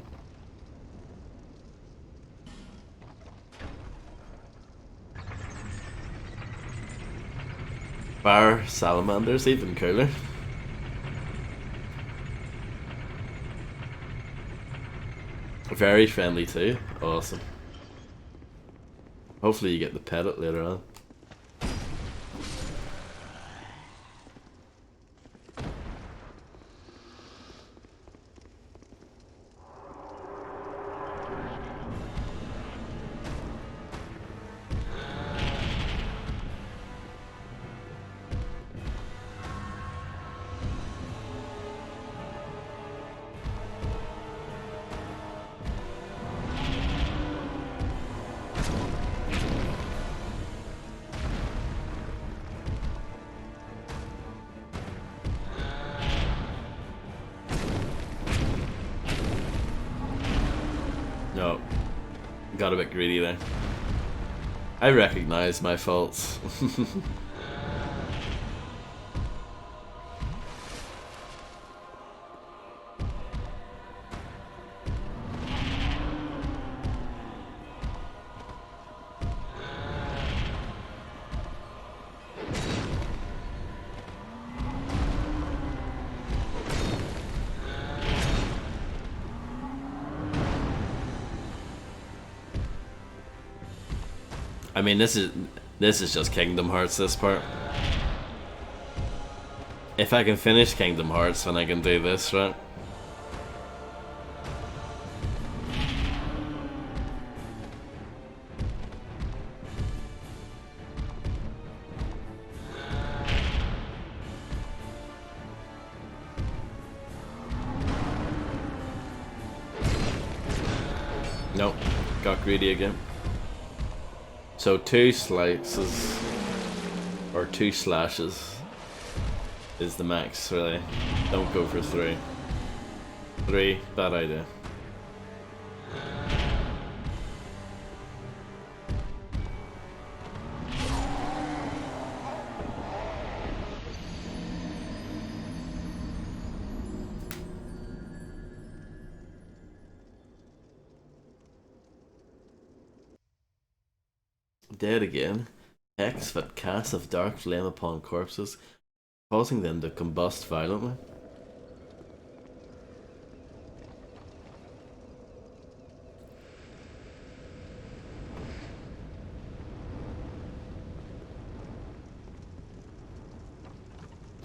Speaker 1: Bar salamanders, even cooler. Very friendly too. Awesome. Hopefully you get to pet it later on. No, got a bit greedy there. I recognize my faults. I mean, this is just Kingdom Hearts, this part. If I can finish Kingdom Hearts, then I can do this, right? Nope, got greedy again. So 2 slices, or 2 slashes, is the max, really. Don't go for 3. 3, bad idea. Dead again. Hex that casts of dark flame upon corpses, causing them to combust violently.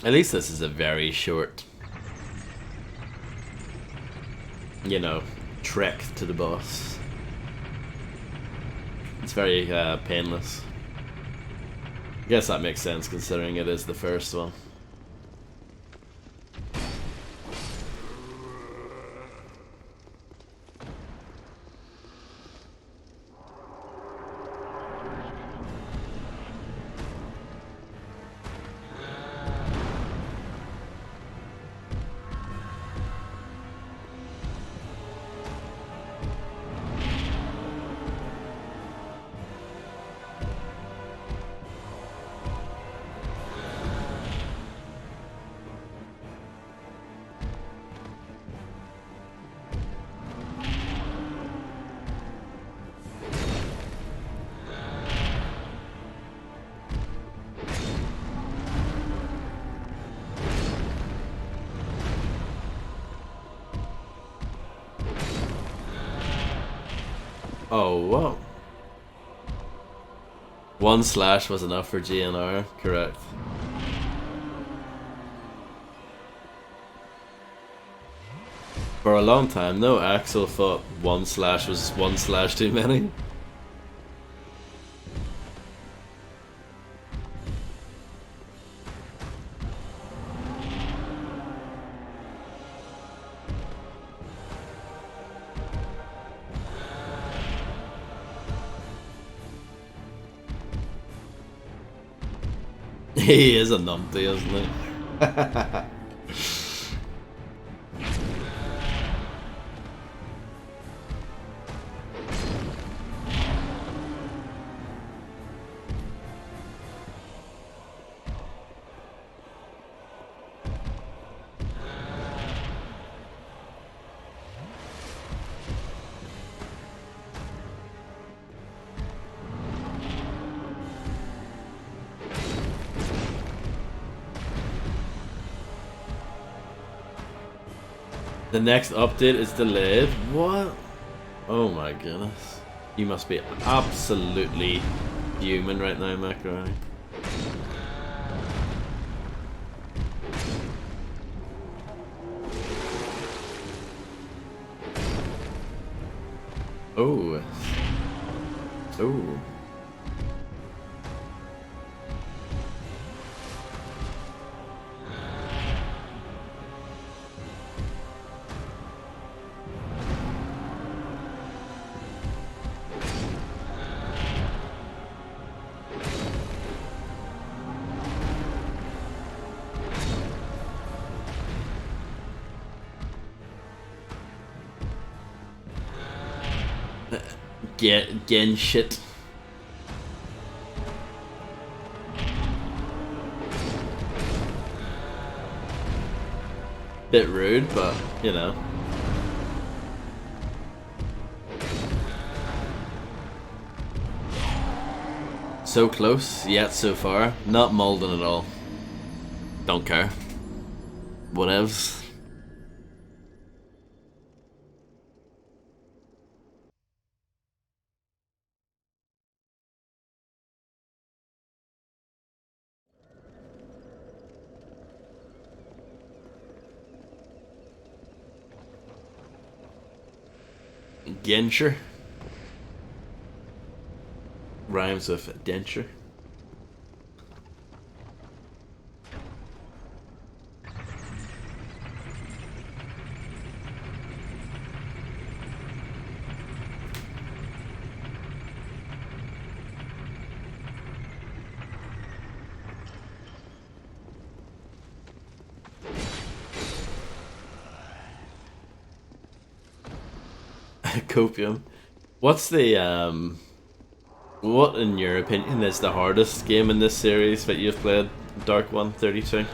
Speaker 1: At least this is a very short, you know, trek to the boss. It's very painless. I guess that makes sense considering it is the first one. Oh, what? One slash was enough for GNR, correct. For a long time, no, Axel thought one slash was one slash too many. He is a numpty, isn't he? The next update is delayed? What? Oh my goodness. You must be absolutely human right now, Macaroni. Oh. Oh. Gen shit. Bit rude, but you know. So close, yet so far. Not Malden at all. Don't care. Whatevs. Genscher. Rhymes with denture. Copium. What's the what in your opinion is the hardest game in this series that you've played, DarkOne32?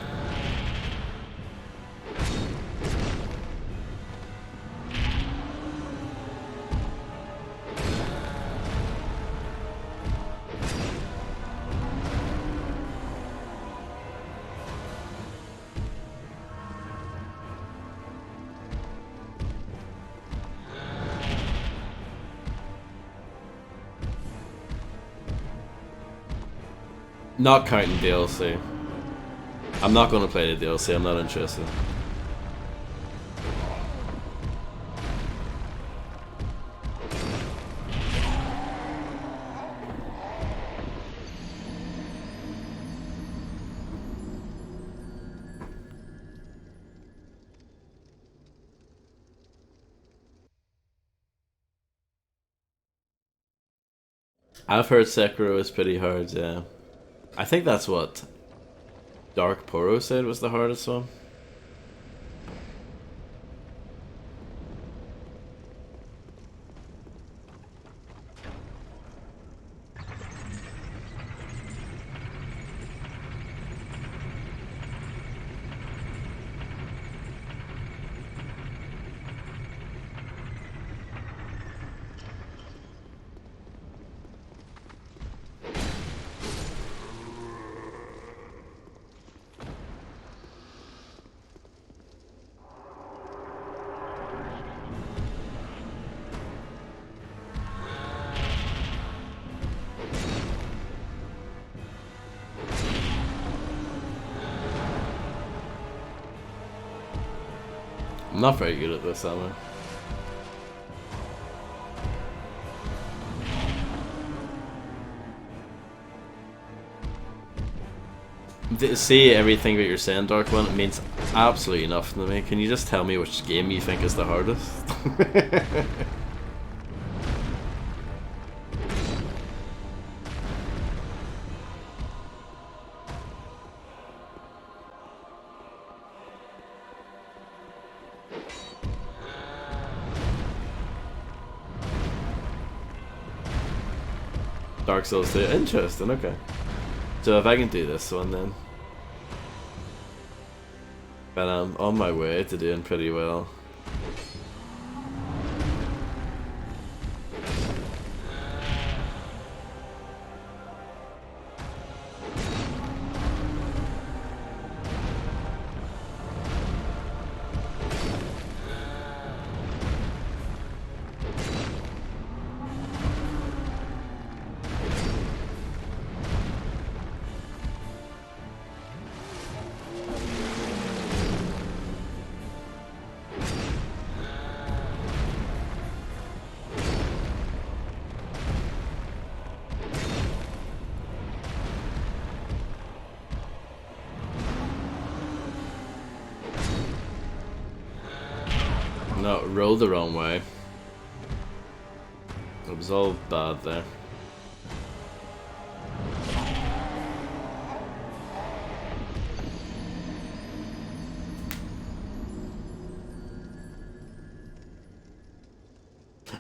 Speaker 1: Not counting DLC. I'm not going to play the DLC, I'm not interested. I've heard Sekiro is pretty hard, yeah. I think that's what Dark Poro said was the hardest one. I'm not very good at this, am I? See everything that you're saying, Dark One, it means absolutely nothing to me. Can you just tell me which game you think is the hardest? Dark Souls 2, interesting, okay. So if I can do this one then. But I'm on my way to doing pretty well. No, rolled the wrong way. It was all bad there.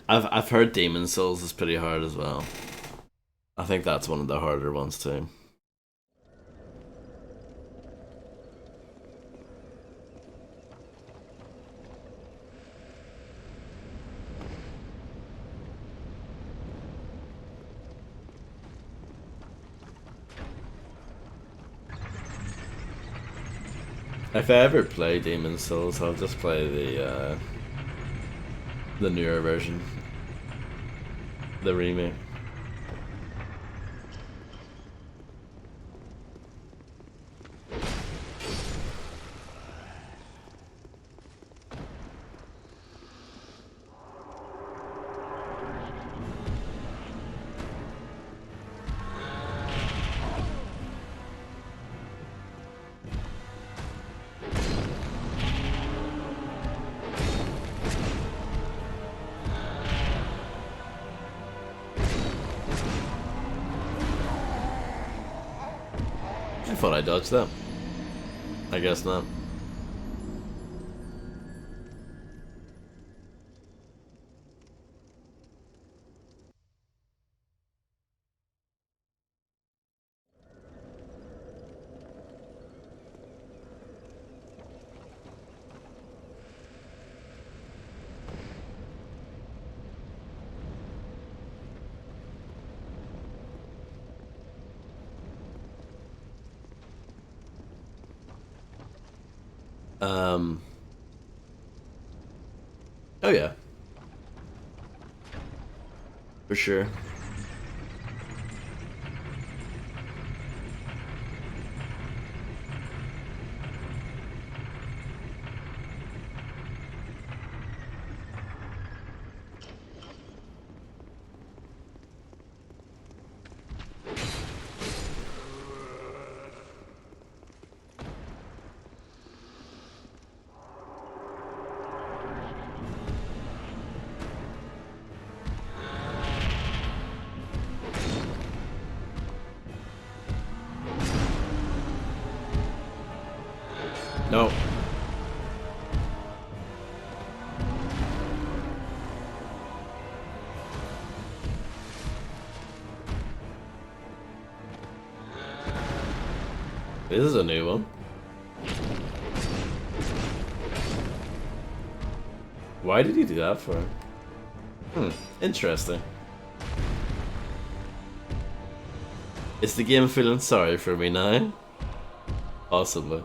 Speaker 1: I've heard Demon Souls is pretty hard as well. I think that's one of the harder ones too. If I ever play Demon Souls, I'll just play the newer version, the remake. I thought I dodged that. I guess not. Oh yeah. For sure. No. This is a new one. Why did he do that for? Interesting. Is the game feeling sorry for me now? Possibly.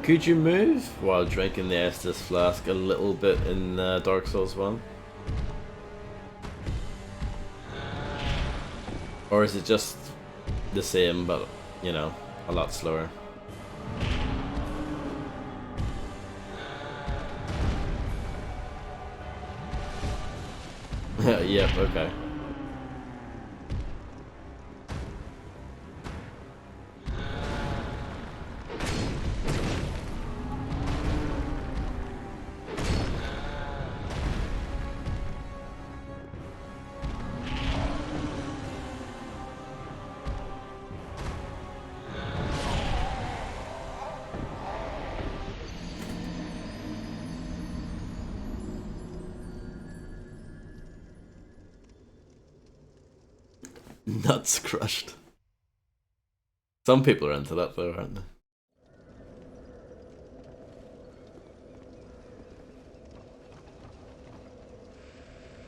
Speaker 1: Could you move while drinking the Estus flask a little bit in Dark Souls 1? Or is it just the same, but, you know, a lot slower? Yep, okay. Nuts crushed. Some people are into that though, aren't they?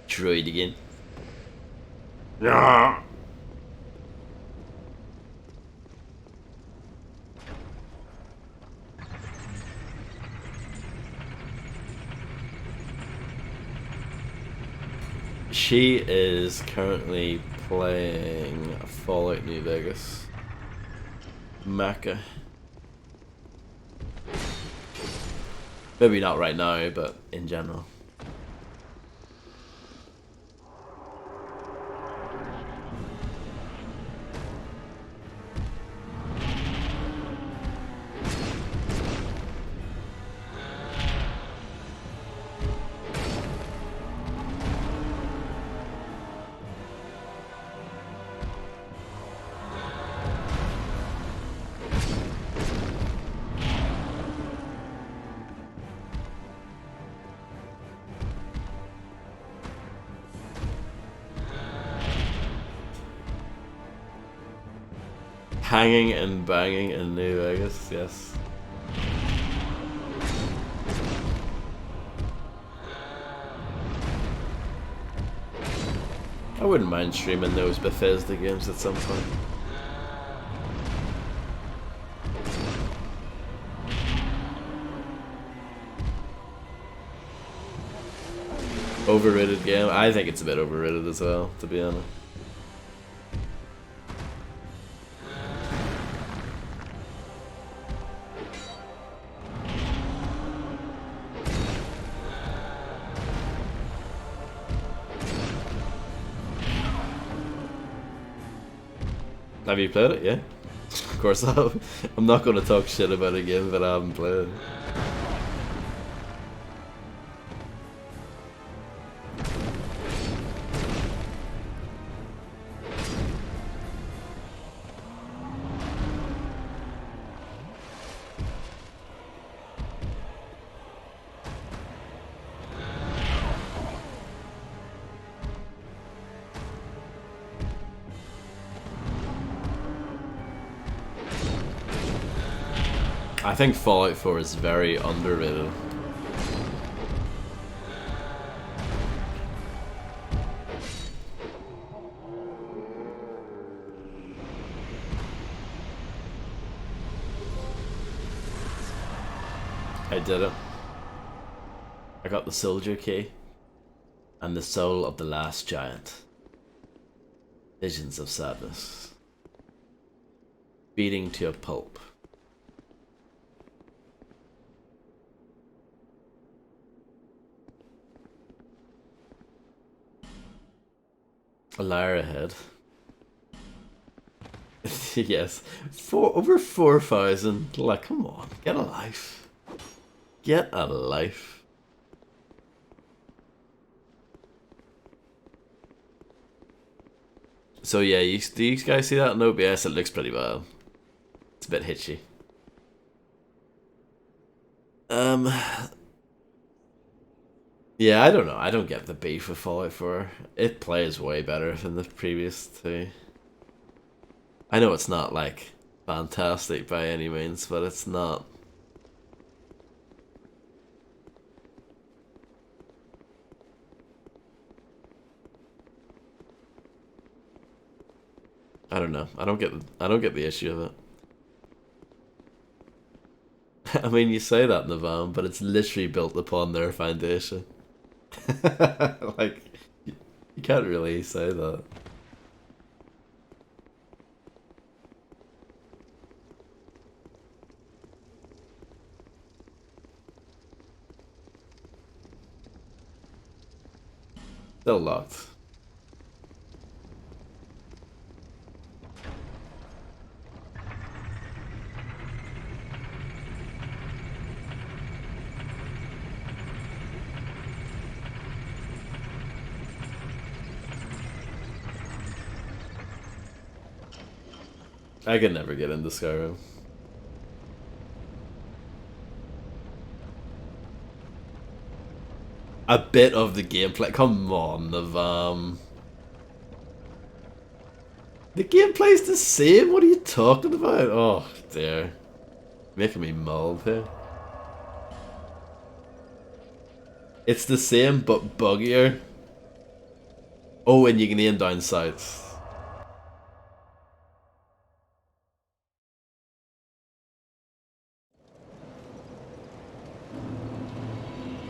Speaker 1: Droid again. Yeah. She is currently playing Fallout New Vegas. Mecca. Maybe not right now, but in general. Hanging and banging in New Vegas, yes. I wouldn't mind streaming those Bethesda games at some point. Overrated game? I think it's a bit overrated as well, to be honest. Have you played it? Yeah. Of course I have. I'm not going to talk shit about a game that I haven't played. I think Fallout 4 is very underrated. I did it. I got the soldier key and the soul of the last giant. Visions of sadness. Beating to a pulp. A liar ahead. Yes. Over 4,000. Like, come on. Get a life. Get a life. So yeah, do you guys see that on OBS? It looks pretty bad. It's a bit hitchy. Yeah, I don't know. I don't get the beef with Fallout 4. It plays way better than the previous two. I know it's not, like, fantastic by any means, but it's not. I don't know. I don't get the issue of I mean, you say that in the van, but it's literally built upon their foundation. Like, you can't really say that. Still locked. I could never get into Skyrim. A bit of the gameplay. Come on, the gameplay's the same. What are you talking about? Oh dear, making me mulled here. It's the same but buggier. Oh, and you can aim down sights.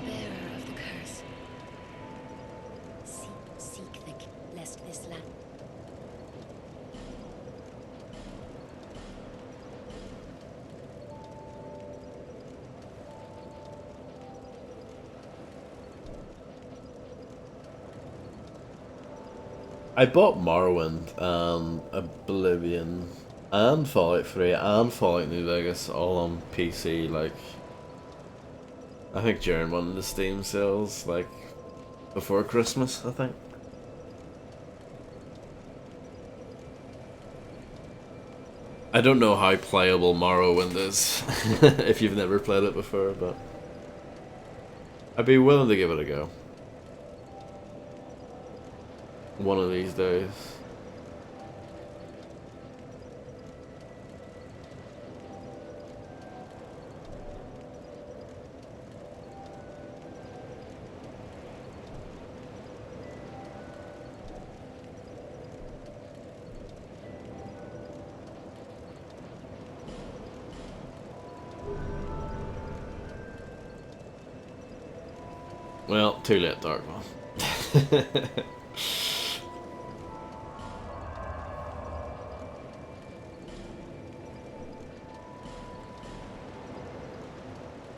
Speaker 4: Bearer of the curse. Seek lest this land.
Speaker 1: I bought Morrowind and Oblivion and Fallout 3 and Fallout New Vegas all on PC, like, I think during one of the Steam sales, like, before Christmas, I think. I don't know how playable Morrowind is, if you've never played it before, but I'd be willing to give it a go. One of these days. Well, too late, DarkOne.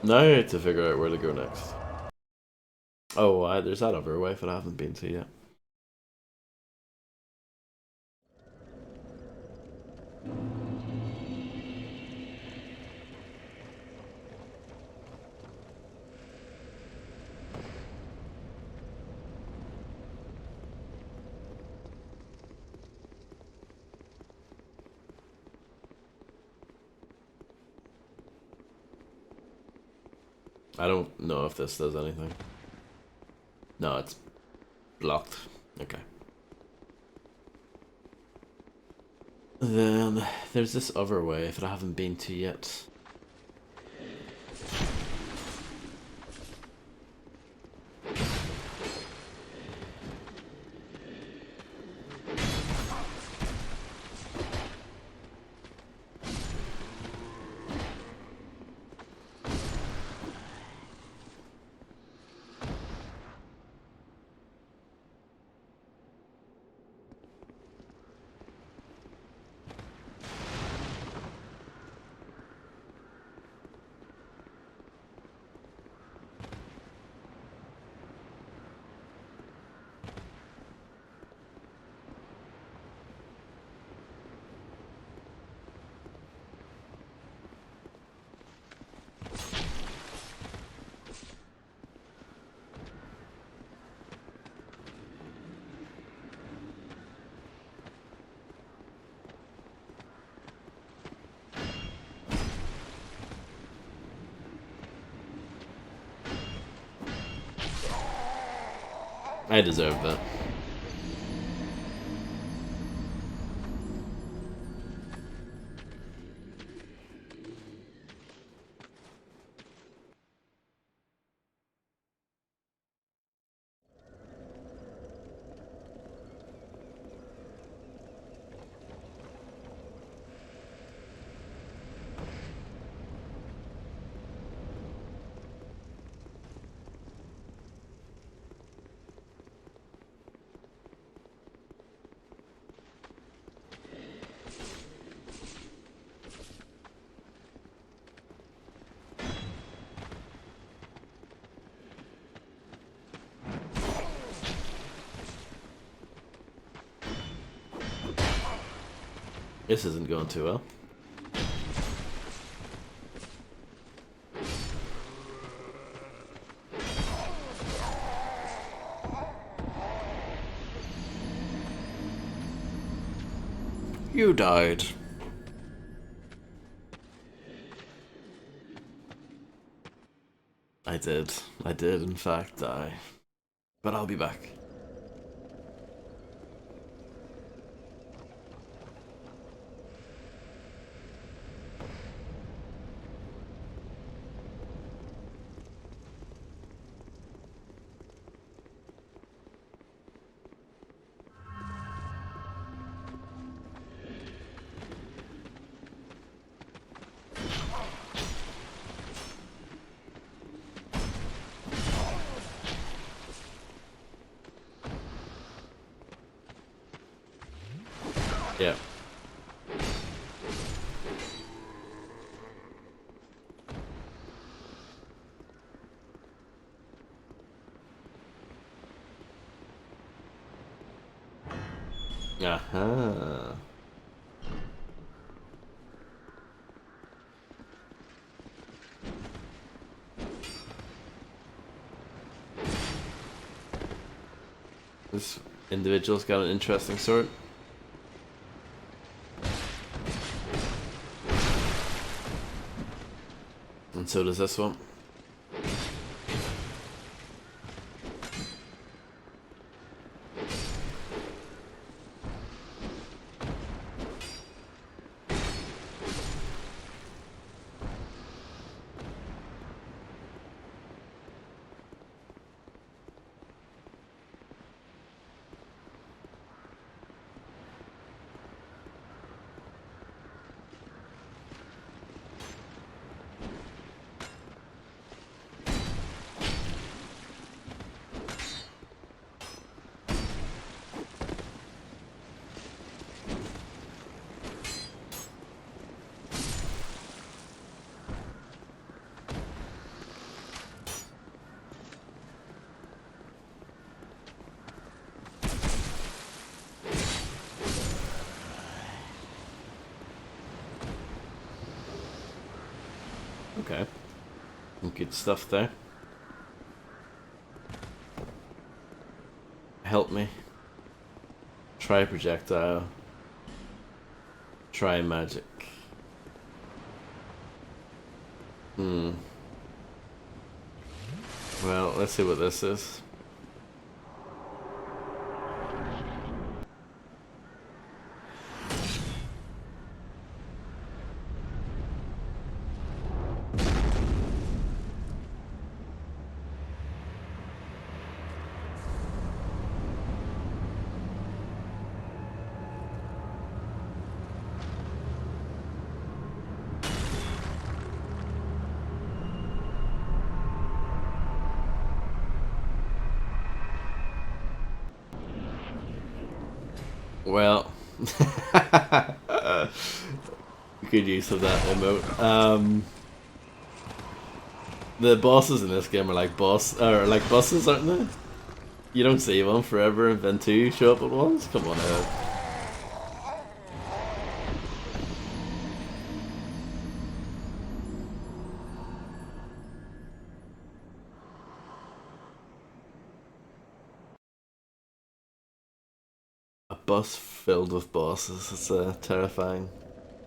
Speaker 1: Now I need to figure out where to go next. Oh, there's that other way that I haven't been to yet. I don't know if this does anything. No, it's blocked. Okay. Then there's this other way that I haven't been to yet. I deserve that. This isn't going too well. You died. I did in fact die. But I'll be back. Yeah. Aha. This individual's got an interesting sword. And so does this one. Okay. Good stuff there. Help me. Try projectile. Try magic. Well, let's see what this is. Well, good use of that emote. The bosses in this game are like buses, aren't they? You don't see one forever, and then two show up at once. Come on out. A bus filled with bosses. It's a terrifying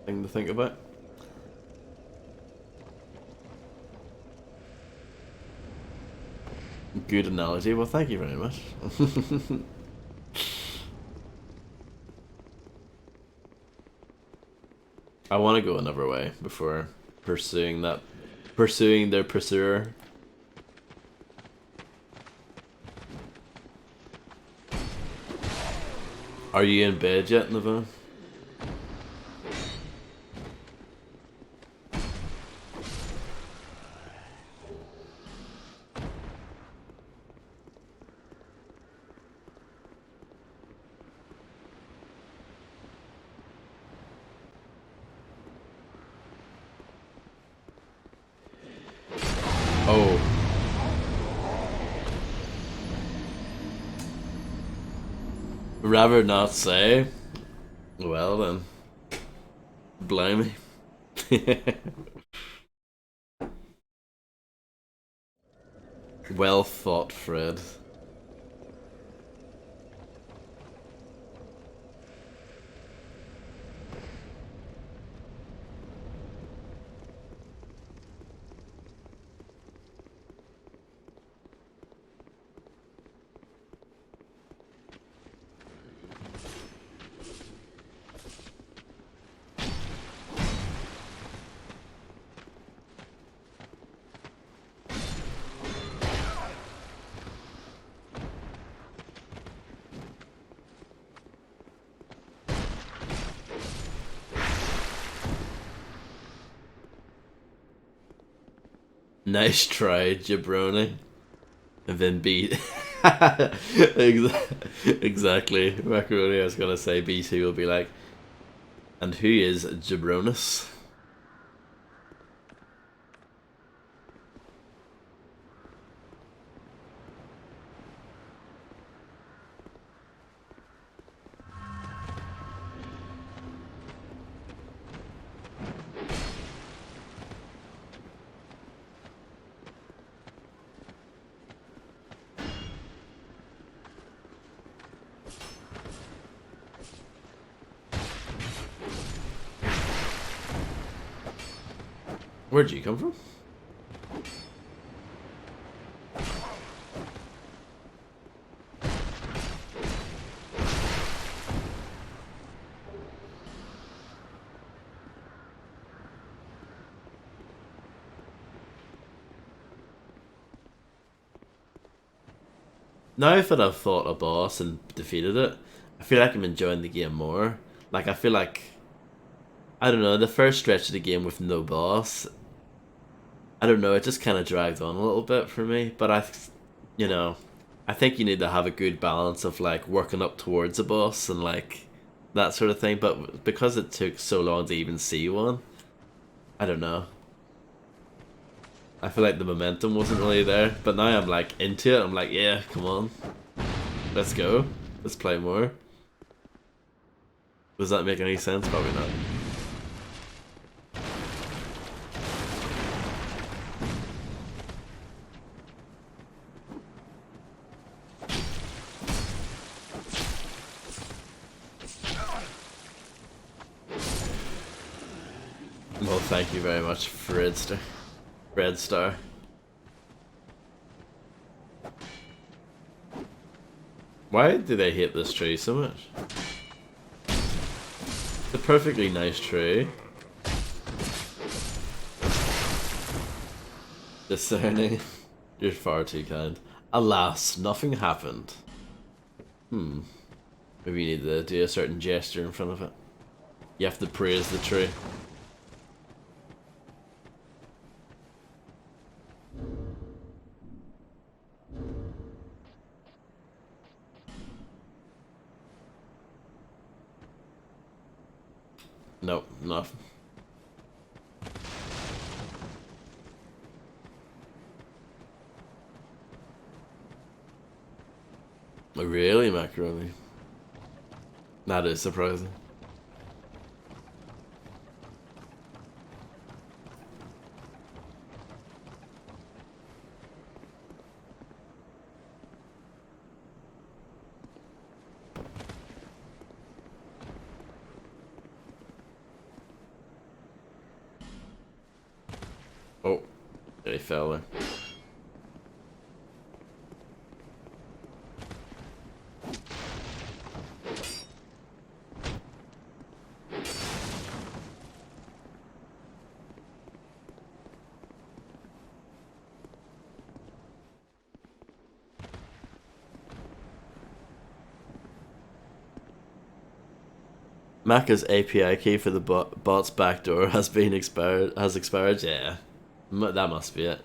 Speaker 1: thing to think about. Good analogy. Well, thank you very much. I want to go another way before pursuing their pursuer. Are you in bed yet, Nova? Oh. Rather not say. Well then. Blimey. Well fought, Fred. Nice try, jabroni. And then beat. Exactly. Macaroni, I was gonna say B2 will be like, and who is Jabronis? Where'd you come from? Now that I've fought a boss and defeated it, I feel like I'm enjoying the game more. Like, I feel like, I don't know, the first stretch of the game with no boss, I don't know, it just kind of dragged on a little bit for me. But you know, I think you need to have a good balance of like working up towards a boss and like that sort of thing. But because it took so long to even see one, I don't know. I feel like the momentum wasn't really there. But now I'm like into it. I'm like, yeah, come on, let's go, let's play more. Does that make any sense? Probably not. Well, thank you very much, Fredster. Red Star. Why do they hate this tree so much? It's a perfectly nice tree. Discerning. You're far too kind. Alas, nothing happened. Maybe you need to do a certain gesture in front of it. You have to praise the tree. Nope, nothing. Really, macaroni? That is surprising. Oh, he fell there. Macca's API key for the bot's backdoor has been expired. Has expired. Yeah, that must be it.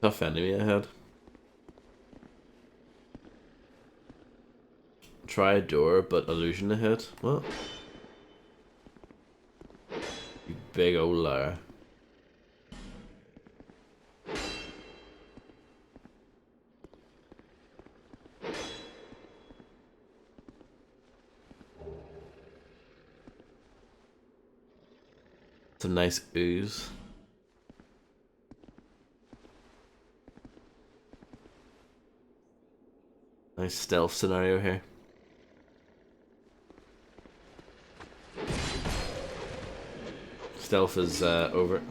Speaker 1: Tough enemy ahead. Try a door, but illusion ahead. What? You big old liar. Some nice ooze. Nice stealth scenario here. Stealth is over.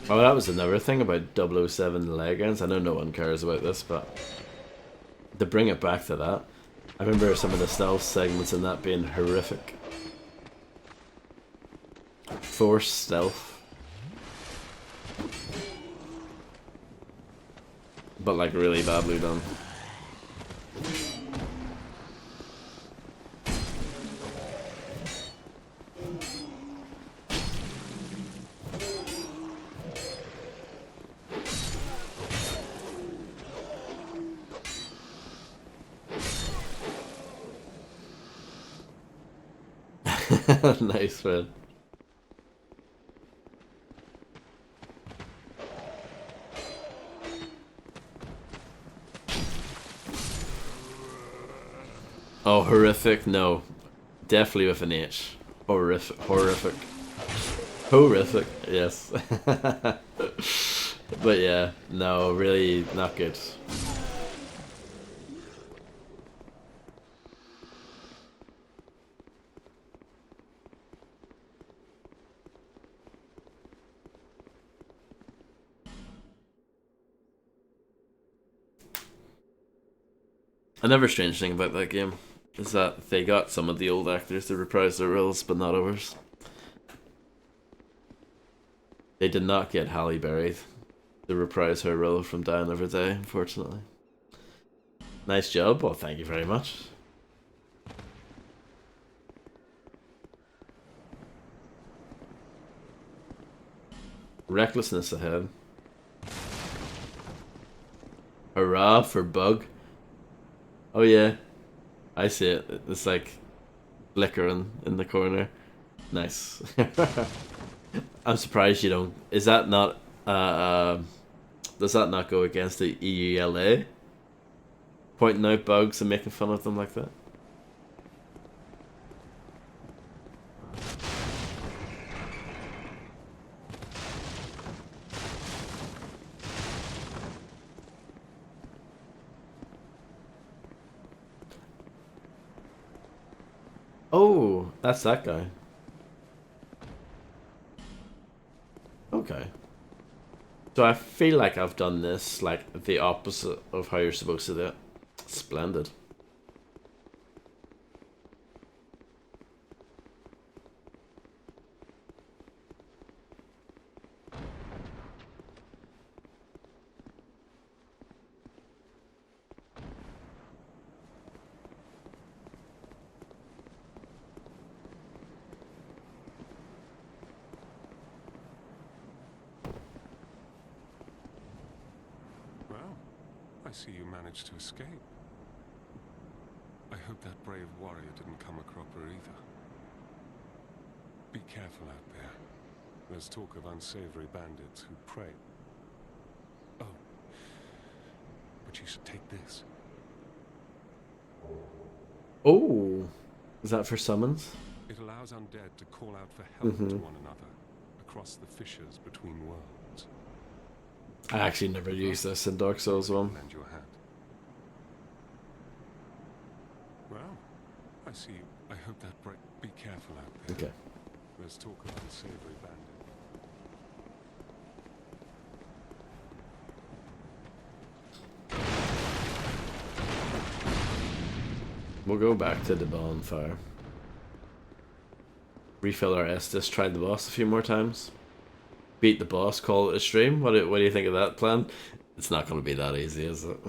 Speaker 1: Oh, that was another thing about 007 Legends. I know no one cares about this, but to bring it back to that, I remember some of the stealth segments in that being horrific. Forced stealth. But like really badly done. Nice, man. Oh, horrific? No. Definitely with an H. Horrific. Horrific. Horrific, yes. But yeah, no, really not good. Another strange thing about that game is that they got some of the old actors to reprise their roles, but not others. They did not get Halle Berry to reprise her role from Die Another Day, unfortunately. Nice job, well thank you very much. Recklessness ahead. Hurrah for Bug. Oh yeah, I see it. It's like flickering in the corner. Nice. I'm surprised you don't. Is that not? Does that not go against the EULA? Pointing out bugs and making fun of them like that. Oh, that's that guy. Okay. So I feel like I've done this like the opposite of how you're supposed to do it. Splendid.
Speaker 5: I see you managed to escape. I hope that brave warrior didn't come a cropper either. Be careful out there. There's talk of unsavory bandits who prey. Oh, but you should take this.
Speaker 1: Oh, is that for summons?
Speaker 5: It allows undead to call out for help to one another across the fissures between worlds.
Speaker 1: I actually never used this in Dark Souls 1.
Speaker 5: Lend your hand. Well, I see you. I hope that break. Be careful out there.
Speaker 1: Okay.
Speaker 5: There's talk of unsavory bandit.
Speaker 1: We'll go back to the bonfire. Refill our Estus, tried the boss a few more times. Beat the boss, call it a stream. What do you think of that plan? It's not going to be that easy, is it?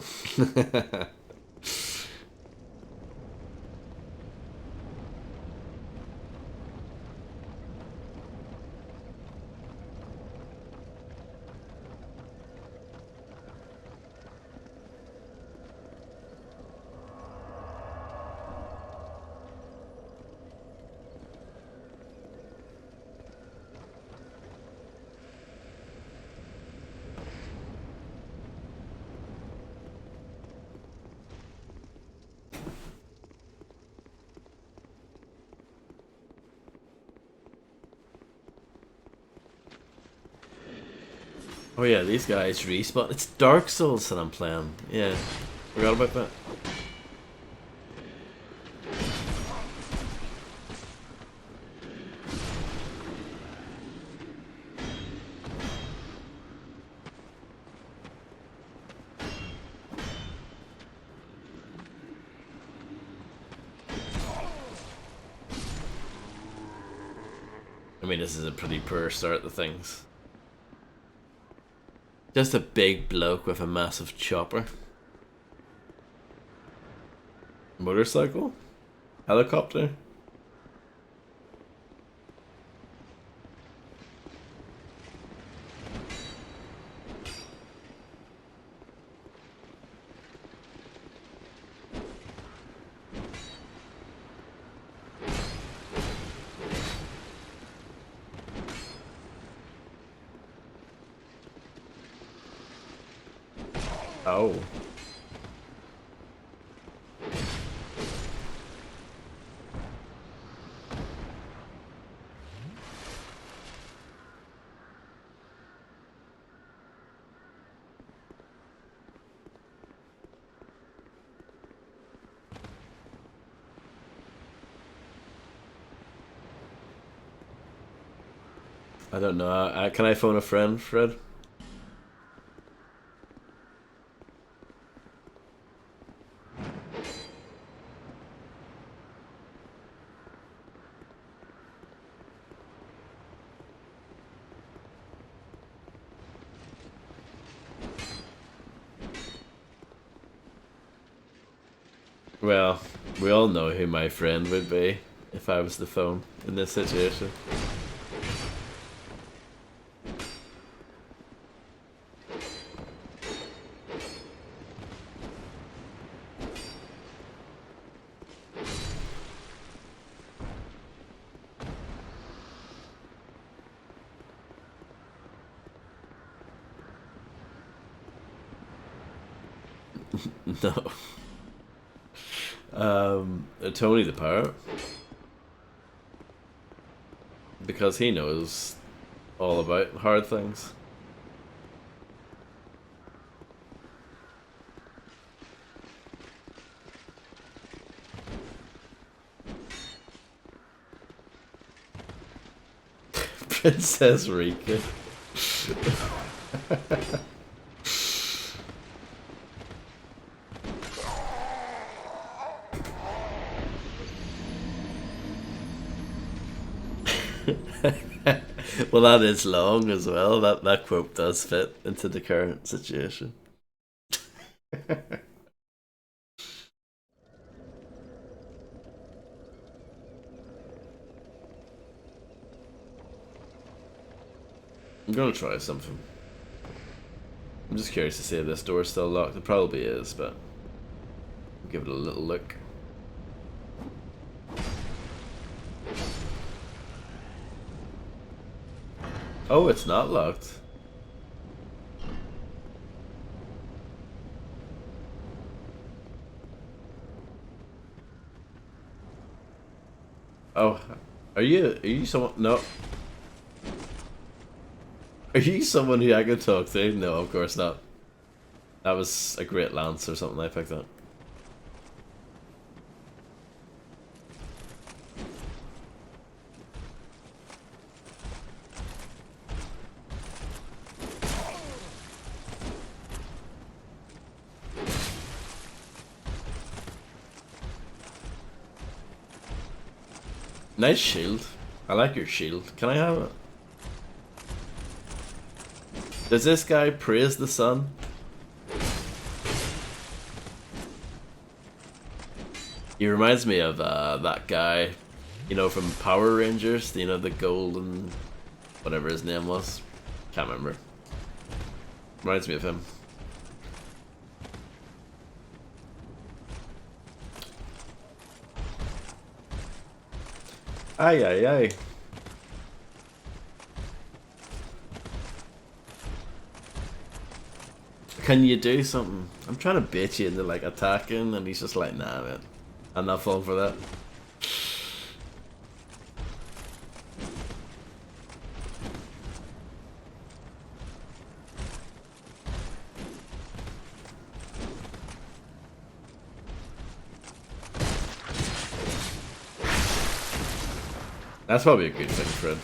Speaker 1: Oh yeah, these guys respawn. It's Dark Souls that I'm playing. Yeah, forgot about that. I mean, this is a pretty poor start to things. Just a big bloke with a massive chopper. Motorcycle? Helicopter? Oh. I don't know. Can I phone a friend, Fred? Well, we all know who my friend would be if I was the phone in this situation. No. Tony the Pirate. Because he knows all about hard things. Princess Rika. Well, that is long as well. That quote does fit into the current situation. I'm gonna try something. I'm just curious to see if this door's still locked. It probably is, but I'll give it a little look. Oh, it's not locked. Oh, are you someone? No. Are you someone who I could talk to? No, of course not. That was a great lance or something I picked up. Nice shield. I like your shield. Can I have it? Does this guy praise the sun? He reminds me of that guy, you know, from Power Rangers. You know, the golden, whatever his name was. Can't remember. Reminds me of him. Aye, aye, aye. Can you do something? I'm trying to bait you into like attacking, and he's just like, nah, man. I'm not falling for that. That's probably a good thing, Fred.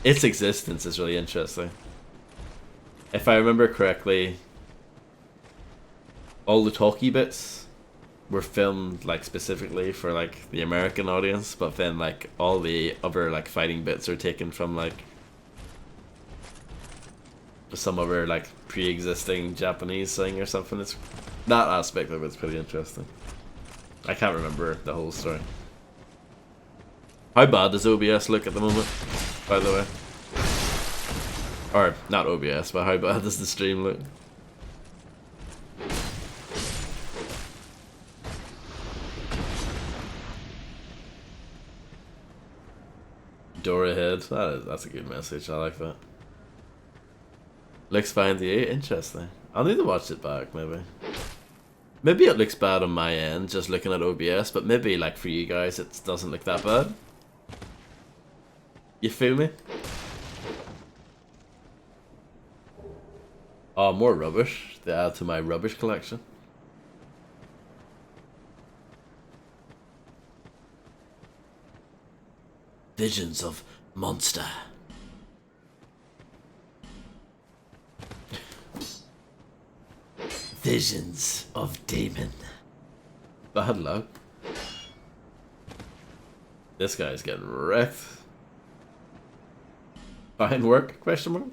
Speaker 1: Its existence is really interesting. If I remember correctly, all the talkie bits were filmed like specifically for like the American audience, but then like all the other like fighting bits are taken from like some other like pre-existing Japanese thing or something. It's that aspect of it's pretty interesting. I can't remember the whole story. How bad does OBS look at the moment, by the way? Or, not OBS, but how bad does the stream look? Door ahead. That's a good message. I like that. Looks fine to you? Interesting. I'll need to watch it back, maybe. Maybe it looks bad on my end, just looking at OBS, but maybe, like, for you guys, it doesn't look that bad. You feel me? Oh, more rubbish to add to my rubbish collection. Visions of monster. Visions of demon. Bad luck. This guy's getting wrecked. Fine work? Question mark.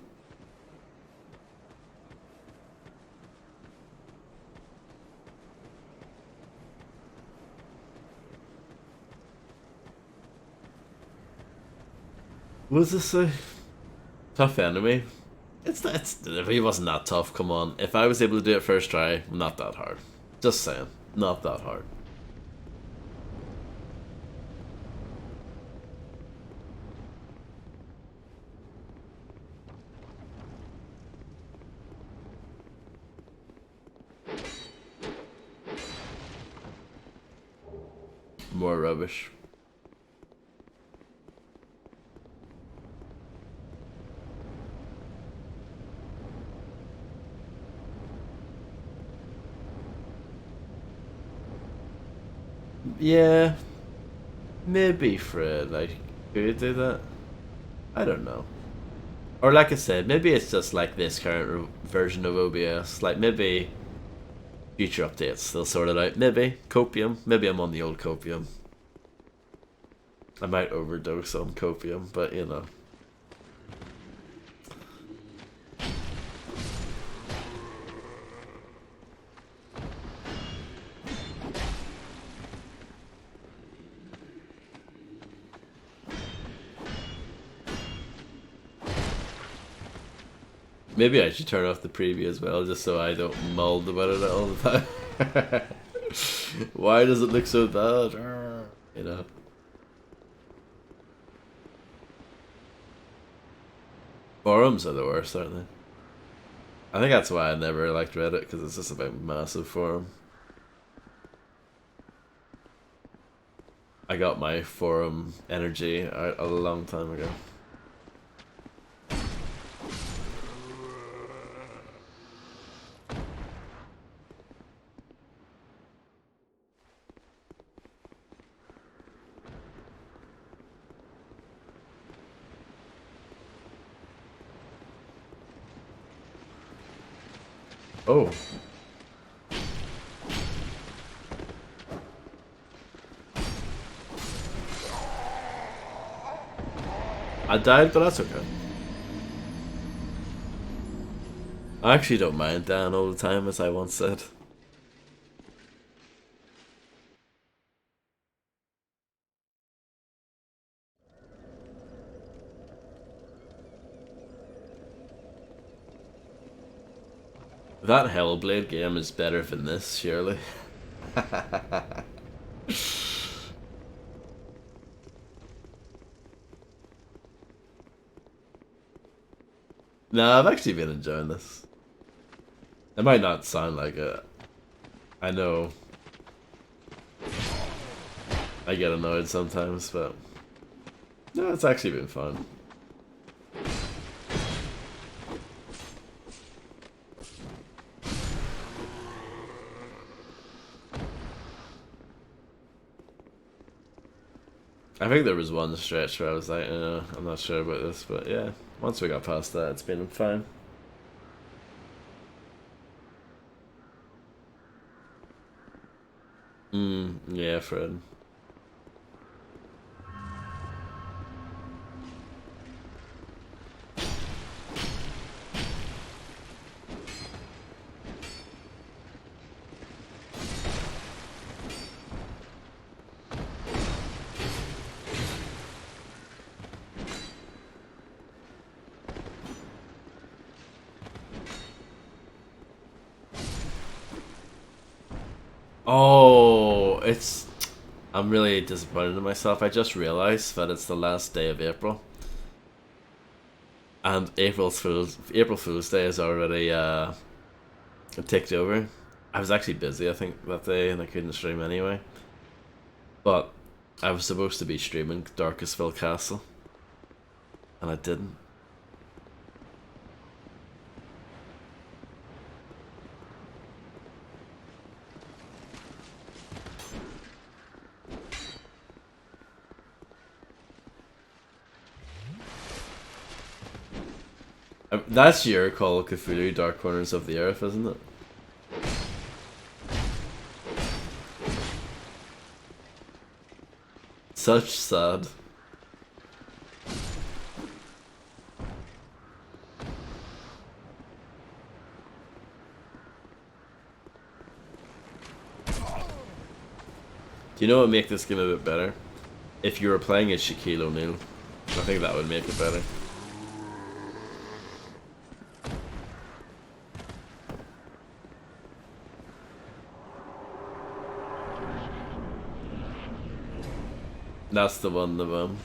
Speaker 1: What does this say? Tough enemy. He wasn't that tough, come on. If I was able to do it first try, not that hard. Just saying. Not that hard. More rubbish. Yeah, maybe Fred, like, could do that? I don't know. Or like I said, maybe it's just like this current version of OBS. Like, maybe future updates, they'll sort it out. Maybe. Copium. Maybe I'm on the old Copium. I might overdose on Copium, but you know. Maybe I should turn off the preview as well, just so I don't mull about it all the time. Why does it look so bad? You know. Forums are the worst, aren't they? I think that's why I never liked Reddit, because it's just a big massive forum. I got my forum energy out a long time ago. Oh. I died, but that's okay. I actually don't mind dying all the time, as I once said. That Hellblade game is better than this, surely. No, I've actually been enjoying this. It might not sound like it. I know. I get annoyed sometimes, but no, it's actually been fun. I think there was one stretch where I was like, I'm not sure about this, but yeah, once we got past that, it's been fine. Yeah, Fred. Oh, I'm really disappointed in myself. I just realized that it's the last day of April. And April Fool's Day is already ticked over. I was actually busy, I think, that day, and I couldn't stream anyway. But I was supposed to be streaming Darkestville Castle, and I didn't. That's your Call of Cthulhu Dark Corners of the Earth, isn't it? Such sad. Do you know what would make this game a bit better? If you were playing as Shaquille O'Neal. I think that would make it better. That's the one, the one.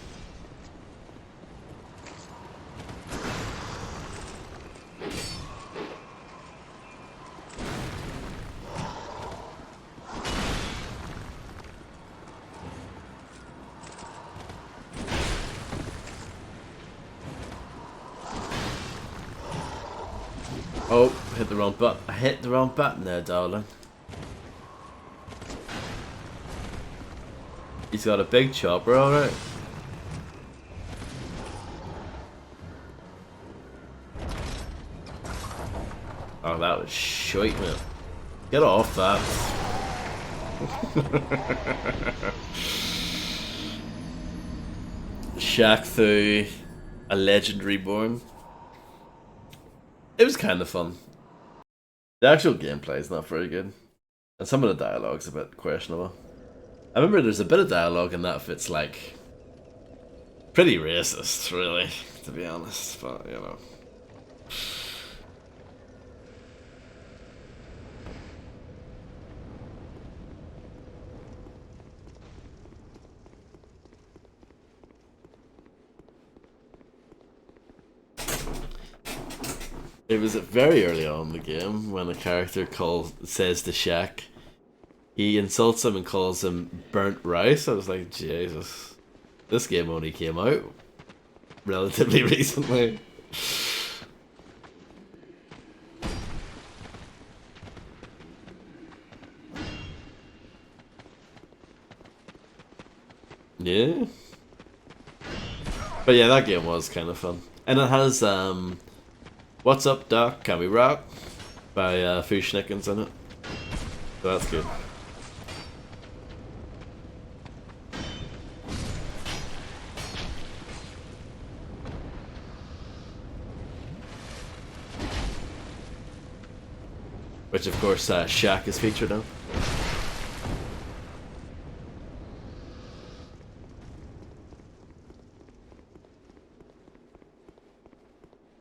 Speaker 1: Oh, hit the wrong button. I hit the wrong button there, darling. He's got a big chopper, alright. Oh, that was shite, man. Get off that. Shaq Fu, a legend reborn. It was kind of fun. The actual gameplay is not very good. And some of the dialogue's a bit questionable. I remember there's a bit of dialogue in that that's like pretty racist, really, to be honest, but you know. It was very early on in the game when a character says to Shaq, he insults him and calls him burnt rice. I was like, Jesus, this game only came out relatively recently. Yeah. But yeah, that game was kind of fun. And it has, What's Up Doc, Can We Rock? By Fushnikins in it. So that's good. Which of course Shaq is featured on.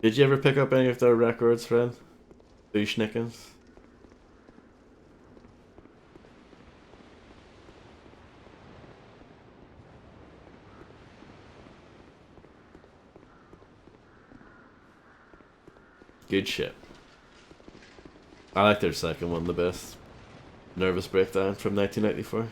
Speaker 1: Did you ever pick up any of their records, friend? Bushnickens? Good shit. I like their second one the best. Nervous Breakdown from 1994.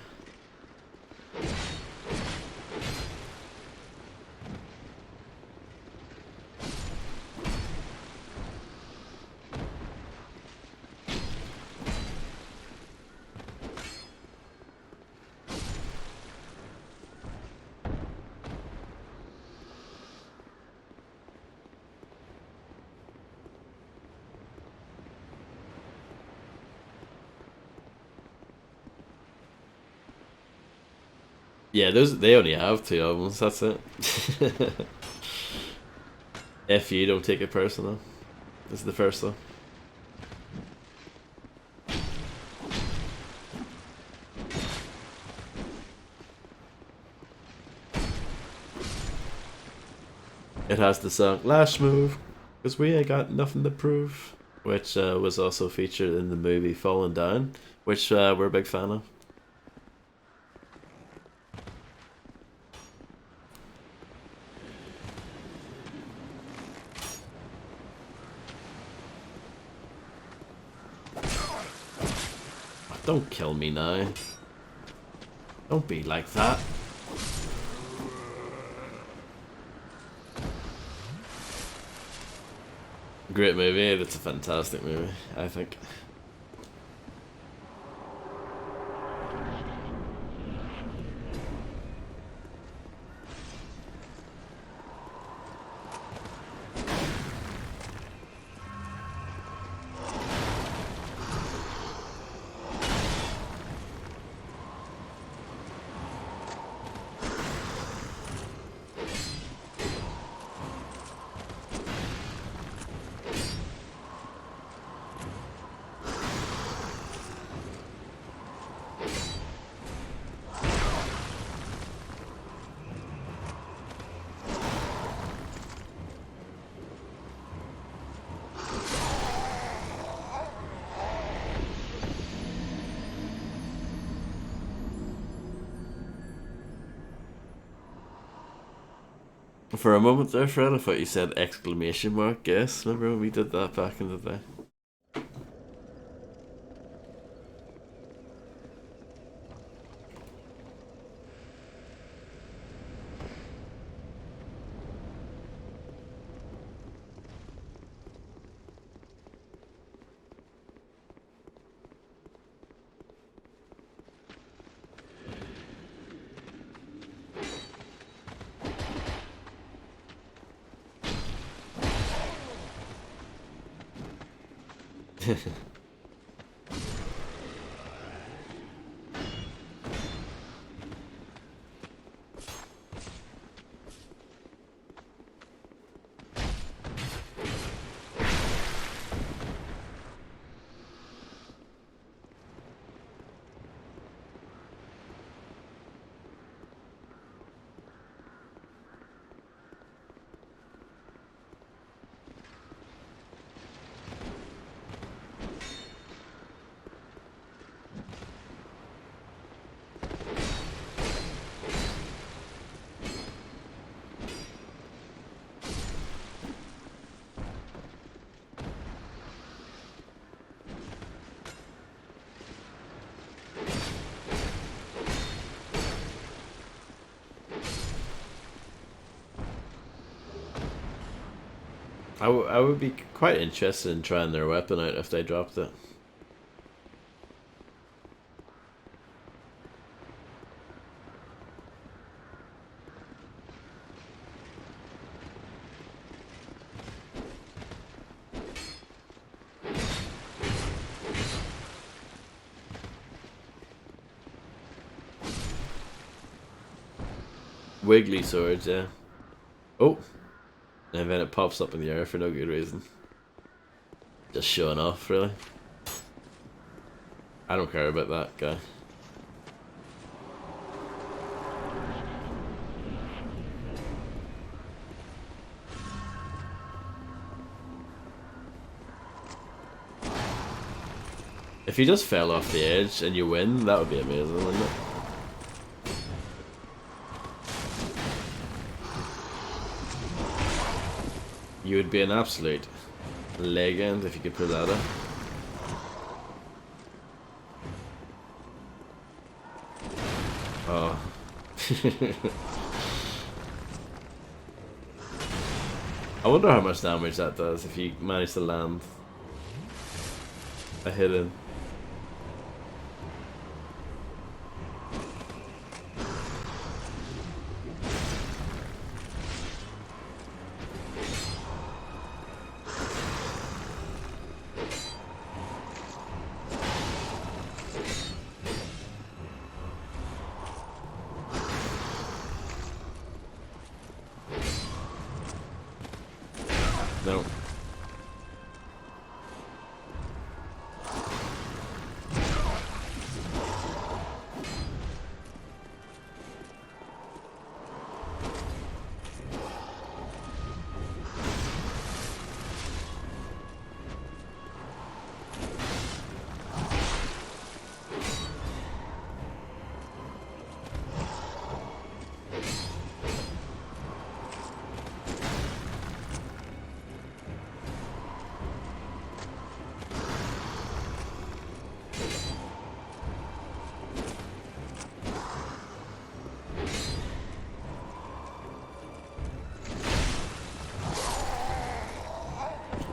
Speaker 1: Yeah, they only have 2 albums. That's it. If you don't take it personal, this is the first one. It has the song "Last Move," because we ain't got nothing to prove, which was also featured in the movie Falling Down, which we're a big fan of. Don't kill me now. Don't be like that. Great movie. It's a fantastic movie, I think. For a moment there, Fred, I thought you said exclamation mark. Yes, remember when we did that back in the day? I would be quite interested in trying their weapon out if they dropped it. Wiggly swords, yeah. Oh! And then it pops up in the air for no good reason. Just showing off, really. I don't care about that guy. If you just fell off the edge and you win, that would be amazing, wouldn't it? You would be an absolute legend if you could pull that up. Oh. I wonder how much damage that does if you manage to land a hidden.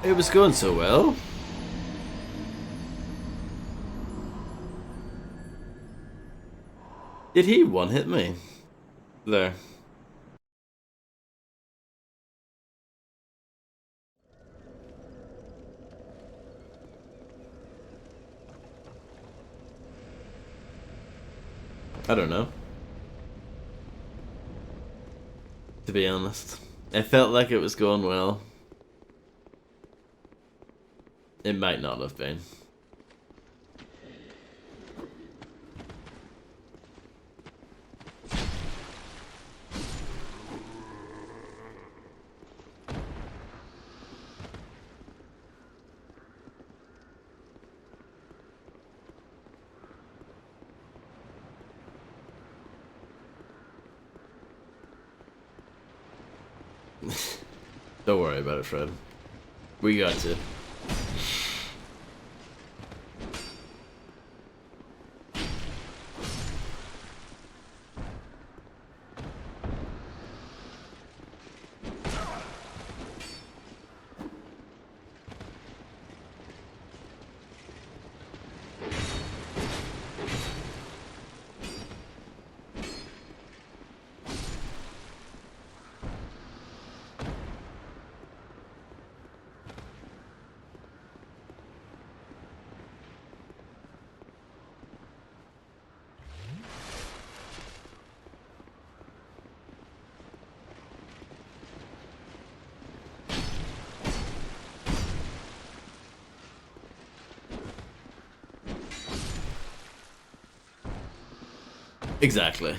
Speaker 1: It was going so well. Did he one-hit me? There. I don't know. To be honest. It felt like it was going well. It might not have been. Don't worry about it, Fred. We got you. Exactly.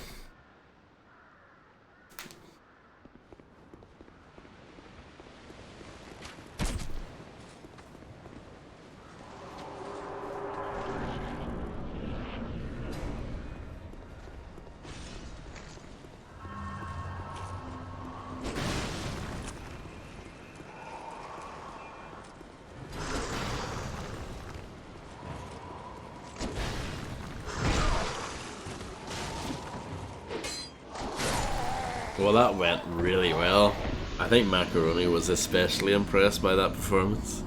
Speaker 1: Well, that went really well. I think Macaroni was especially impressed by that performance.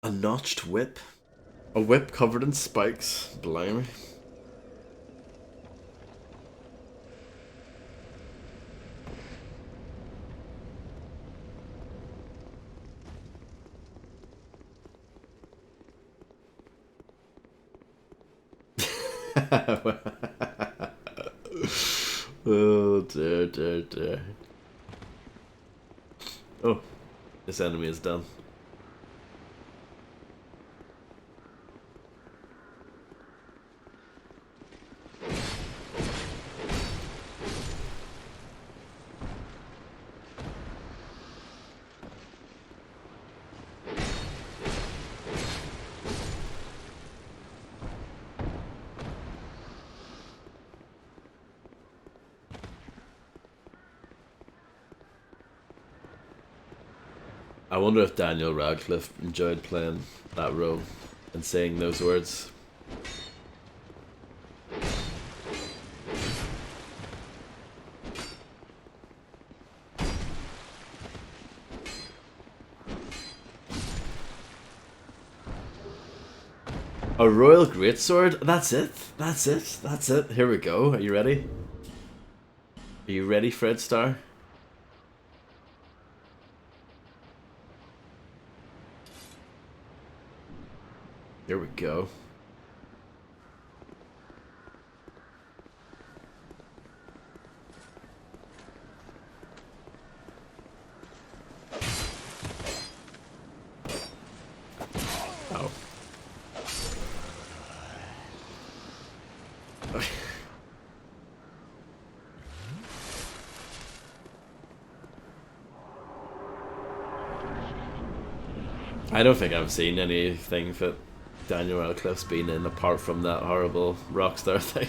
Speaker 1: A notched whip? A whip covered in spikes? Blimey. Oh dear, dear, dear. Oh, this enemy is done. I wonder if Daniel Radcliffe enjoyed playing that role and saying those words. A royal greatsword? That's it? That's it? That's it? Here we go. Are you ready? Are you ready, Fred Star? Here we go. Oh. I don't think I've seen anything that Daniel Radcliffe's been in apart from that horrible Rockstar thing.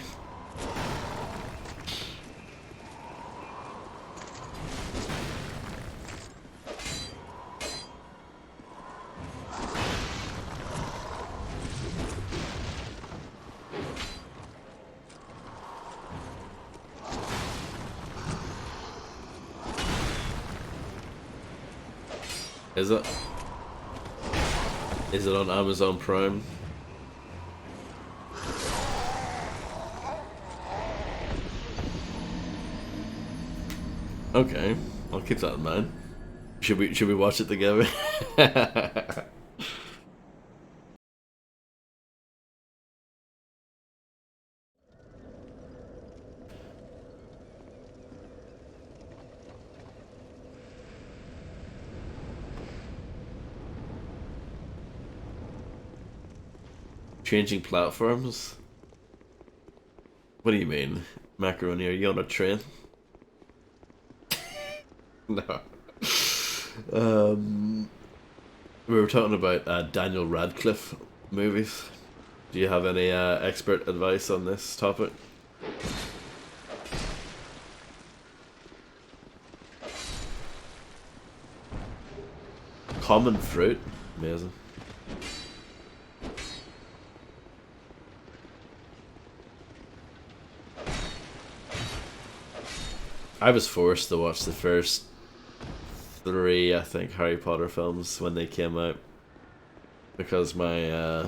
Speaker 1: Is it? Is it on Amazon Prime? Okay, I'll keep that in mind. Should we watch it together? Changing platforms? What do you mean? Macaroni, are you on a train? No. We were talking about Daniel Radcliffe movies. Do you have any expert advice on this topic? Common fruit? Amazing. I was forced to watch the first 3, I think, Harry Potter films when they came out because my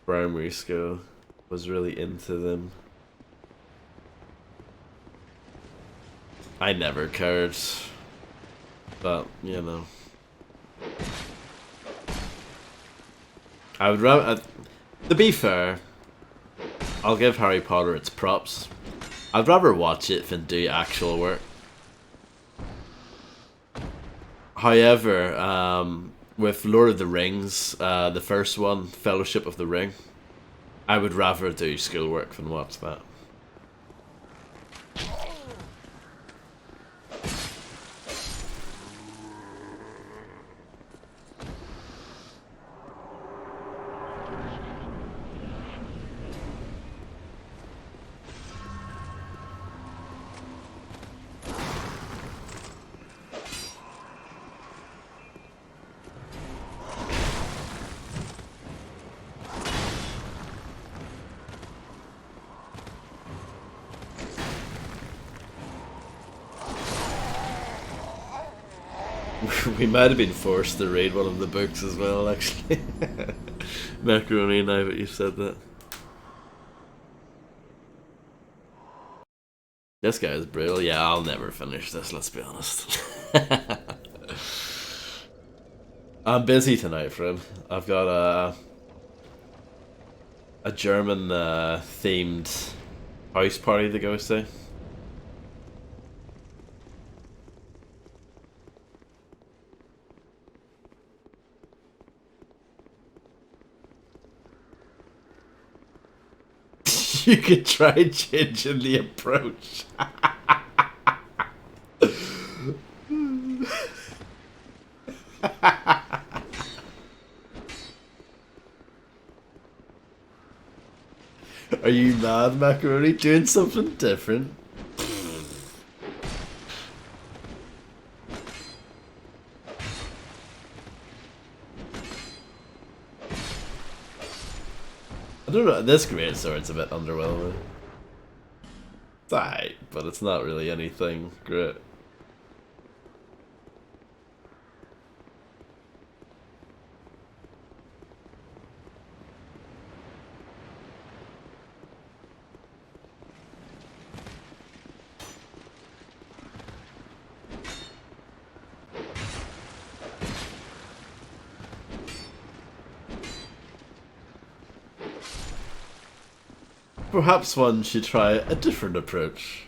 Speaker 1: primary school was really into them. I never cared, but you know, I would rather. To be fair, I'll give Harry Potter its props. I'd rather watch it than do actual work. However, with Lord of the Rings, the first one, Fellowship of the Ring, I would rather do schoolwork than watch that. We might have been forced to read one of the books as well, actually. Macaroni, now that you've said that. This guy is brutal. Yeah, I'll never finish this, let's be honest. I'm busy tonight, friend. I've got a German themed house party to go to. You could try changing the approach. Are you mad, Macaroni? Doing something different? I don't know, this greatsword's a bit underwhelming. It's alright, but it's not really anything great. Perhaps one should try a different approach.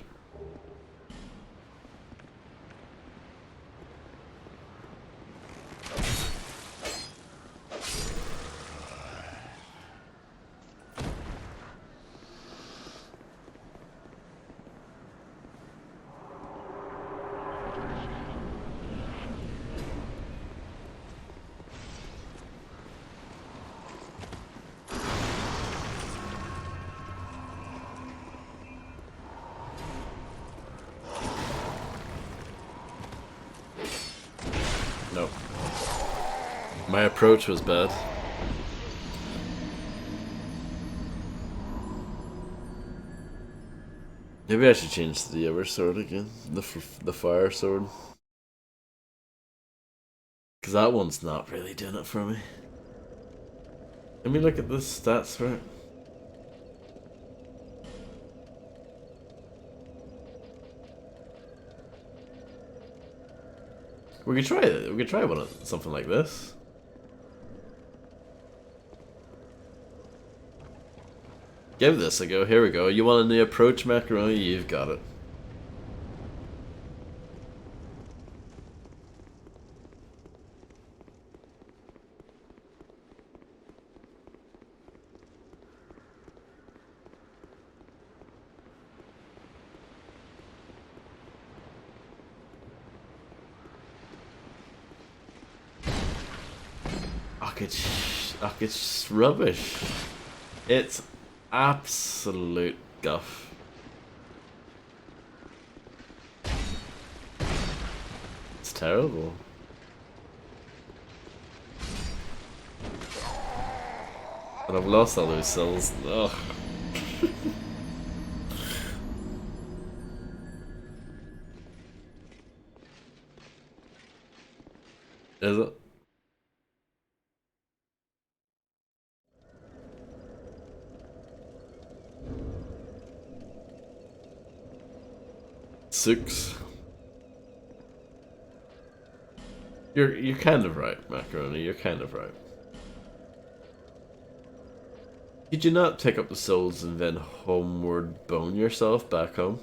Speaker 1: Nope. My approach was bad. Maybe I should change to the other sword again. The fire sword. Because that one's not really doing it for me. Let me look at the stats for it. We could try it. We could try something like this. Give this a go. Here we go. You want a new approach, Macaroni? You've got it. It's rubbish. It's absolute guff. It's terrible. And I've lost all those souls. Ugh. Is it? Six. You're kind of right, Macaroni. You're kind of right. Did you not pick up the souls and then homeward bone yourself back home?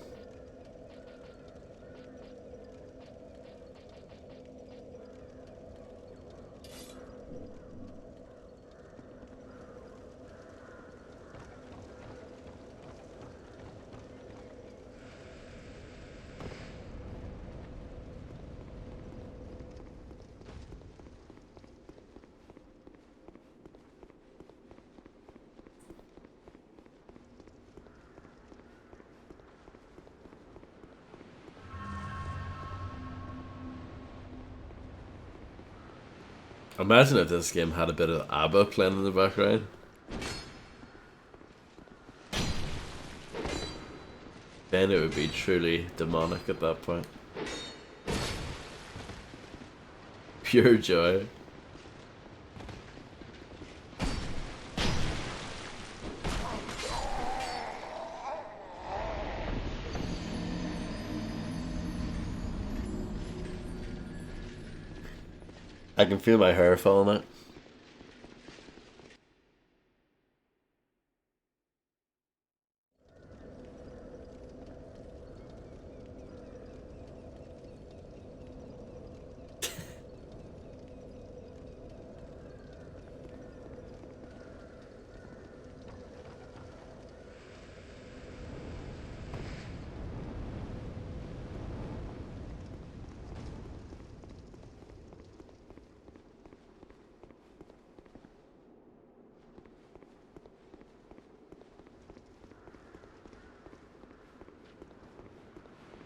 Speaker 1: Imagine if this game had a bit of ABBA playing in the background. Then it would be truly demonic at that point. Pure joy. I can feel my hair falling out.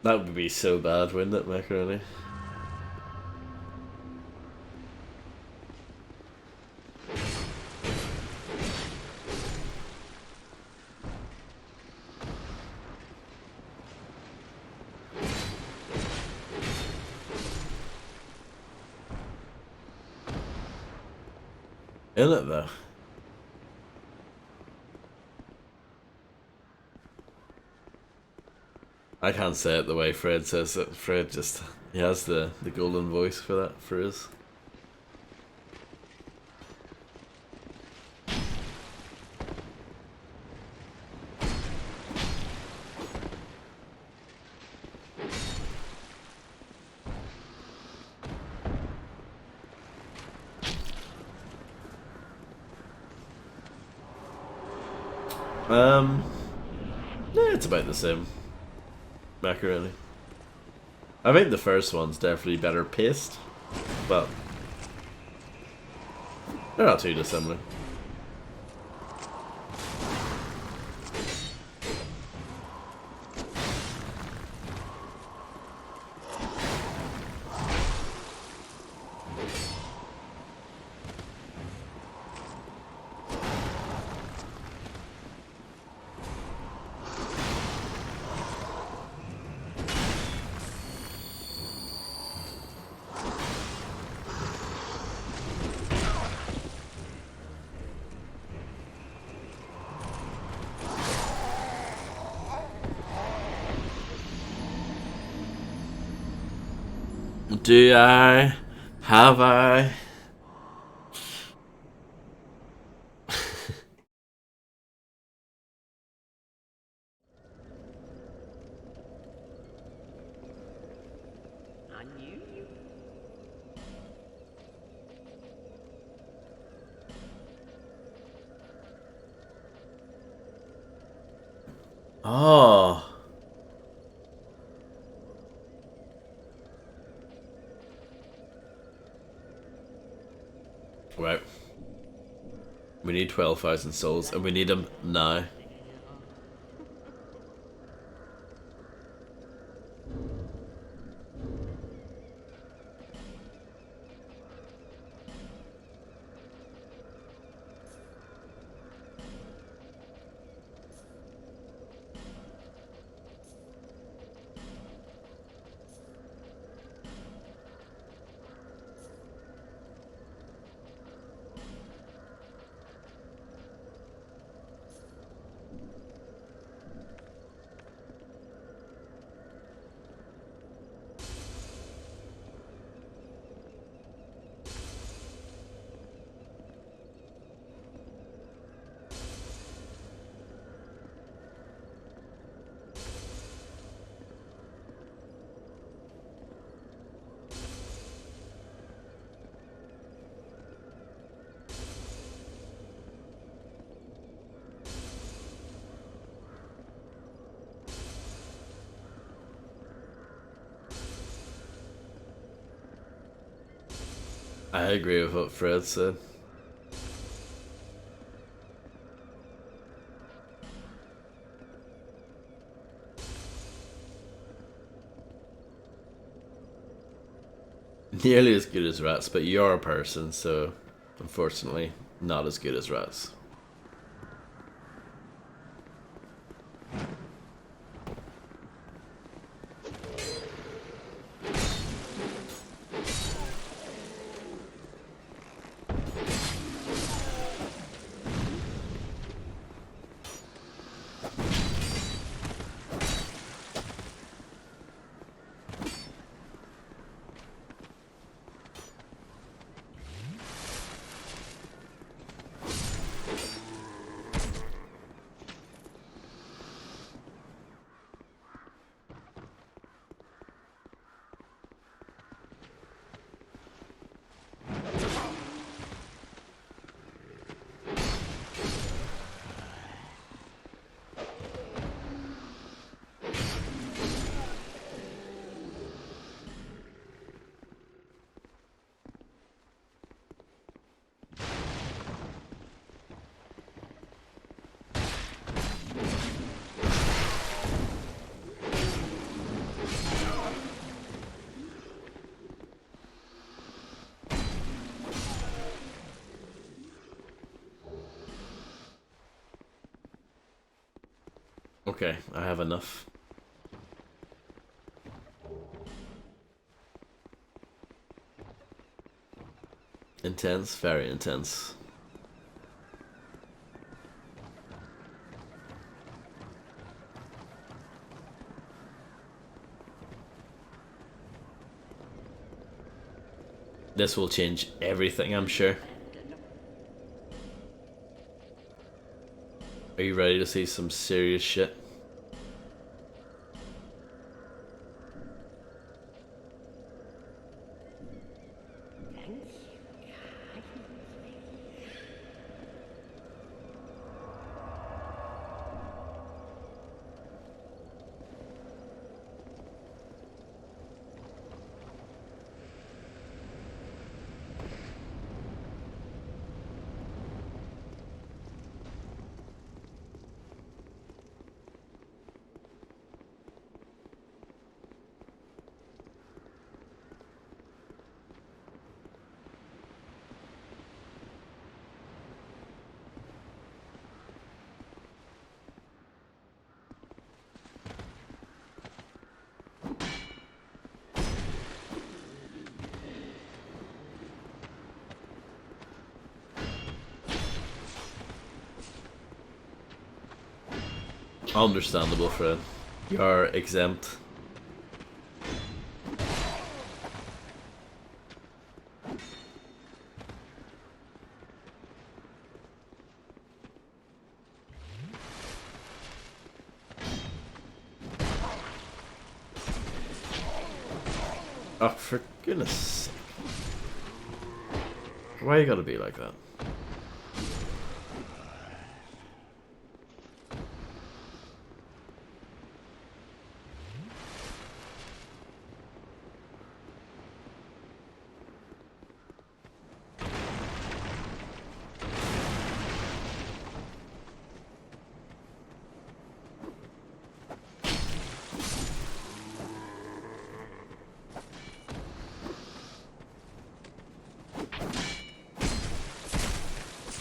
Speaker 1: That would be so bad, wouldn't it, Macaroni? Isn't it though? I can't say it the way Fred says it. Fred just, he has the golden voice for that phrase. Yeah, it's about the same. Macaroni. I think the first one's definitely better paced, but they're not too dissimilar. Do I? Have I? Oh. Right. We need 12,000 souls, and we need them now. I agree with what Fred said. Nearly as good as rats, but you're a person, so unfortunately not as good as rats. Okay, I have enough. Intense, very intense. This will change everything, I'm sure. Are you ready to see some serious shit? Understandable, Fred. You're exempt. Oh, for goodness sake. Why you gotta be like that?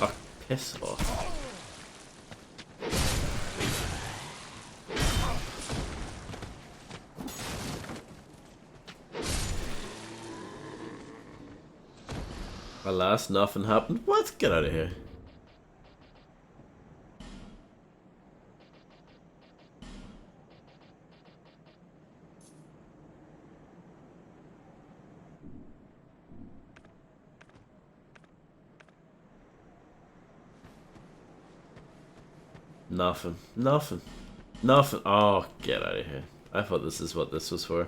Speaker 1: Oh, piss off. Alas, nothing happened. What? Get out of here. Nothing. Nothing. Nothing. Oh, get out of here. I thought this is what this was for.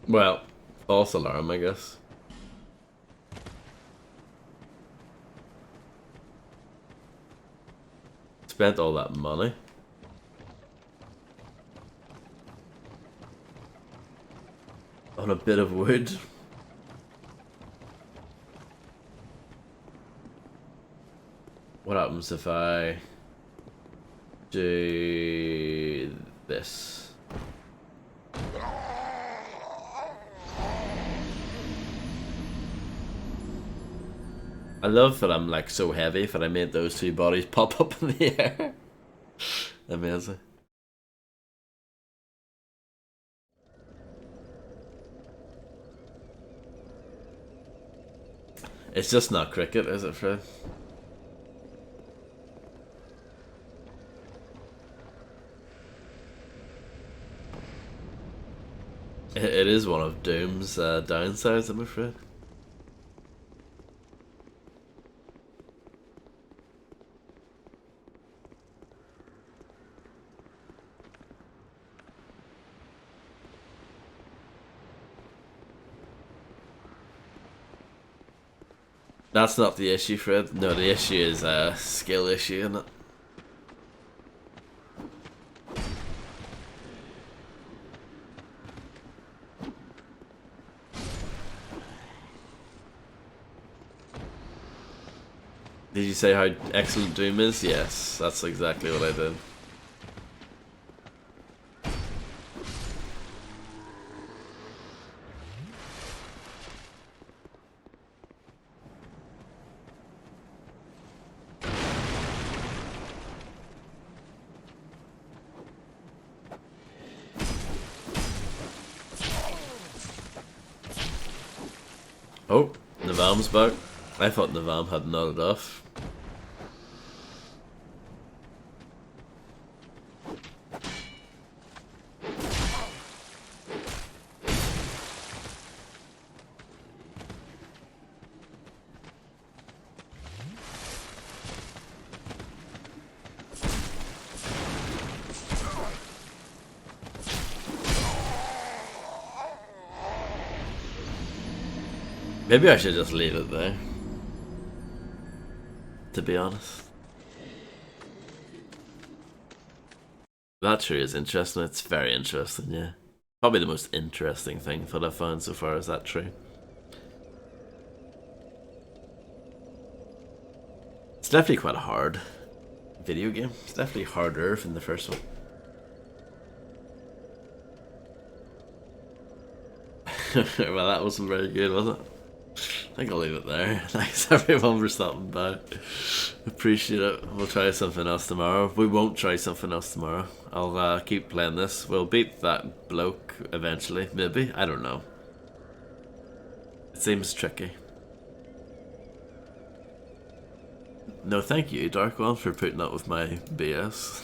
Speaker 1: Well, false alarm, I guess. Spent all that money. On a bit of wood. What happens if I do this? I love that I'm like so heavy that I made those two bodies pop up in the air. Amazing. It's just not cricket, is it, Fred? It is one of Doom's downsides, I'm afraid. That's not the issue, Fred. No, the issue is a skill issue, isn't it? Did you say how excellent Doom is? Yes, that's exactly what I did. Oh, Navam's back. I thought Navam had nodded off. Maybe I should just leave it there. To be honest. That tree is interesting. It's very interesting, yeah. Probably the most interesting thing that I've found so far is that tree. It's definitely quite a hard video game. It's definitely harder than the first one. Well, that wasn't very good, was it? I think I'll leave it there. Thanks everyone for stopping by. Appreciate it. We'll try something else tomorrow. We won't try something else tomorrow. I'll keep playing this. We'll beat that bloke eventually. Maybe. I don't know. It seems tricky. No, thank you, DarkOne, for putting up with my BS.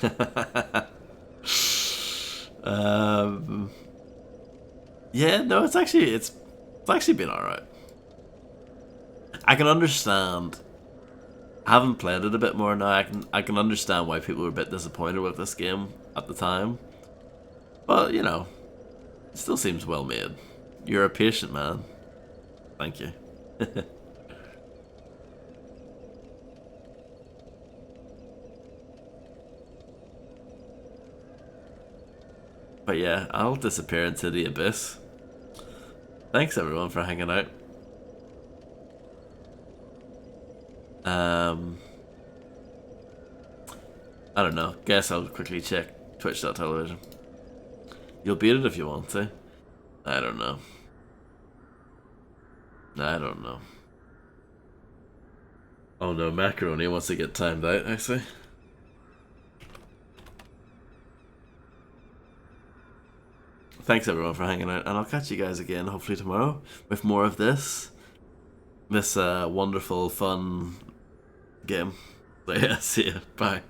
Speaker 1: Yeah, no, it's actually been alright. I can understand Having played it a bit more now, I can understand why people were a bit disappointed with this game at the time. But, you know, it still seems well made. You're a patient man. Thank you. But yeah, I'll disappear into the abyss. Thanks everyone for hanging out. I don't know. Guess I'll quickly check twitch.tv. You'll beat it if you want to. I don't know. I don't know. Oh no, Macaroni wants to get timed out, actually. Thanks everyone for hanging out, and I'll catch you guys again hopefully tomorrow with more of this wonderful, fun game. So yeah, see ya. Bye.